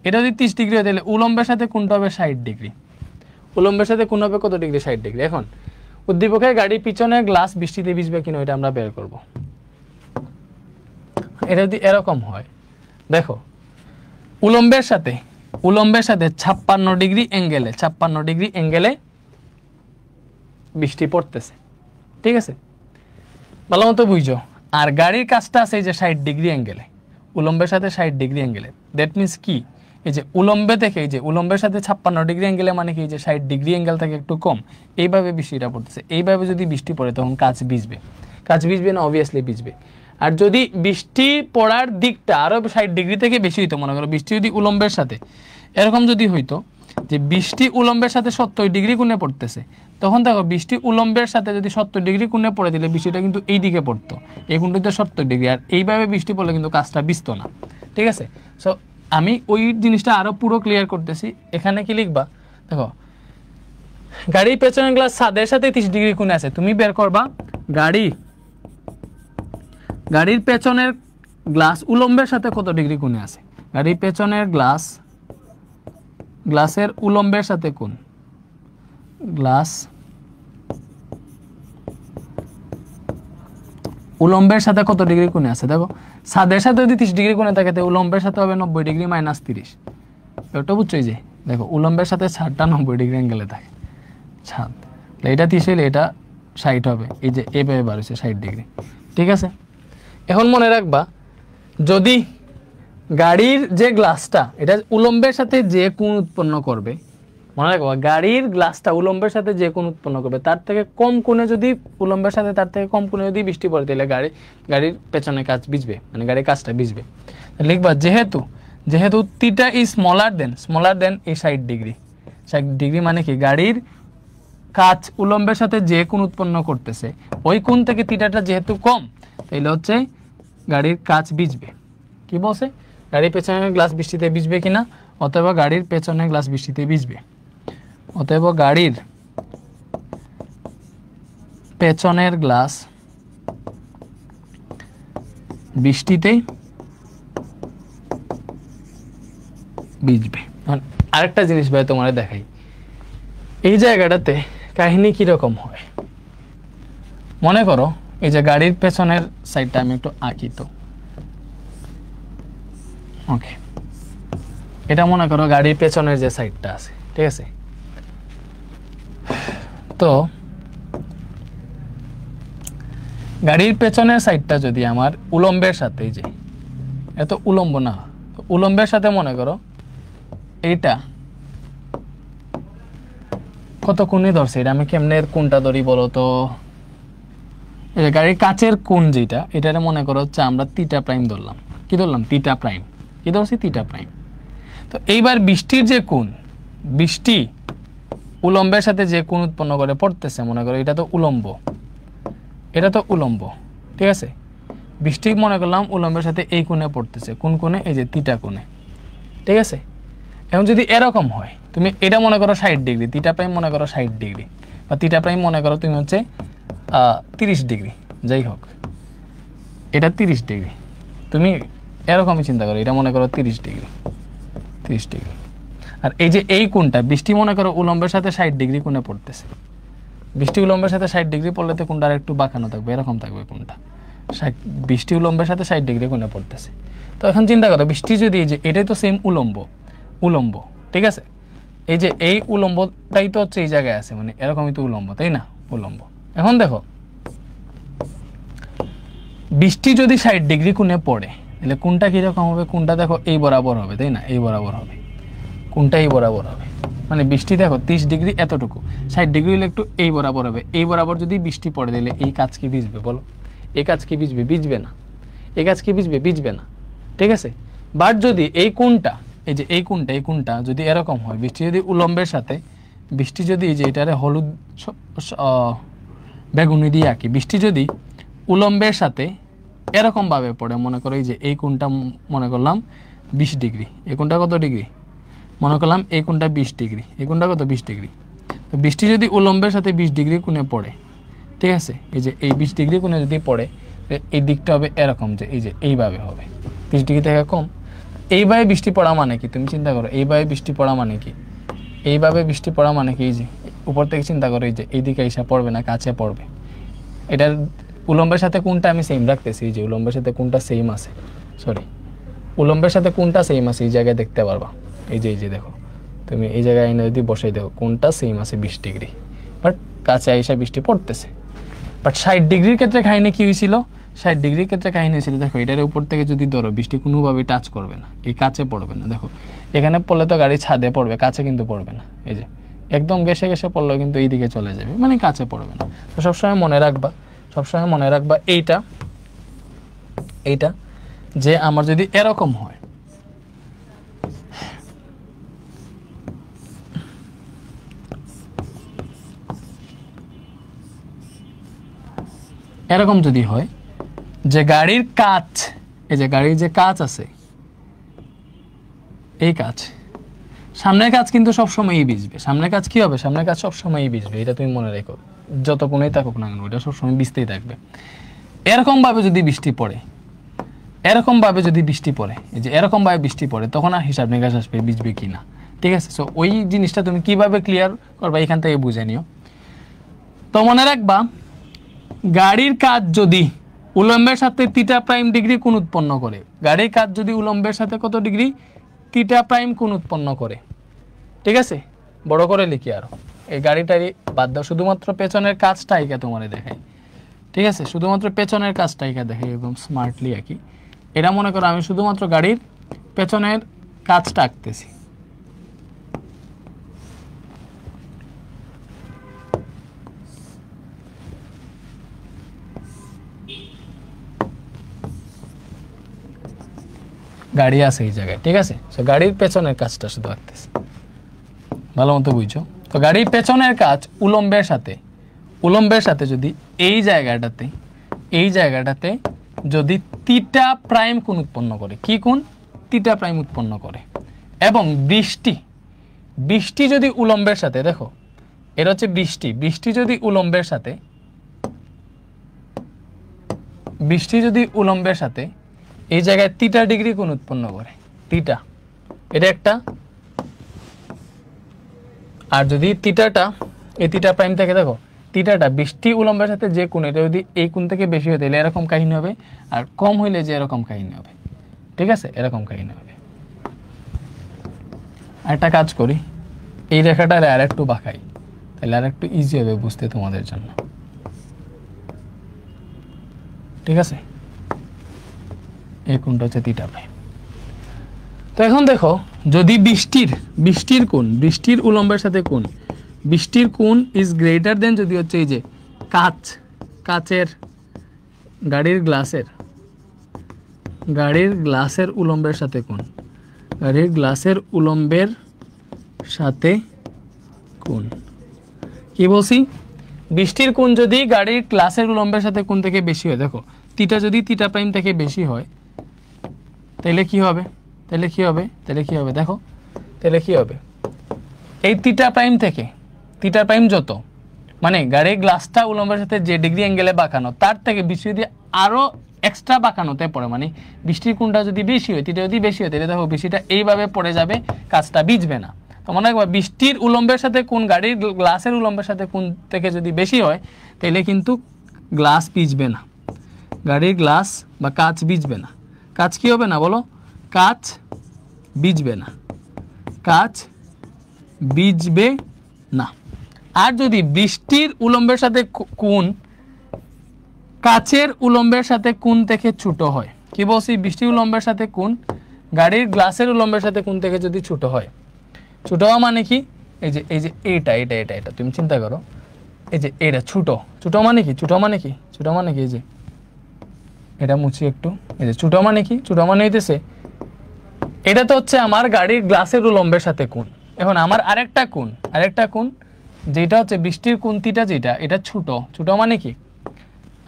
এটা যদি 30 ডিগ্রি হয় তাহলে উলম্বের সাথে কোণটা হবে 60 ডিগ্রি। উলম্বের সাথে কোণ হবে কত ডিগ্রি? 60 ডিগ্রি। এখন উদ্দীপকের গাড়ির পিছনে গ্লাস বৃষ্টিতে ভিজবে কিনা এটা আমরা বের করব। এটা যদি এরকম হয়, দেখো উলম্বের সাথে 56 ডিগ্রি অ্যাঙ্গেলে বৃষ্টি পড়তেছে, ঠিক আছে? ভালো মতো বুঝছো। আর গাড়ির কাজটা আছে এই যে 60 ডিগ্রি অ্যাঙ্গেলে, উলম্বের সাথে 60 ডিগ্রি অ্যাঙ্গেলে। দ্যাট মিনস কি, এই যে উলম্বে থেকে এই যে উলম্বের সাথে 56 ডিগ্রি অ্যাঙ্গেলে মানে কি, যে 60 ডিগ্রি অ্যাঙ্গেল থেকে একটু কম, এইভাবে বৃষ্টিটা পড়তেছে। এইভাবে যদি বৃষ্টি পড়ে তখন কাজ ভিজবে না? অবভিয়াসলি ভিজবে। আর যদি বৃষ্টি পড়ার দিকটা আরো 60 ডিগ্রি থেকে বেশি হইতো, মনে করো বৃষ্টি যদি উলম্বের সাথে এরকম যদি হইতো যে বৃষ্টি উলম্বের সাথে 70 ডিগ্রি কোণে পড়তেছে, তখন দেখো বৃষ্টি উলম্বের সাথে যদি 70 ডিগ্রি কোণে পড়ে দিলে বৃষ্টিটা কিন্তু এই দিকে পড়তো, এই কোণটিতে 70 ডিগ্রি, আর এইভাবে বৃষ্টি পড়লে কিন্তু কাজটা ভিজতো না, ঠিক আছে? সো আমি ওই জিনিসটা আরো পুরো ক্লিয়ার করতেছি। এখানে কি লিখবা, দেখো গাড়ির পেছনের গ্লাস ছাদের সাথে 30 ডিগ্রি কোণে আছে, তুমি বের করবা গাড়ির পেছনের গ্লাস উলম্বের সাথে কত ডিগ্রি কোণে আছে। গাড়ির পেছনের গ্লাসের উলম্বের সাথে কোণ, গ্লাস উলম্বের সাথে কত ডিগ্রি কোণে আছে? দেখো ছাদের সাথে যদি 30 ডিগ্রি কোণে থাকে তাহলে উলম্বের সাথে হবে 90 ডিগ্রি মাইনাস 30। এটা বুঝছোই যে দেখো উলম্বের সাথে ছাদটা 90 ডিগ্রি অ্যাঙ্গেলে থাকে, ছাদ এটা 30 হলে এটা 60 হবে, এই যে এভাবে বার হচ্ছে 60 ডিগ্রি, ঠিক আছে? এখন মনে রাখবা, যদি গাড়ির যে গ্লাসটা এটা উলম্বের সাথে যে কোণ উৎপন্ন করবে, মনে রাখবা গাড়ির গ্লাসটা উলম্বের সাথে যে কোণ উৎপন্ন করবে তার থেকে কম কোণে যদি উলম্বের সাথে তার থেকে কম কোণে যদি বৃষ্টি পড়ে তাহলে গাড়ির পেছনে কাজ ভিজবে, মানে গাড়ির কাজটা ভিজবে। লিখবা যেহেতু থিটা ইজ স্মলার দেন এই 60 ডিগ্রি মানে কি, গাড়ির কাজ উলম্বের সাথে যে কোণ উৎপন্ন করতেছে ওই কোণ থেকে থিটাটা যেহেতু কম, তাহলে হচ্ছে গাড়ির কাজ ভিজবে। কি বলছে? গাড়ির পেছনের গ্লাস বৃষ্টিতে ভিজবে কিনা, অথবা গাড়ির পেছনের গ্লাস বৃষ্টিতে ভিজবে, অতএব গাড়ির পেছনের গ্লাস বৃষ্টিতে ভিজবে। আরেকটা জিনিস ভাই তোমার দেখাই, এই জায়গাটাতে কাহিনী কিরকম হয়। মনে করো এই যে গাড়ির পেছনের সাইডটা আমি একটু আঁকি, তো ওকে, এটা মনে করো গাড়ির পেছনের যে সাইডটা আছে, ঠিক আছে? তো গাড়ির পেছনের সাইডটা যদি আমার উলম্বের সাথে, এই যে এত উলম্ব না, উলম্বের সাথে মনে করো এইটা কত কোণে ধরছে, এটা আমি কেমনে কোনটা ধরি বলো তো? এই যে গাড়ির কাচের কোণ যেটা, এটারে মনে করো হচ্ছে আমরা থিটা প্রাইম ধরলাম। কি ধরলাম? Theta prime. কি ধরছি? Theta prime. তো এইবার বৃষ্টির যে কোণ, বৃষ্টি উলম্বের সাথে যে কোণ উৎপন্ন করে পড়তেছে, মনে করো এটা তো উলম্ব, ঠিক আছে? বৃষ্টি মনে করলাম উলম্বের সাথে এই কোণে পড়তেছে, কোন কোণে? এই যে থিটা কোণে, ঠিক আছে? এখন যদি এরকম হয়, তুমি এটা মনে করো 60 ডিগ্রি, থিটা প্রাইম মনে করো 60 ডিগ্রি, বা থিটা প্রাইম মনে করো তুমি হচ্ছে 30 ডিগ্রি, যাই হোক এটা 30 ডিগ্রি, তুমি এরকমই চিন্তা করো, এটা মনে করো 30 ডিগ্রি। আর এই যে এই কোণটা বৃষ্টি মনে করো উলম্বের সাথে 60 ডিগ্রি কোণে পড়তেছে, বৃষ্টি উলম্বের সাথে 60 ডিগ্রি পড়লে তো কোণটা একটু বাঁকানো থাকবে, এরকম থাকবে কোণটা, বৃষ্টি উলম্বের সাথে 60 ডিগ্রি কোণে পড়তেছে। তো এখন চিন্তা করো বৃষ্টি যদি, এই যে এটাই তো সেম উলম্ব, ঠিক আছে? এই যে এই উলম্বটাই তো হচ্ছে এই জায়গায় আছে, মানে এরকমই তো উলম্ব, তাই না? উলম্ব। এখন দেখো বৃষ্টি যদি 60 ডিগ্রি কোণে পড়ে তাহলে কোণটা কিরকম হবে? কোণটা দেখো এই বরাবর হবে, তাই না? এই বরাবর হবে, কোণটা এই বরাবর হবে, মানে বৃষ্টি দেখো 30 ডিগ্রি এতটুকু, 60 ডিগ্রি হলে একটু এই বরাবর হবে, এই বরাবর যদি বৃষ্টি পড়ে দিলে এই কাজ কি ভিজবে বলো? এই কাজ কি ভিজবে না? এই কাজ কি ভিজবে না, ঠিক আছে? বাট যদি এই কোণটা, এই যে এই কোণটা যদি এরকম হয়, বৃষ্টি যদি উলম্বের সাথে, বৃষ্টি যদি এই যে এটারে হলুদ বেগুনি দিয়ে আঁকি, বৃষ্টি যদি উলম্বের সাথে এরকম ভাবে পড়ে, মনে করো এই যে এই কোণটা মনে করলাম 20 ডিগ্রি, এই কোণটা কত ডিগ্রি? মনে করলাম এই কোণটা 20 ডিগ্রি, এই কোণটা কত 20 ডিগ্রি। তো 20টি যদি উলম্বের সাথে 20 ডিগ্রি কোণে পড়ে, ঠিক আছে, এই যে এই 20 ডিগ্রি কোণে যদি পড়ে, এই দিকটা হবে এরকম, যে এই যে এইভাবে হবে 20 ডিগ্রি থেকে কম। এইভাবে বৃষ্টি পড়া মানে কি তুমি চিন্তা করো, এইভাবে বৃষ্টি পড়া মানে কি, এইভাবে বৃষ্টি পড়া মানে কি, এই যে উপর থেকে চিন্তা করো, এই যে এইদিকে এসে পড়বে না কাছে পড়বে। এটার উলম্বের সাথে কোনটা আমি সেম রাখতেছি, এই যে উলম্বের সাথে কোনটা সেম আছে, সরি উলম্বের সাথে কোনটা সেম আছে এই জায়গায় দেখতে পারবা। এই যে দেখো তুমি এই জায়গায় এনে যদি বসাই দেখো কোনটা সেম আছে 20 ডিগ্রি, বাট কাছে আইসা বৃষ্টি পড়তেছে। বাট 60 ডিগ্রির ক্ষেত্রে কাহিনী কি হয়েছিল, 60 ডিগ্রির ক্ষেত্রে কাহিনী হয়েছিল, দেখো এটার উপর থেকে যদি ধরো বৃষ্টি কোনোভাবে টাচ করবে না, এই কাছে পড়বে না। দেখো এখানে পড়লে তো গাড়ি ছাদে পড়বে, কাছে কিন্তু পড়বে না। এই যে একদম ঘেসে ঘেসে পড়লেও কিন্তু এই দিকে চলে যাবে, মানে কাছে পড়বে না। তো সবসময় মনে রাখবা, সবসময় মনে রাখবা এইটা যে আমার যদি এরকম হয়, এরকম যদি হয় যে গাড়ির কাচ, এই যে গাড়ির যে কাচ আছে, এই কাচ, সামনের কাজ কিন্তু সবসময়ই ভিজবে। সামনের কাজ কি হবে, সামনের কাজ সবসময়ই ভিজবে, এটা তুমি মনে রেখো, যত কোণেই থাকুক না কেন এটা সবসময় ভিজতেই থাকবে। এরকম ভাবে যদি বৃষ্টি পড়ে, এরকম ভাবে যদি বৃষ্টি পড়ে, এই যে এরকম ভাবে বৃষ্টি পড়ে, তখন আর হিসাব নিকাশ আসবে ভিজবে কিনা, ঠিক আছে। সো ওই জিনিসটা তুমি কিভাবে ক্লিয়ার করবা এখান থেকে বুঝে নিও। তো মনে রাখবা গাড়ির কাজ যদি উলম্বের সাথে থিটা প্রাইম ডিগ্রি কোণ উৎপন্ন করে, গাড়ির কাজ যদি উলম্বের সাথে কত ডিগ্রি, থিটা প্রাইম কোণ উৎপন্ন করে, ঠিক আছে। বড় করে লিখি আরো, এই গাড়িটারই বাদ দাও, শুধুমাত্র পেছনের কাজটা একা তোমার দেখাই, ঠিক আছে, শুধুমাত্র পেছনের কাজটা একা দেখাই একদম স্মার্টলি আঁকি। এটা মনে করো আমি শুধুমাত্র গাড়ির পেছনের কাজটা আঁকতেছি। গাড়ি আছে এই জায়গায়, ঠিক আছে। তো গাড়ির পেছনের কাজটা শুধু আঁকতেছি, ভালো মতো বুঝছো। তো গাড়ির পেছনের কাজ উলম্বের সাথে যদি এই জায়গাটাতে যদি থিটা প্রাইম কোণ উৎপন্ন করে, কি কোণ, থিটা প্রাইম উৎপন্ন করে, এবং বৃষ্টি যদি উলম্বের সাথে, দেখো এটা হচ্ছে বৃষ্টি যদি উলম্বের সাথে এই জায়গায় থিটা ডিগ্রি কোণ উৎপন্ন করে, থিটা, এটা একটা। আর যদি থিটাটা এই থিটা প্রাইম থেকে, দেখো থিটাটা বৃষ্টি উলম্বের সাথে যে কোণ, এটা যদি এই কোণ থেকে বেশি হয় তাহলে এরকম কাহিনী হবে, আর কম হইলে যে এরকম কাহিনী হবে, ঠিক আছে, এরকম কাহিনী হবে। একটা কাজ করি, এই রেখাটা আর একটু বাঁকাই, তাহলে আর একটু ইজি হবে বুঝতে তোমাদের জন্য, ঠিক আছে। এই কোণটা হচ্ছে থিটা প্রাইম। তো এখন দেখো যদি বৃষ্টির কোণ, বৃষ্টির উলম্বের সাথে কোণ, বৃষ্টির কোণ ইজ গ্রেটার দেন, যদি হচ্ছে এই যে কাচের গাড়ির গ্লাসের উলম্বের সাথে কোণ, গাড়ির গ্লাসের উলম্বের সাথে কোণ, কি বলছি, বৃষ্টির কোণ যদি গাড়ির গ্লাসের উলম্বের সাথে কোণ থেকে বেশি হয়, দেখো থিটা যদি থিটা প্রাইম থেকে বেশি হয় তাহলে কি হবে, দেখো তাহলে কি হবে, এই থিটা প্রাইম যত, মানে গাড়ির গ্লাসটা উলম্বের সাথে যে ডিগ্রি অ্যাঙ্গেলে বাঁকানো, তার থেকে বৃষ্টি যদি আরো এক্সট্রা বাঁকানোতে পড়ে, মানে বৃষ্টির কোণটা যদি বেশি হয়, থিটা যদি বেশি হয়, তাহলে দেখো বৃষ্টিটা এইভাবে পড়ে যাবে, কাজটা ভিজবে না। তো মনে রাখবা বৃষ্টির উলম্বের সাথে কোণ গাড়ির গ্লাসের উলম্বের সাথে কোণ থেকে যদি বেশি হয় তাহলে কিন্তু গ্লাস ভিজবে না, গাড়ির গ্লাস বা কাঁচ ভিজবে না। কাঁচ কি হবে না বলো, কাঁচ ভিজবে না। আর যদি বৃষ্টির উলম্বের সাথে কোণ কাচের উলম্বের সাথে কোণ থেকে ছোট হয়, কি বলছি, বৃষ্টির উলম্বের সাথে কোণ গাড়ির গ্লাসের উলম্বের সাথে কোণ থেকে যদি ছোট হয়, ছোট হওয়া মানে কি, এই যে এটা তুমি চিন্তা করো, এই যে এটা ছোট মানে কি, এই যে এটা মুছি একটু, এই যে ছোট মানে কি, হইতেছে এটা তো হচ্ছে আমার গাড়ির গ্লাসের উলম্বের সাথে কোণ। এখন আমার আরেকটা কোণ যেটা হচ্ছে বৃষ্টির কোণ থিটা, যেটা এটা ছোট মানে কি,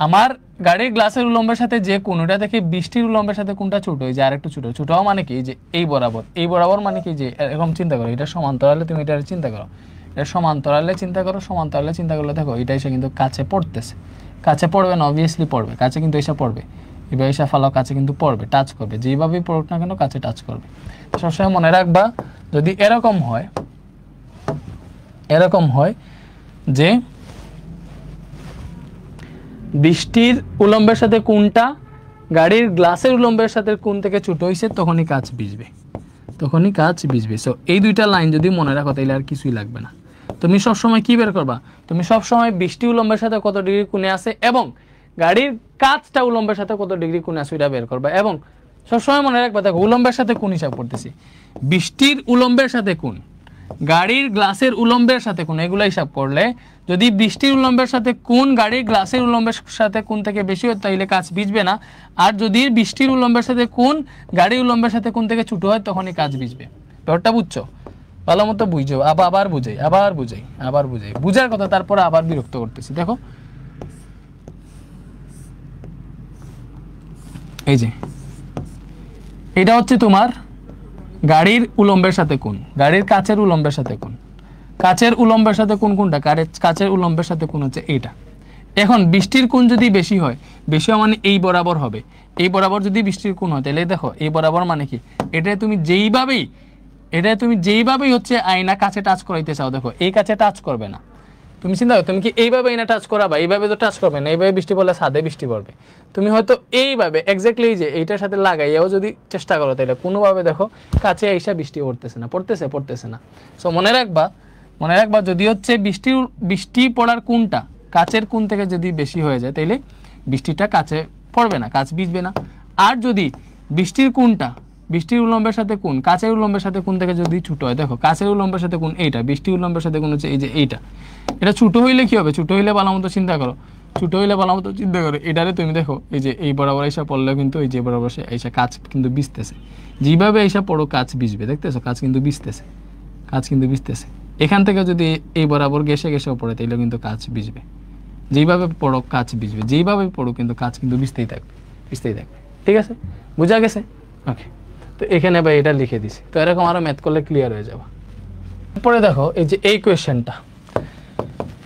আমার গাড়ির গ্লাসের উলম্বের সাথে যে কোনটা দেখে বৃষ্টির উলম্বের সাথে কোনটা ছোট, এই যে আর একটু ছোট, ছোটও মানে কি যে এই বরাবর মানে কি যে এরকম চিন্তা করো, এটা সমান্তরালে তুমি এটা চিন্তা করো, এটা সমান্তরালে চিন্তা করো, সমান্তরালে চিন্তা করলে দেখো এটা এসে কিন্তু কাছে পড়তেছে, কাছে পড়বে না, অবভিয়াসলি পড়বে, কাছে কিন্তু এসে পড়বে, এবার এসে ফালাও কাছে কিন্তু পড়বে, টাচ করবে, যেভাবেই পড়ুক না কেন কাছে টাচ করবে। সবসময় মনে রাখবা যদি এরকম হয় যে বৃষ্টির উলম্বের সাথে কোনটা গাড়ির গ্লাসের উলম্বের সাথে কোন থেকে ছোট হয়েছে তখনই কাজ ভিজবে। সো এই দুইটা লাইন যদি মনে রাখো তাহলে আর কিছুই লাগবে না। তুমি সবসময় কি বের করবা, তুমি সবসময় বৃষ্টি উলম্বের সাথে কত ডিগ্রি কোণে আছে এবং গাড়ির কাজটা উলম্বের সাথে কত ডিগ্রি কোণে আছে এটা বের করবা। এবং সবসময় মনে রাখবা দেখো উলম্বের সাথে কোণ হিসাব করতেছি, বৃষ্টির উলম্বের সাথে কোণ, গাড়ির গ্লাসের উলম্বের সাথে কোণ, এগুলো হিসাব করলে যদি বৃষ্টির উলম্বের সাথে কোণ গাড়ির গ্লাসের উলম্বের সাথে কোণ থেকে বেশি হয় তাহলে কাজ ভিজবে না, আর যদি বৃষ্টির উলম্বের সাথে কোণ গাড়ির উলম্বের সাথে কোণ থেকে ছোট হয় তখনই কাজ ভিজবে। ব্যাপারটা বুঝছো? ভালো মতো বুঝছো? আবার বুঝাই বুঝার কথা, তারপরে আবার বিরক্ত করতেছি। দেখো এই যে এটা হচ্ছে তোমার গাড়ির উলম্বের সাথে কোণ, গাড়ির কাচের উলম্বের সাথে কোণ, কাচের উলম্বের সাথে কোণ কোনটা, কাচের উলম্বের সাথে কোণ হচ্ছে এইটা। এখন বৃষ্টির কোণ যদি বেশি হয়, বেশি মানে এই বরাবর হবে, এই বরাবর যদি বৃষ্টির কোণ হয় তাহলে দেখো এই বরাবর মানে কি, এটা তুমি যেইভাবেই হচ্ছে আয়না কাছে টাচ করাইতে চাও, দেখো এই কাছে টাচ করবে না, তুমি চিন্তা করো তুমি কি এইভাবে আয়না টাচ করাবা, এইভাবে তো টাচ করবে না, এইভাবে বৃষ্টি পড়লে ছাদে বৃষ্টি পড়বে, তুমি হয়তো এইভাবে এক্স্যাক্টলি যে এইটার সাথে লাগাইয়াও যদি চেষ্টা করো তাহলে কোনোভাবে দেখো কাছে আইসা বৃষ্টি পড়তেছে না। সো মনে রাখবা যদি হচ্ছে বৃষ্টি পড়ার কোণটা কাচের কোণ থেকে যদি বেশি হয়ে যায় তাইলে বৃষ্টিটা কাছে পড়বে না, কাচ ভিজবে না। আর যদি বৃষ্টির কোণটা বৃষ্টির উলম্বের সাথে কোণ কাচের উলম্বের সাথে কোণ থেকে যদি ছোট হয়, দেখো কাচের উলম্বের সাথে কোণ এইটা, বৃষ্টির উলম্বের সাথে কোণ হচ্ছে এই যে এইটা, এটা ছোট হইলে কি হবে, ছোট হইলে ভালো মতো চিন্তা করো, এটারে তুমি দেখো এই যে এই বরাবর এসে পড়লে কিন্তু এই যে বরাবর এসে কাচ কিন্তু ভিজতেছে, যেভাবে এসে পড়ো কাচ ভিজবে, দেখতেছো কাচ কিন্তু ভিজতেছে। এখান থেকে যদি এই বরাবর ঘেসে পড়ে তাহলে কিন্তু কাচ ভিজবে, যেইভাবে পড়ো কাচ ভিজবে, যেইভাবে পড়ো কিন্তু কাচ কিন্তু ভিজতেই থাকবে। ঠিক আছে, বুঝা গেছে? ওকে, তো এখানে ভাই এটা লিখে দিছি, তো এরকম আরো ম্যাথ করলে ক্লিয়ার হয়ে যাবে। পরে দেখো এই যে এই কোয়েশ্চেনটা,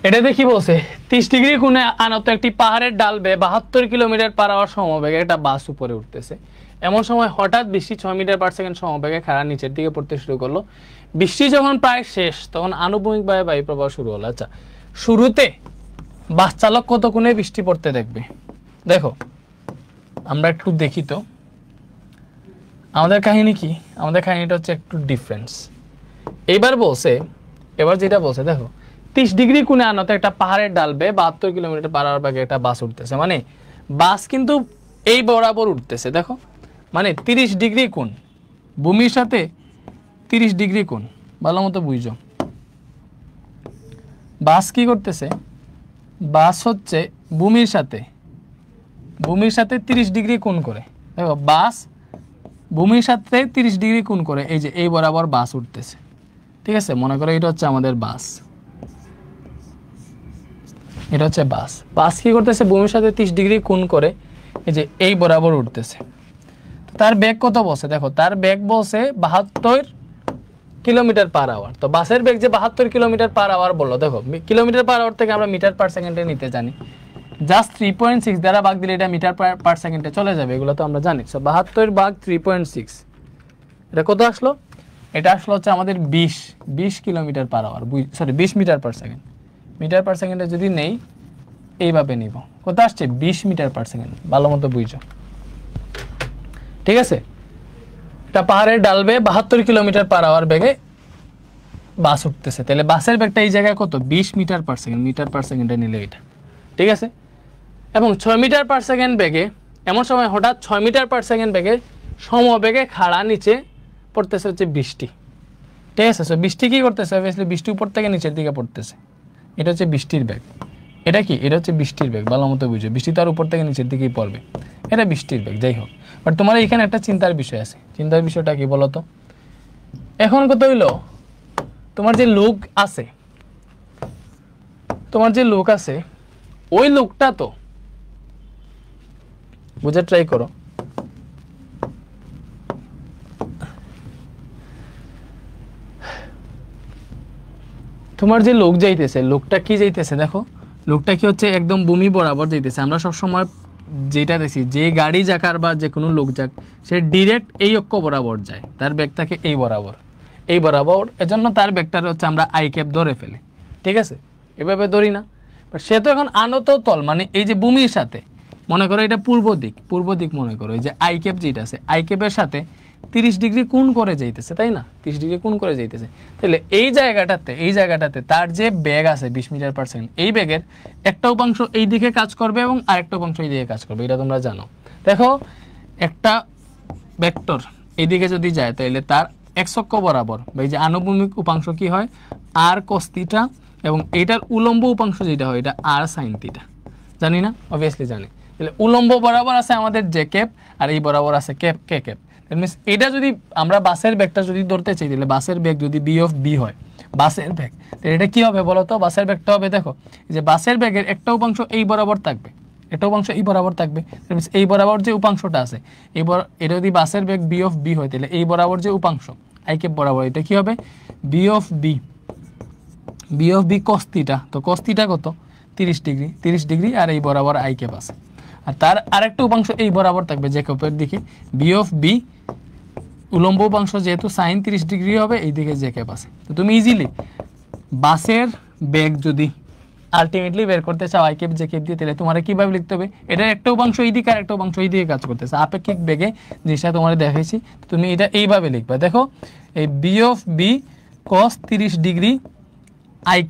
এটা দেখি বলছে 30 ডিগ্রি কোণে আনত একটি পাহাড়ের ডাল বেয়ে 72 কিলোমিটার/আওয়ার সমবেগে একটা বাস উপরে উঠতেছে। এমন সময় হঠাৎ বৃষ্টি 6 মিটার/সেকেন্ড সমবেগে খাড়া নিচের দিকে পড়তে শুরু করলো। বৃষ্টি যখন প্রায় শেষ তখন আনুভূমিকভাবে বায়ুপ্রবাহ শুরু হলো। আচ্ছা, শুরুতে বাস চালক কত কোণে বৃষ্টি পড়তে দেখবে? দেখো আমরা একটু দেখি তো আমাদের কাহিনী কি, আমাদের কাহিনীটা হচ্ছে একটু ডিফারেন্স। এবার যেটা বলছে দেখো 30 ডিগ্রি কোণে আনত একটা পাহাড়ের ডাল বেয়ে 72 কিলোমিটার/আওয়ার বেগে একটা বাস উঠতেছে, মানে বাস কিন্তু এই বরাবর উঠতেছে। দেখো মানে 30 ডিগ্রি কোণ, ভূমির সাথে 30 ডিগ্রি কোণ, ভালো মতো বুঝো। বাস কি করতেছে, বাস হচ্ছে ভূমির সাথে 30 ডিগ্রি কোণ করে, দেখো বাস ভূমির সাথে 30 ডিগ্রি কোণ করে এই যে এই বরাবর বাস উঠতেছে। ঠিক আছে, মনে করো এটা হচ্ছে আমাদের বাস, এটা হচ্ছে বাস কি করতেছে, ভূমির সাথে 30 ডিগ্রি কোণ করে এই যে এই বরাবর উঠতেছে। তার বেগ কত বলছে, দেখো তার বেগ বলছে 72 কিলোমিটার/আওয়ার। তো বাসের বেগ যে 72 কিলোমিটার/আওয়ার বললো, দেখো কিলোমিটার/আওয়ার থেকে আমরা মিটার/সেকেন্ডে নিতে জানি, জাস্ট 3.6 দ্বারা ভাগ দিলে এটা মিটার/সেকেন্ডে চলে যাবে, এগুলো তো আমরা জানি। সো 72 ভাগ 3.6, এটা কত আসলো? এটা আসলো হচ্ছে আমাদের 20 কিলোমিটার/আওয়ার, সরি 20 মিটার/সেকেন্ড। মিটার/সেকেন্ডে যদি নেই এইভাবে নিব, কত আসছে 20 মিটার/সেকেন্ড, ভালো মতো বুঝো। ঠিক আছে, এটা পাহাড়ের ডাল বেয়ে 72 কিলোমিটার/আওয়ার বেগে বাস উঠতেছে, তাহলে বাসের বেগটা এই জায়গায় কত 20 মিটার/সেকেন্ড, মিটার/সেকেন্ডে নিলে এটা। ঠিক আছে, এবং 6 মিটার/সেকেন্ড বেগে এমন সময় হঠাৎ 6 মিটার/সেকেন্ড বেগে সমবেগে খাড়া নিচে পড়তেছে হচ্ছে বৃষ্টি। ঠিক আছে, সো বৃষ্টি কি করতেছে, অবভিয়াসলি বৃষ্টি উপর থেকে নিচের দিকে পড়তেছে, এটা হচ্ছে বৃষ্টির বেগ। এটা কি, এটা হচ্ছে বৃষ্টির বেগ, ভালো মতো বুঝো। বৃষ্টি তার উপর থেকে নিচের দিকেই পড়বে, এটা বৃষ্টির বেগ। যাই হোক, বাট তোমার এখানে একটা চিন্তার বিষয় আছে, চিন্তার বিষয়টা কি বলতো? এখন কত হইলো, তোমার যে লোক আছে ওই লোকটা তো বুঝে ট্রাই করো। তোমার যে লোক যাইতেছে, লোকটা কি যাইতেছে দেখো, লোকটা কি হচ্ছে একদম ভূমি বরাবর যাইতেছে। আমরা সবসময় যেটা দেখি, যে গাড়ি যাকার বা যে কোনো লোক যাক, সে ডিরেক্ট এই অক্ষ বরাবর যায়, তার ব্যাগ থাকে এই বরাবর, এই বরাবর। এজন্য তার ব্যাগটার হচ্ছে আমরা আই ক্যাপ ধরে ফেলি, ঠিক আছে, এভাবে ধরি না। সে তো এখন আনত তল, মানে এই যে ভূমির সাথে, মনে করো এটা পূর্ব দিক, পূর্ব দিক মনে করো, এই যে আই ক্যাপ যেটা আছে, আই ক্যাপের সাথে 30 ডিগ্রি কোণ করে যাইতেছে, তাই না, 30 ডিগ্রি কোণ করে যাইতেছে। তাহলে এই জায়গাটাতে তার যে ব্যাগ আছে 20 মিটার পার সেকেন্ড, এই ব্যাগের একটা উপাংশ এই দিকে কাজ করবে এবং আরেকটা উপাংশ এই দিকে কাজ করবে, এটা তোমরা জানো। দেখো একটা ভেক্টর এইদিকে যদি যায়, তাহলে তার এক্স অক্ষ বরাবর এই যে আনুভূমিক উপাংশ কি হয়, আর cos থিটা, এবং এইটার উলম্ব উপাংশ যেটা হয় এটা আর sin থিটা। জানি না, অবভিয়াসলি জানি। তাহলে উলম্ব বরাবর আছে আমাদের জে ক্যাপ, আর এই বরাবর আছে cap K cap. That means এটা যদি আমরা বাসের ব্যাগটা যদি ধরতে চাই, তাহলে বাসের ব্যাগ যদি বি অফ বি হয়, বাসের ব্যাগ, তাহলে এটা কি হবে বলো তো? বাসের ব্যাগটা হবে, দেখো যে বাসের ব্যাগের একটা উপাংশ এই বরাবর থাকবে, একটা উপাংশ এই বরাবর থাকবে। এই বরাবর যে উপাংশটা আছে, এটা যদি বাসের ব্যাগ বি অফ বি হয়, তাহলে এই বরাবর যে উপাংশ আই ক্যাপ বরাবর, এটা কি হবে V of B, V of B cos থিটা। তো cos থিটা কত? 30 ডিগ্রি, 30 ডিগ্রি, আর এই বরাবর আই ক্যাপ আছে, আর তার আরেকটা উপাংশ এই বরাবর থাকবে জে ক্যাপের দিকে, বি অফ বি উলম্ব উপাংশ যেহেতু sin 30 ডিগ্রি হবে, এই দিকে জে ক্যাপ আছে। তো তুমি ইজিলি বাসের ব্যাগ যদি আলটিমেটলি বের করতে চাও আই ক্যাপ জে ক্যাপ দিয়ে, তাহলে তোমার কিভাবে লিখতে হবে? এটার একটা উপাংশ এই দিকে আর একটা উপাংশ এই দিকে কাজ করতেছে, আপেক্ষিক বেগে জিনিসটা তোমার দেখাইছি। তুমি এটা এইভাবে লিখবা, দেখো এই বি অফ বি cos 30 ডিগ্রি আই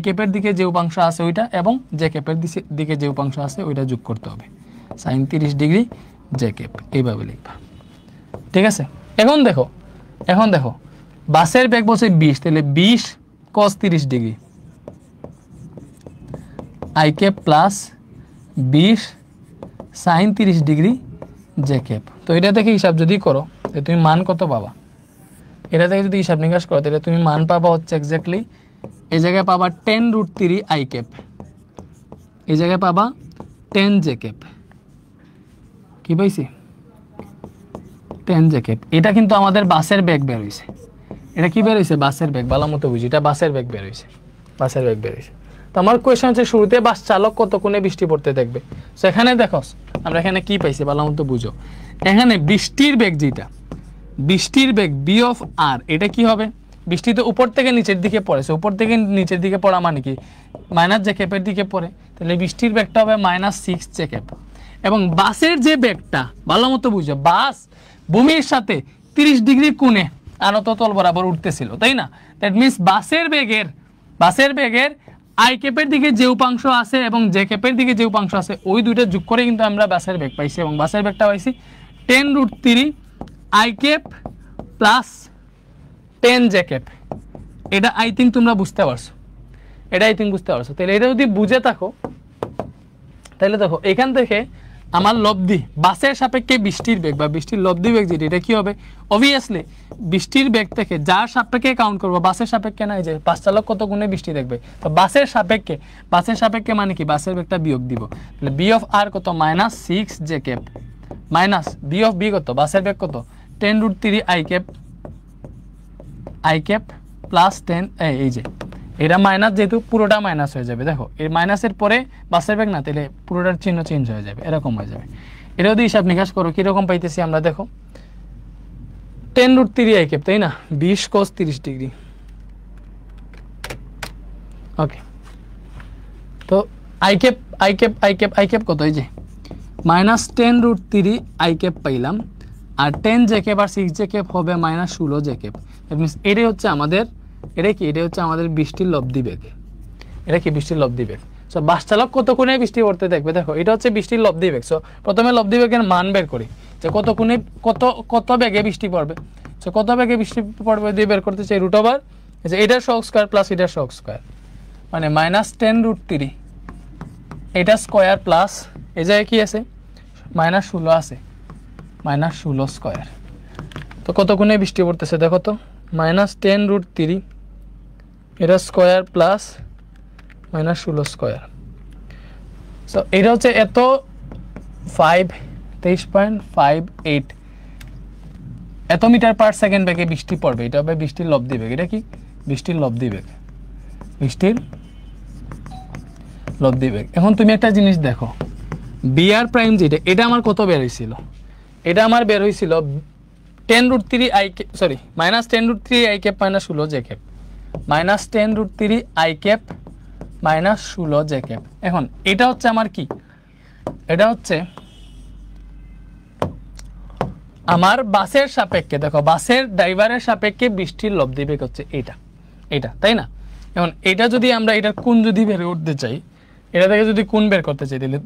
ক্যাপের দিকে যে উপাংশ আছে ওইটা, এবং জে ক্যাপের দিকে যে উপাংশ আছে ওইটা যোগ করতে হবে, sin 30 ডিগ্রি জে ক্যাপ, এইভাবে লিখবা, ঠিক আছে। এখন দেখো বাসের বেগ বলছে 20, তাহলে 20 cos 30 ডিগ্রি I cap plus 20 sin 30 degree J cap. তো এটা থেকে হিসাব যদি করো, তাহলে তুমি মান কত পাবা? এটা থেকে যদি হিসাব নিকাশ করো, তাহলে তুমি মান পাবা হচ্ছে এক্স্যাক্টলি, এই জায়গায় পাবা 10√3 আই ক্যাপ, এই জায়গায় পাবা 10 জে ক্যাপ, কি পাইছি 10 জে ক্যাপ। এটা কিন্তু আমাদের বাসের ব্যাগ বের হইছে, এটা কি বের হইছে? বাসের ব্যাগ, ভালো মতো বুঝি, এটা বাসের ব্যাগ বের হইছে, বাসের ব্যাগ বের হইছে। তো আমার কোয়েশ্চন হচ্ছে শুরুতে বাস চালক কত কোণে বৃষ্টি পড়তে দেখবে। তো এখানে দেখো আমরা এখানে কি পাইছি, ভালো মতো বুঝো। এখানে বৃষ্টির বেগ যেটা, বৃষ্টির বেগ বি অফ আর, এটা কি হবে? বৃষ্টি তো উপর থেকে নিচের দিকে পড়েছে, উপর থেকে নিচের দিকে পড়া মানে কি মাইনাস জে ক্যাপের দিকে পড়ে, তাহলে বৃষ্টির বেগটা হবে -6 জে ক্যাপ। এবং বাসের যে বেগটা, ভালো মতো বুঝো, বাস ভূমির সাথে 30 ডিগ্রি কোণে আনত তল বরাবর উঠতেছিল, তাই না? দ্যাট মিনস বাসের বেগের আই ক্যাপের দিকে যে উপাংশ আছে এবং জে ক্যাপের দিকে যে উপাংশ আছে, ওই দুইটা যোগ করে কিন্তু আমরা বাসের বেগ পাইছি, এবং বাসের বেগটা পাইছি 10√3 I cap plus 10 J cap. এটা আই থিঙ্ক তোমরা বুঝতে পারছো, তাহলে এটা যদি বুঝে থাকো, তাহলে দেখো এখান থেকে আমার লব্ধি বাসের সাপেক্ষে বৃষ্টির বেগ বা বৃষ্টির লব্ধি বেগ যেটা, এটা কি হবে? অবভিয়াসলি বৃষ্টির বেগ থেকে যার সাপেক্ষে কাউন্ট করবো, বাসের সাপেক্ষে নাই, যে বাস চালক কত গুণে বৃষ্টি দেখবে, তো বাসের সাপেক্ষে মানে কি বাসের বেগটা বিয়োগ দিব, তাহলে বি অফ আর কত? -6 J cap, minus B of B কত? বাসের বেগ কত? 10√3 আই ক্যাপ প্লাস 10, এই যে এটা মাইনাস, যেহেতু পুরোটা মাইনাস হয়ে যাবে, দেখো এই মাইনাসের পরে বাসের বেগ না, তাহলে পুরোটার চিহ্ন চেঞ্জ হয়ে যাবে, এরকম হয়ে যাবে। এটা যদি হিসাব নিকাশ করো কিরকম পাইতেছি আমরা, দেখো 10√3 আই ক্যাপ, তাই না, 20 cos 30 ডিগ্রি। ওকে, তো আই ক্যাপ কত? এই যে -10√3 আই ক্যাপ পাইলাম, আর 10 জে ক্যাপ আর 6 জে ক্যাপ হবে -16 জে ক্যাপ। দ্যাট মিনস এটাই হচ্ছে আমাদের, এটা হচ্ছে আমাদের বৃষ্টির লব্ধি বেগ, এটা কি বৃষ্টির লব্ধি বেগ। সো বাস চালক কত কোণে বৃষ্টি পড়তে দেখবে, দেখো এটা হচ্ছে বৃষ্টির লব্ধি বেগ। সো প্রথমে লব্ধি বেগের মান বের করি, যে কত কোণে কত বেগে বৃষ্টি পড়বে। সো কত বেগে বৃষ্টি পড়বে দিয়ে বের করতে চাই √, যে এটার সহগ স্কয়ার প্লাস এটার সহগ স্কয়ার, মানে -10√3 এটা স্কয়ার প্লাস এই জায়গায় কি আছে -16 আছে, -16 স্কয়ার। তো কত কোণে বৃষ্টি পড়তেছে দেখো তো, -10√3 এটা স্কয়ার প্লাস -16 স্কয়ার। সো এটা হচ্ছে এত 5 23.58 এত মিটার পার সেকেন্ড বেগে বৃষ্টি পড়বে। এটা হবে বৃষ্টির লব্ধি বেগ। এটা কি? বৃষ্টির লব্ধি বেগ। বৃষ্টির লব্ধি বেগ। এখন তুমি একটা জিনিস দেখো, বিআর প্রাইম যেটা, এটা আমার কত বের হয়েছিল? এটা আমার বের হয়েছিল 10√3 i cap, sorry -10√3 i cap -16 j cap, -10√3 i cap -16 j cap. এখন এটা হচ্ছে আমার কি? এটা হচ্ছে আমার বাসের সাপেক্ষে, দেখো বাসের ড্রাইভারের সাপেক্ষে বৃষ্টির লব্ধি বেগ হচ্ছে এটা, এটা, তাই না? এখন এটা যদি আমরা এটার কোণ যদি বের করতে চাই, এটা থেকে যদি কোণ বের করতে চাই, তাহলে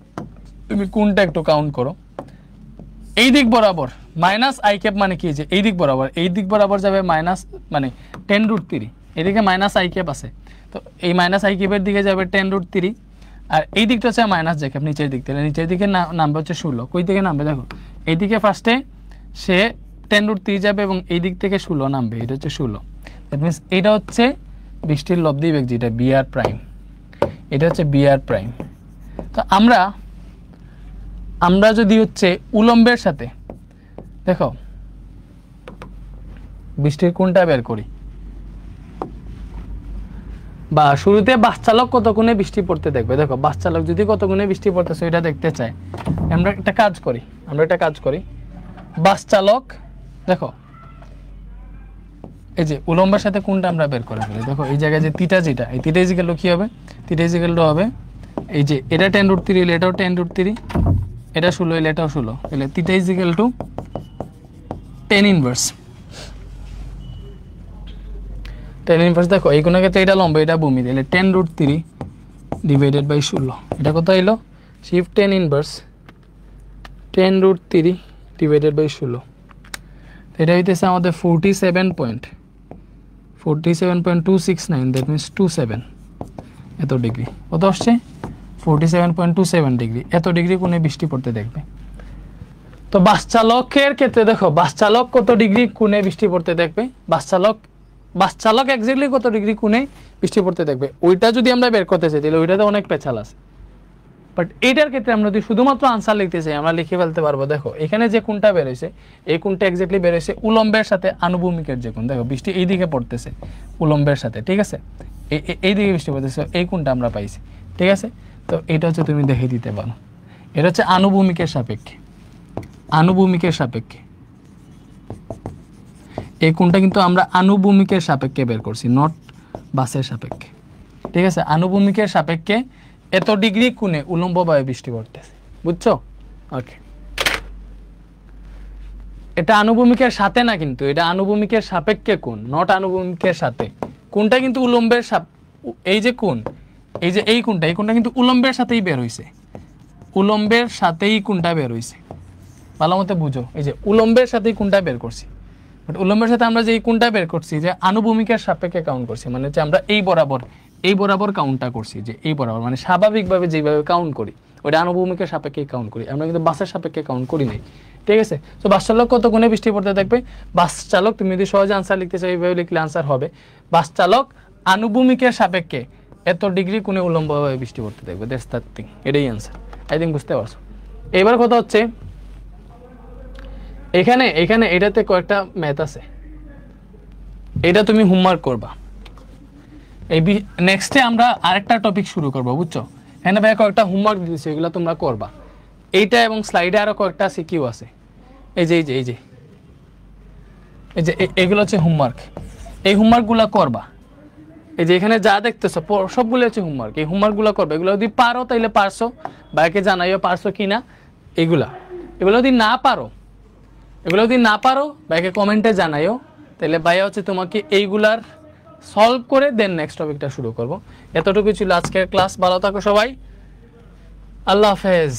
তুমি কোণটা একটু কাউন্ট করো। এই দিক বরাবর -i ক্যাপ মানে কি? যে এই দিক বরাবর, এই দিক বরাবর যাবে মানে 10√3, এদিকে -i ক্যাপ আছে, তো এই -i ক্যাপের দিকে যাবে 10√3, আর এই দিকটা হচ্ছে -j ক্যাপ নিচের দিক থেকে, নিচের দিকে নামবে হচ্ছে 16। কই থেকে নামবে দেখো, এই দিকে ফার্স্টে সে 10√3 যাবে এবং এই দিক থেকে 16 নামবে, এটা হচ্ছে 16। দ্যাট মিনস এটা হচ্ছে বৃষ্টির লব্ধি বেগ, যেটা বিআর প্রাইম, এটা হচ্ছে বিআর প্রাইম। তো আমরা যদি হচ্ছে উলম্বের সাথে দেখো বৃষ্টির কোণটা বের করি, বা শুরুতে বাস চালক কত কোণে বৃষ্টি পড়তে দেখবে, দেখো বাস চালক যদি কত কোণে বৃষ্টি পড়তেছে এটা দেখতে চায়, আমরা একটা কাজ করি, বাস চালক দেখো এই যে উলম্বের সাথে কোণটা আমরা বের করে ফেলি। দেখো এই জায়গায় যে থিটা, যেটা এই থিটা ইজিক্যাল টু কি হবে? থিটা ইজিক্যাল টু হবে এই যে এটা 10√3 হলে এটাও 10√3, এটা 16 হলে এটাও 16, তাহলে theta is equal to tan inverse. tan inverse দেখো এই কোণের ক্ষেত্রে এটা লম্ব, এটা ভূমি, তাহলে 10√3 ডিভাইডেড বাই 16, এটা কত হলো? Shift tan inverse 10√3 divided by 16, এটা হইতেছে আমাদের 47.269, দ্যাট মিনস 27 এত ডিগ্রি। কত আসছে? 47.27 ডিগ্রি, এত ডিগ্রি কোণে বৃষ্টি পড়তে দেখবে। তো বাস চালকের ক্ষেত্রে দেখো বাস চালক কত ডিগ্রি কোণে বৃষ্টি পড়তে দেখবে, বাস চালক এক্স্যাক্টলি কত ডিগ্রি কোণে বৃষ্টি পড়তে দেখবে, ওইটা যদি আমরা বের করতে চাই তাহলে ওইটাতে অনেক পেছাল আছে। বাট এইটার ক্ষেত্রে আমরা যদি শুধুমাত্র আনসার লিখতে চাই, আমরা লিখে ফেলতে পারবো। দেখো এখানে যে কোণটা বের হয়েছে, এই কোণটা এক্স্যাক্টলি বের হয়েছে উলম্বের সাথে আনুভূমিকের যে কোণ। দেখো বৃষ্টি এই দিকে পড়তেছে উলম্বের সাথে, ঠিক আছে, এই দিকে বৃষ্টি পড়তেছে, এই কোণটা আমরা পাইছি, ঠিক আছে। তো এটা হচ্ছে তুমি দেখে দিতে পারো, এটা হচ্ছে আনুভূমিকের সাপেক্ষে, আনুভূমিকের সাপেক্ষে এই কোণটা কিন্তু আমরা আনুভূমিকের সাপেক্ষে বের করছি, নট বাসের সাপেক্ষে, ঠিক আছে। আনুভূমিকের সাপেক্ষে এত ডিগ্রি কোণে উলম্বভাবে বৃষ্টি পড়তেছে, বুঝছো? ওকে, এটা আনুভূমিকের সাথে না, কিন্তু এটা আনুভূমিকের সাপেক্ষে কোণ, নট আনুভূমিকের সাথে। কোণটা কিন্তু উলম্বের এই যে কোণ, এই যে এই কোণটা, এই কোণটা কিন্তু উলম্বের সাথেই বের হইছে, উলম্বের সাথেই কোণটা বের হইছে, ভালো মতো বুঝো। এই যে উলম্বের সাথেই কোণটা বের করছি, বাট উলম্বের সাথে আমরা যে এই কোণটা বের করছি যে আনুভূমিকের সাপেক্ষে কাউন্ট করছি, মানে হচ্ছে আমরা এই বরাবর কাউন্টটা করছি, যে এই বরাবর মানে স্বাভাবিকভাবে যেভাবে কাউন্ট করি ওটা আনুভূমিকের সাপেক্ষে কাউন্ট করি, আমরা কিন্তু বাসের সাপেক্ষে কাউন্ট করি নাই, ঠিক আছে। তো বাস চালক কত কোণে বৃষ্টি পড়তে দেখবে, বাস চালক, তুমি যদি সহজে আনসার লিখতে চাও এইভাবে লিখলে আনসার হবে বাস চালক আনুভূমিকের সাপেক্ষে এত ডিগ্রি কোণে উলম্বভাবে বৃষ্টি পড়তে দেখবে, দ্যাটস দ্য থিং, এটাই আনসার। আই থিঙ্ক বুঝতে পারছো। এবার কথা হচ্ছে এখানে এটাতে কয়েকটা ম্যাথ আছে, এটা তুমি হোমওয়ার্ক করবা। এই নেক্সটে আমরা আরেকটা টপিক শুরু করবো, বুঝছো? এখানে ভাই কয়েকটা হোমওয়ার্ক দিয়েছে, এগুলো তোমরা করবা। এইটা এবং স্লাইডে আরো কয়েকটা সিকিউ আছে, এই যে এগুলো হচ্ছে হোমওয়ার্ক, এই হোমওয়ার্কগুলো করবা। এই যে এখানে যা দেখতেছো সবগুলো হচ্ছে হোমওয়ার্ক, এই হোমওয়ার্কগুলো করবে। এগুলো যদি পারো তাইলে পারছো, ভাইকে জানাইও পারছো কিনা। এগুলো যদি না পারো ভাইকে কমেন্টে জানাইও, তাহলে ভাইয়া হচ্ছে তোমাকে এইগুলার সলভ করে দেন নেক্সট টপিকটা শুরু করব। এতটুকু ছিল আজকের ক্লাস। ভালো থাকো সবাই, আল্লাহ হাফেজ।